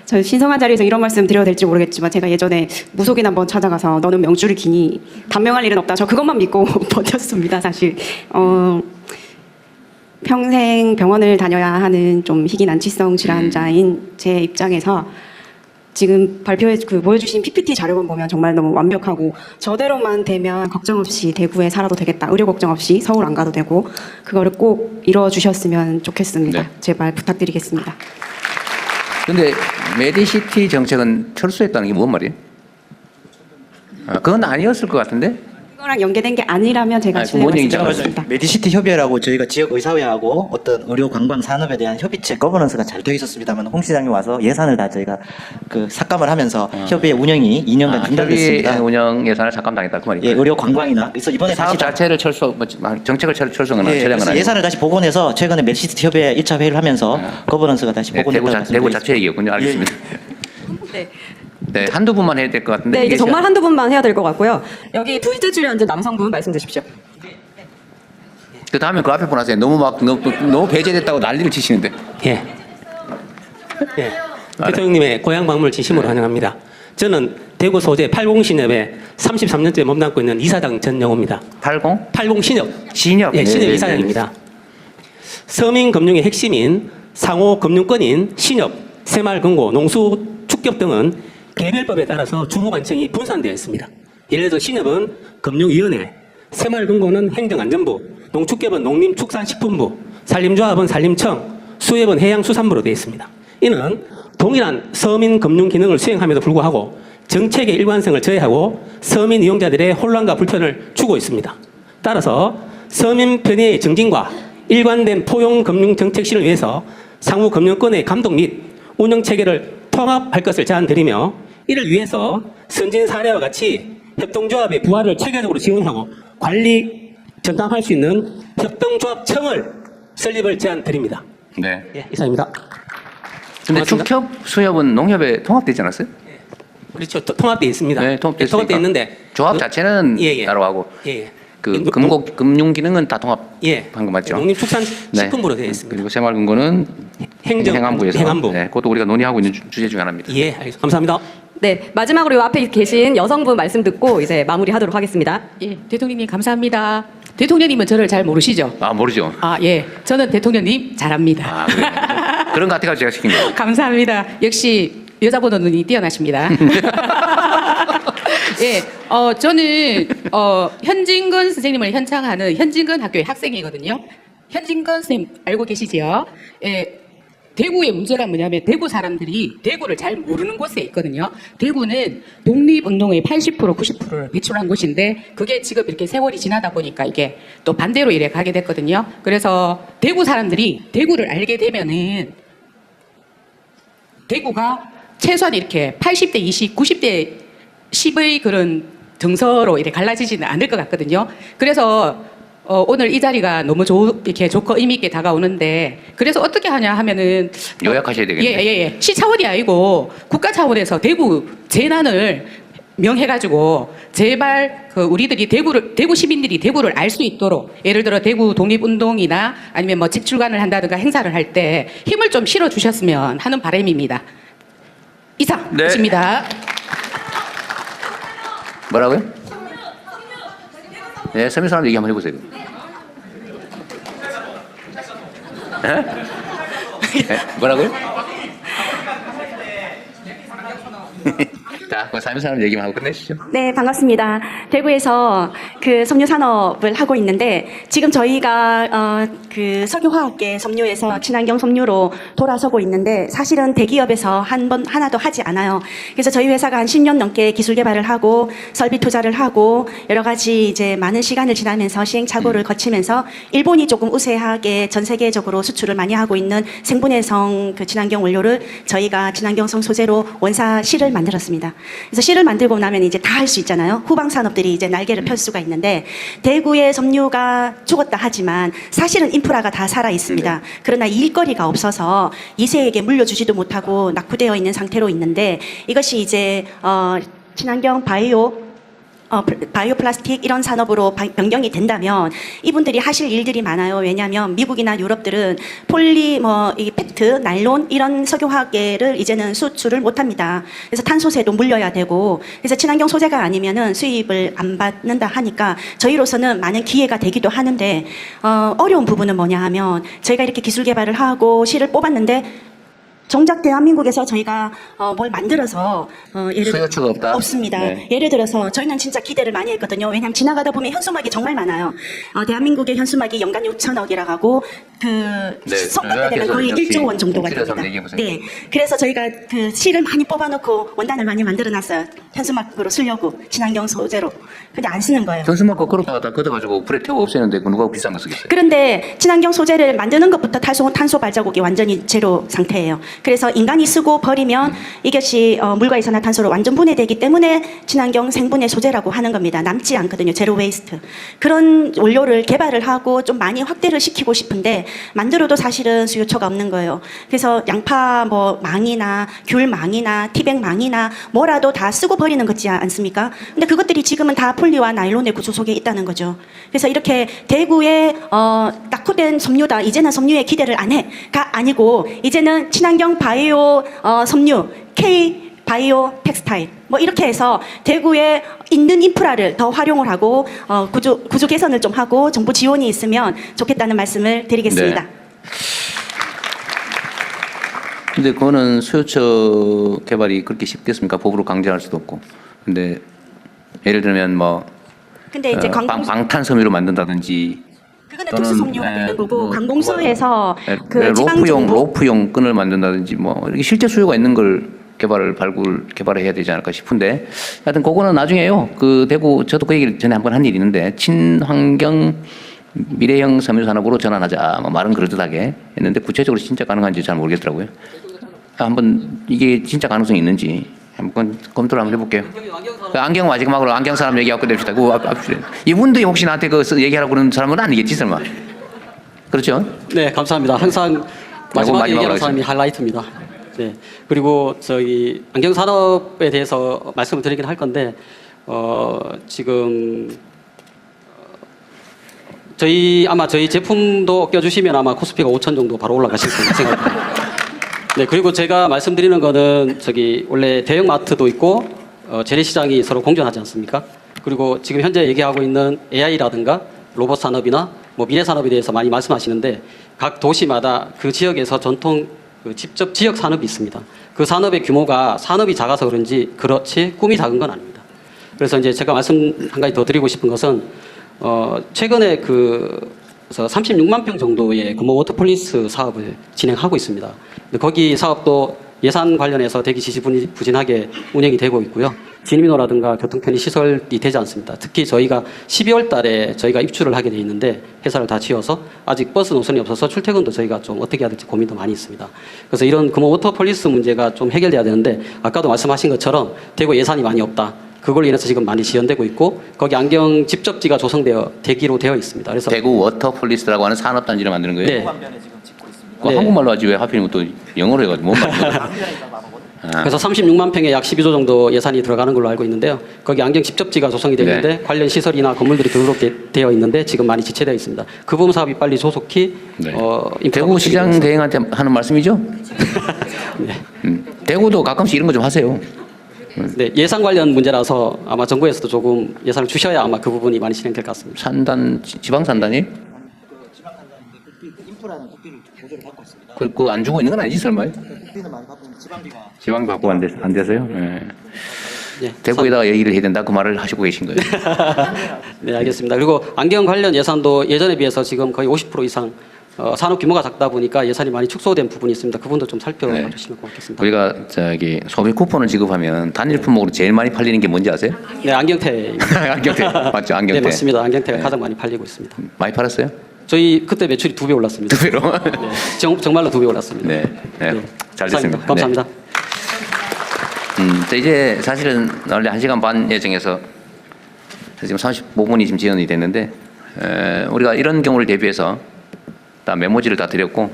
저 신성한 자리에서 이런 말씀 드려도 될지 모르겠지만 제가 예전에 무속인 한번 찾아가서 너는 명줄이 기니 단명할 일은 없다. 저 그것만 믿고 버텼습니다. 사실. 평생 병원을 다녀야 하는 좀 희귀난치성 질환자인 제 입장에서 지금 발표해 보여주신 PPT 자료만 보면 정말 너무 완벽하고 저대로만 되면 걱정 없이 대구에 살아도 되겠다. 의료 걱정 없이 서울 안 가도 되고 그거를 꼭 이뤄 주셨으면 좋겠습니다. 네. 제발 부탁드리겠습니다. 근데 메디시티 정책은 철수했다는 게 뭔 말이에요? 그건 아니었을 것 같은데? 그거랑 연계된 게 아니라면 제가 실례 말씀드리겠습니다. 메디시티 협의회라고 저희가 지역 의사회하고 어떤 의료 관광 산업에 대한 협의체 거버넌스가 잘 되어 있었습니다만 홍 시장이 와서 예산을 다 저희가 삭감을 하면서 협의회 운영이 2년간 중단됐습니다. 협의회 운영 예산을 삭감당했다 그 말이죠. 예, 의료 관광이나 그래서 이번에 사업 자체를 정책을 철수한 건 그래서 아니고 예산을 다시 복원해서 최근에 메디시티 협의회 1차 회의를 하면서 거버넌스가 다시 복원됐다고 대구 자체 얘기였군요. 알겠습니다. 네. 네, 한두 분만 해야 될 것 같은데. 네, 이제 정말 한두 분만 해야 될 것 같고요. 여기 둘째 줄에 앉은 남성분 말씀 주십시오. 그 다음에 그 앞에 분 하세요. 너무 배제됐다고 난리를 치시는데. 예. 대통령님의 고향 방문을 진심으로 환영합니다. 저는 대구 소재 80신협에 33년째 몸담고 있는 이사장 전영호입니다. 80신협. 신협. 예, 신협 네, 이사장입니다. 서민금융의 핵심인 상호금융권인 신협, 새마을금고, 농수축협 등은 개별법에 따라서 주무관청이 분산되어 있습니다. 예를 들어 신협은 금융위원회, 새마을금고는 행정안전부, 농축협은 농림축산식품부, 산림조합은 산림청, 수협은 해양수산부로 되어 있습니다. 이는 동일한 서민 금융 기능을 수행함에도 불구하고 정책의 일관성을 저해하고 서민 이용자들의 혼란과 불편을 주고 있습니다. 따라서 서민 편의의 증진과 일관된 포용 금융 정책 실을 위해서 상호 금융권의 감독 및 운영 체계를 통합할 것을 제안드리며 이를 위해서 선진 사례와 같이 협동조합의 부활을 체계적으로 지원하고 관리 전담할 수 있는 협동조합청을 설립을 제안드립니다. 네. 예, 이상입니다. 근데 축협, 수협은 농협에 통합되지 않았어요? 그렇죠. 통합되어 있습니다. 네, 통합되어 있는데 조합 자체는 따로 하고 그 금융 기능은 다 통합한 거 맞죠? 농림축산식품부로 되어 있습니다. 그리고 새마을금고는 행안부에서. 행안부. 네, 그것도 우리가 논의하고 있는 주제 중에 하나입니다. 예, 알겠습니다. 감사합니다. 네, 마지막으로 이 앞에 계신 여성분 말씀 듣고 이제 마무리하도록 하겠습니다. 예, 대통령님 감사합니다. 대통령님은 저를 잘 모르시죠? 아, 모르죠. 아, 예. 저는 대통령님 잘합니다. 아, 그래요? 그런 것 같아가지고 제가 시킨 거예요. 감사합니다. 역시 여자보다 눈이 뛰어나십니다. 예, 저는 현진건 선생님을 현창하는 현진건 학교의 학생이거든요. 현진건 선생님 알고 계시죠? 예. 대구의 문제가 뭐냐면 대구 사람들이 대구를 잘 모르는 곳에 있거든요. 대구는 독립운동의 80% 90%를 배출한 곳인데 그게 지금 이렇게 세월이 지나다 보니까 이게 또 반대로 이래 가게 됐거든요. 그래서 대구 사람들이 대구를 알게 되면은 대구가 최소한 이렇게 80대 20, 90대 10의 그런 정서로 이렇게 갈라지지는 않을 것 같거든요. 그래서 오늘 이 자리가 너무 이렇게 좋고 의미 있게 다가오는데, 그래서 어떻게 하냐 하면은 요약하셔야 되겠네요. 예. 시 차원이 아니고 국가 차원에서 대구 재난을 명해가지고 제발 그 우리들이 대구 시민들이 대구를 알 수 있도록, 예를 들어 대구 독립운동이나 아니면 뭐 책출관을 한다든가 행사를 할 때 힘을 좀 실어 주셨으면 하는 바람입니다. 이상입니다. 뭐라고요? 네, 서민 사람 얘기 한번 해보세요. 네? 뭐라고요? 자, 그럼 서민 사람 얘기만 하고 끝내시죠. 네, 반갑습니다. 대구에서 그 섬유 산업을 하고 있는데, 지금 저희가 그 석유화학계 섬유에서 친환경 섬유로 돌아서고 있는데, 사실은 대기업에서 하나도 하지 않아요. 그래서 저희 회사가 한 10년 넘게 기술 개발을 하고 설비 투자를 하고 여러 가지 이제 많은 시간을 지나면서 시행착오를 거치면서 일본이 조금 우세하게 전 세계적으로 수출을 많이 하고 있는 생분해성 그 친환경 원료를 저희가 친환경성 소재로 원사 실을 만들었습니다. 그래서 실을 만들고 나면 이제 다 할 수 있잖아요. 후방 산업들이 이제 날개를 펼 수가 있는데, 대구의 섬유가 죽었다 하지만 사실은 인프라가 다 살아 있습니다. 그러나 일거리가 없어서 2세에게 물려주지도 못하고 낙후되어 있는 상태로 있는데, 이것이 이제 친환경 바이오 플라스틱 이런 산업으로 변경이 된다면 이분들이 하실 일들이 많아요. 왜냐하면 미국이나 유럽들은 폴리 이 팩트, 나일론 이런 석유화학계를 이제는 수출을 못합니다. 그래서 탄소세도 물려야 되고, 그래서 친환경 소재가 아니면은 수입을 안 받는다 하니까 저희로서는 많은 기회가 되기도 하는데, 어려운 부분은 뭐냐 하면 저희가 이렇게 기술 개발을 하고 실을 뽑았는데 정작 대한민국에서 저희가 뭘 만들어서 수요처가 없다? 없습니다. 네. 예를 들어서 저희는 진짜 기대를 많이 했거든요. 왜냐하면 지나가다 보면 현수막이 정말 많아요. 대한민국의 현수막이 연간 6천억이라고 하고 성과때 되면 거의 1조 원 정도가 됩니다. 네, 그래서 저희가 그 실을 많이 뽑아놓고 원단을 많이 만들어놨어요. 현수막으로 쓰려고, 친환경 소재로. 근데 안 쓰는 거예요. 현수막 거꾸로 다 걷어가지고 불에 태워 없애는데 그 누가 비싼 거 쓰겠어요? 그런데 친환경 소재를 만드는 것부터 탄소 발자국이 완전히 제로 상태예요. 그래서 인간이 쓰고 버리면 이것이 물과 이산화탄소로 완전 분해되기 때문에 친환경 생분해 소재라고 하는 겁니다. 남지 않거든요. 제로 웨이스트. 그런 원료를 개발을 하고 좀 많이 확대를 시키고 싶은데 만들어도 사실은 수요처가 없는 거예요. 그래서 양파 망이나 귤 망이나 티백 망이나 뭐라도 다 쓰고 버리는 거지 않습니까? 근데 그것들이 지금은 다 폴리와 나일론의 구조 속에 있다는 거죠. 그래서 이렇게 대구에 낙후된 섬유다, 이제는 섬유에 기대를 안 해가 아니고, 이제는 친환경 바이오 섬유, K 바이오 텍스타일 이렇게 해서 대구에 있는 인프라를 더 활용을 하고 구조 개선을 좀 하고 정부 지원이 있으면 좋겠다는 말씀을 드리겠습니다. 네. 근데 그거는 수요처 개발이 그렇게 쉽겠습니까? 법으로 강제할 수도 없고. 근데 예를 들면 근데 이제 방탄섬유로 만든다든지, 그거는 특수 섬유가 되는 거고, 관공서에서 로프용 끈을 만든다든지 이렇게 실제 수요가 있는 걸 개발해야 되지 않을까 싶은데, 하여튼 그거는 나중에요. 그 대구, 저도 그 얘기를 전에 한번 한 일이 있는데, 친환경 미래형 섬유 산업으로 전환하자, 말은 그럴듯하게 했는데 구체적으로 진짜 가능한지 잘 모르겠더라고요. 한번 이게 진짜 가능성이 있는지 한번 검토를 한번 해볼게요. 안경 마지막으로 안경 사람 얘기하고 끝냅시다. 이분들이 혹시 나한테 얘기하라고 그러는 사람은 아니겠지 설마? 그렇죠? 네, 감사합니다. 항상 마지막에 얘기하는 사람이 하이라이트입니다. 네, 그리고 저희 안경 산업에 대해서 말씀을 드리긴 할 건데, 지금 아마 저희 제품도 껴주시면 아마 코스피가 5천 정도 바로 올라가실 거라고 생각합니다. 네, 그리고 제가 말씀드리는 거는 원래 대형마트도 있고 재래시장이 서로 공존하지 않습니까? 그리고 지금 현재 얘기하고 있는 AI라든가 로봇 산업이나 미래 산업에 대해서 많이 말씀하시는데, 각 도시마다 그 지역에서 전통 직접 지역 산업이 있습니다. 그 산업의 규모가 산업이 작아서 그렇지 꿈이 작은 건 아닙니다. 그래서 이제 제가 말씀 한 가지 더 드리고 싶은 것은, 최근에 36만 평 정도의 금호 워터폴리스 사업을 진행하고 있습니다. 거기 사업도 예산 관련해서 되게 지지부진하게 운영이 되고 있고요. 진입로라든가 교통 편의 시설이 되지 않습니다. 특히 저희가 12월 달에 저희가 입주를 하게 돼 있는데 회사를 다 지어서 아직 버스 노선이 없어서 출퇴근도 저희가 좀 어떻게 해야 될지 고민도 많이 있습니다. 그래서 이런 금호 워터폴리스 문제가 좀 해결돼야 되는데 아까도 말씀하신 것처럼 대구 예산이 많이 없다. 그걸로 인해서 지금 많이 지연되고 있고 거기 안경 집접지가 되기로 되어 있습니다. 그래서 대구 워터폴리스라고 하는 산업단지를 만드는 거예요? 네. 그거 한국말로 하지 왜 하필이면 또 영어로 해가지고 뭔 말이야? 그래서 36만 평에 약 12조 정도 예산이 들어가는 걸로 알고 있는데요. 거기 안경 집접지가 조성이 되는데 관련 시설이나 건물들이 되어 있는데 지금 많이 지체되어 있습니다. 그 부분 사업이 빨리 조속히 대구 시장 대행한테 하는 말씀이죠? 대구도 가끔씩 이런 거 좀 하세요. 네, 예산 관련 문제라서 아마 정부에서도 조금 예산을 주셔야 아마 그 부분이 많이 진행될 것 같습니다. 지방 산단이? 그거 안 주고 있는 건 아니지 설마요? 지방비 받고 안 돼서요? 네. 네, 대구에다가 얘기를 해야 된다 그 말을 하시고 계신 거예요. 네, 알겠습니다. 그리고 안경 관련 예산도 예전에 비해서 지금 거의 50% 이상 산업 규모가 작다 보니까 예산이 많이 축소된 부분이 있습니다. 그 부분도 좀 살펴주시면 고맙겠습니다. 우리가 소비 쿠폰을 지급하면 단일 품목으로 제일 많이 팔리는 게 뭔지 아세요? 네, 안경테. 안경테 맞죠? 안경테. 네, 맞습니다. 안경테가 가장 많이 팔리고 있습니다. 많이 팔았어요? 저희 그때 매출이 2배 올랐습니다. 2배로? 네, 정말로 2배 올랐습니다. 네, 잘 됐습니다. 감사합니다. 이제 사실은 원래 1시간 반 예정해서 지금 35분이 지금 지연이 됐는데 우리가 이런 경우를 대비해서 다 메모지를 다 드렸고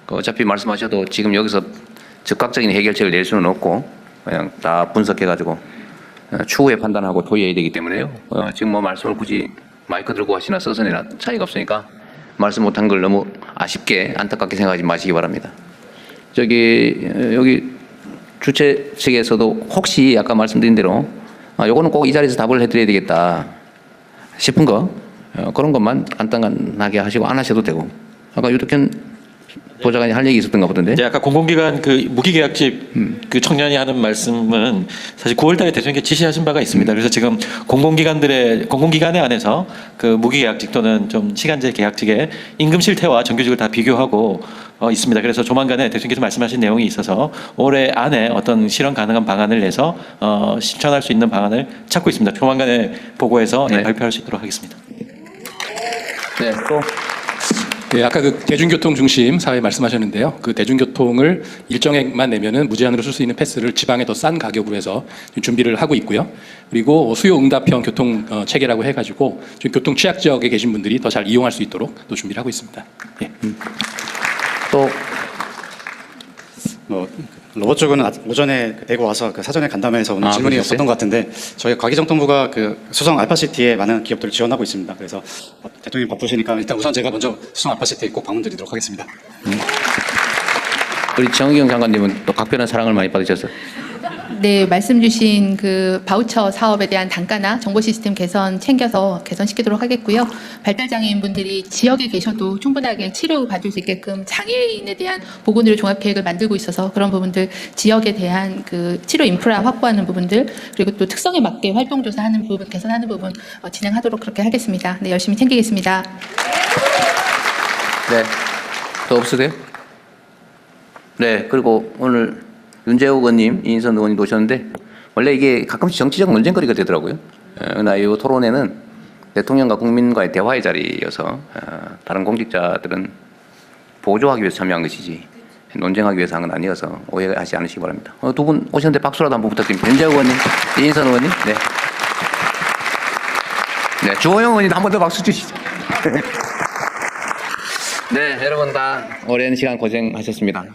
어차피 말씀하셔도 지금 여기서 즉각적인 해결책을 낼 수는 없고 그냥 다 분석해가지고 추후에 판단하고 토의해야 되기 때문에요. 지금 뭐 말씀을 굳이 마이크 들고 하시나 써서 내나 차이가 없으니까 말씀 못한 걸 너무 아쉽게 안타깝게 생각하지 마시기 바랍니다. 여기 주최 측에서도 혹시 아까 말씀드린 대로 요거는 꼭 이 자리에서 답을 해드려야 되겠다 싶은 거 그런 것만 간단하게 하시고 안 하셔도 되고 아까 유덕현 보좌관이 할 얘기 있었던 것 같던데. 아까 공공기관 그 무기계약직 그 청년이 하는 말씀은 사실 9월달에 대통령께 지시하신 바가 있습니다. 그래서 지금 공공기관에 안에서 그 무기계약직 또는 좀 시간제 계약직의 임금 실태와 정규직을 다 비교하고 있습니다. 그래서 조만간에 대통령께서 말씀하신 내용이 있어서 올해 안에 어떤 실현 가능한 방안을 내서 실천할 수 있는 방안을 찾고 있습니다. 조만간에 보고해서 발표할 수 있도록 하겠습니다. 네, 또. 네, 아까 그 대중교통 중심 사회 말씀하셨는데요. 그 대중교통을 일정액만 내면은 무제한으로 쓸 수 있는 패스를 지방에 더 싼 가격으로 해서 준비를 하고 있고요. 그리고 수요 응답형 교통 체계라고 해가지고 교통 취약 지역에 계신 분들이 더 잘 이용할 수 있도록 또 준비를 하고 있습니다. 예. 또 로봇 쪽은 오전에 대구 와서 그 사전에 간담회에서 오늘 질문이 그러셨어요? 없었던 것 같은데 저희 과기정통부가 그 수성 알파시티에 많은 기업들을 지원하고 있습니다. 그래서 대통령이 바쁘시니까 일단 우선 제가 먼저 수성 알파시티에 꼭 방문드리도록 하겠습니다. 우리 정의경 장관님은 또 각별한 사랑을 많이 받으셨어요. 네, 말씀 주신 그 바우처 사업에 대한 단가나 정보 시스템 개선시키도록 하겠고요. 발달장애인분들이 지역에 계셔도 충분하게 치료받을 수 있게끔 장애인에 대한 보건의료 종합계획을 만들고 있어서 그런 부분들 지역에 대한 그 치료 인프라 확보하는 부분들 그리고 또 특성에 맞게 활동조사하는 부분 개선하는 부분 진행하도록 그렇게 하겠습니다. 네, 열심히 챙기겠습니다. 네, 또 없으세요? 네, 그리고 오늘 윤재욱 의원님, 이인선 의원님도 오셨는데 원래 이게 가끔씩 정치적 논쟁거리가 되더라고요. 그러나 이 토론회는 대통령과 국민과의 대화의 자리여서 다른 공직자들은 보조하기 위해서 참여한 것이지 논쟁하기 위해서 한 건 아니어서 오해하지 않으시기 바랍니다. 두 분 오셨는데 박수라도 한번 부탁드립니다. 윤재욱 의원님, 이인선 의원님. 네. 네, 주호영 의원님도 한 번 더 박수 주시죠. 네, 여러분 다 오랜 시간 고생하셨습니다.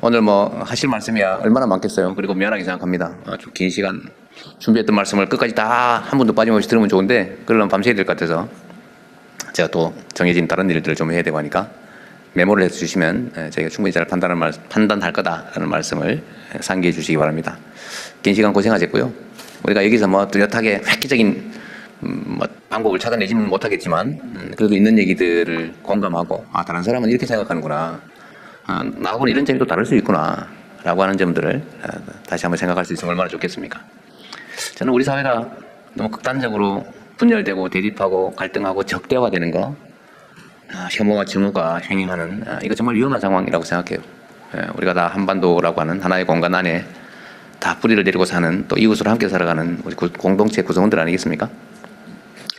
오늘 뭐 하실 말씀이야 얼마나 많겠어요. 그리고 미안하게 생각합니다. 좀 긴 시간 준비했던 말씀을 끝까지 다 한 번도 빠짐없이 들으면 좋은데 그러려면 밤새야 될 것 같아서 제가 또 정해진 다른 일들을 좀 해야 되고 하니까 메모를 해주시면 저희가 충분히 잘 판단할 거다라는 말씀을 상기해 주시기 바랍니다. 긴 시간 고생하셨고요. 우리가 여기서 뭐 뚜렷하게 획기적인 뭐 방법을 찾아내지는 못하겠지만 그래도 있는 얘기들을 공감하고 다른 사람은 이렇게 생각하는구나. 나하고는 이런 점이 또 다를 수 있구나 라고 하는 점들을 다시 한번 생각할 수 있으면 얼마나 좋겠습니까? 저는 우리 사회가 너무 극단적으로 분열되고 대립하고 갈등하고 적대화되는 거 혐오와 증오가 행행하는 이거 정말 위험한 상황이라고 생각해요. 우리가 다 한반도라고 하는 하나의 공간 안에 다 뿌리를 내리고 사는 또 이웃으로 함께 살아가는 우리 공동체 구성원들 아니겠습니까?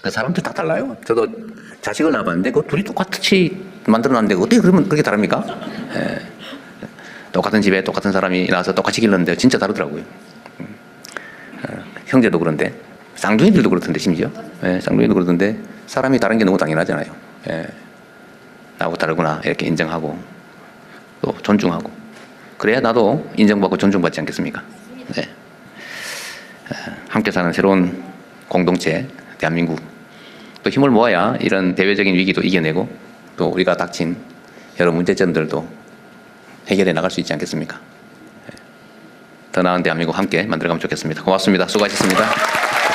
그 사람들 다 달라요. 저도 자식을 낳아봤는데 그 둘이 똑같이 만들어놨는데 어떻게 그러면 그렇게 다릅니까? 예. 똑같은 집에 똑같은 사람이 나와서 똑같이 길렀는데 진짜 다르더라고요. 형제도 그런데 쌍둥이들도 그렇던데 심지어 쌍둥이도 그러던데 사람이 다른 게 너무 당연하잖아요. 나하고 다르구나 이렇게 인정하고 또 존중하고 그래야 나도 인정받고 존중받지 않겠습니까? 네. 함께 사는 새로운 공동체 대한민국 또 힘을 모아야 이런 대외적인 위기도 이겨내고 또 우리가 닥친 여러 문제점들도 해결해 나갈 수 있지 않겠습니까? 더 나은 대한민국 함께 만들어가면 좋겠습니다. 고맙습니다. 수고하셨습니다.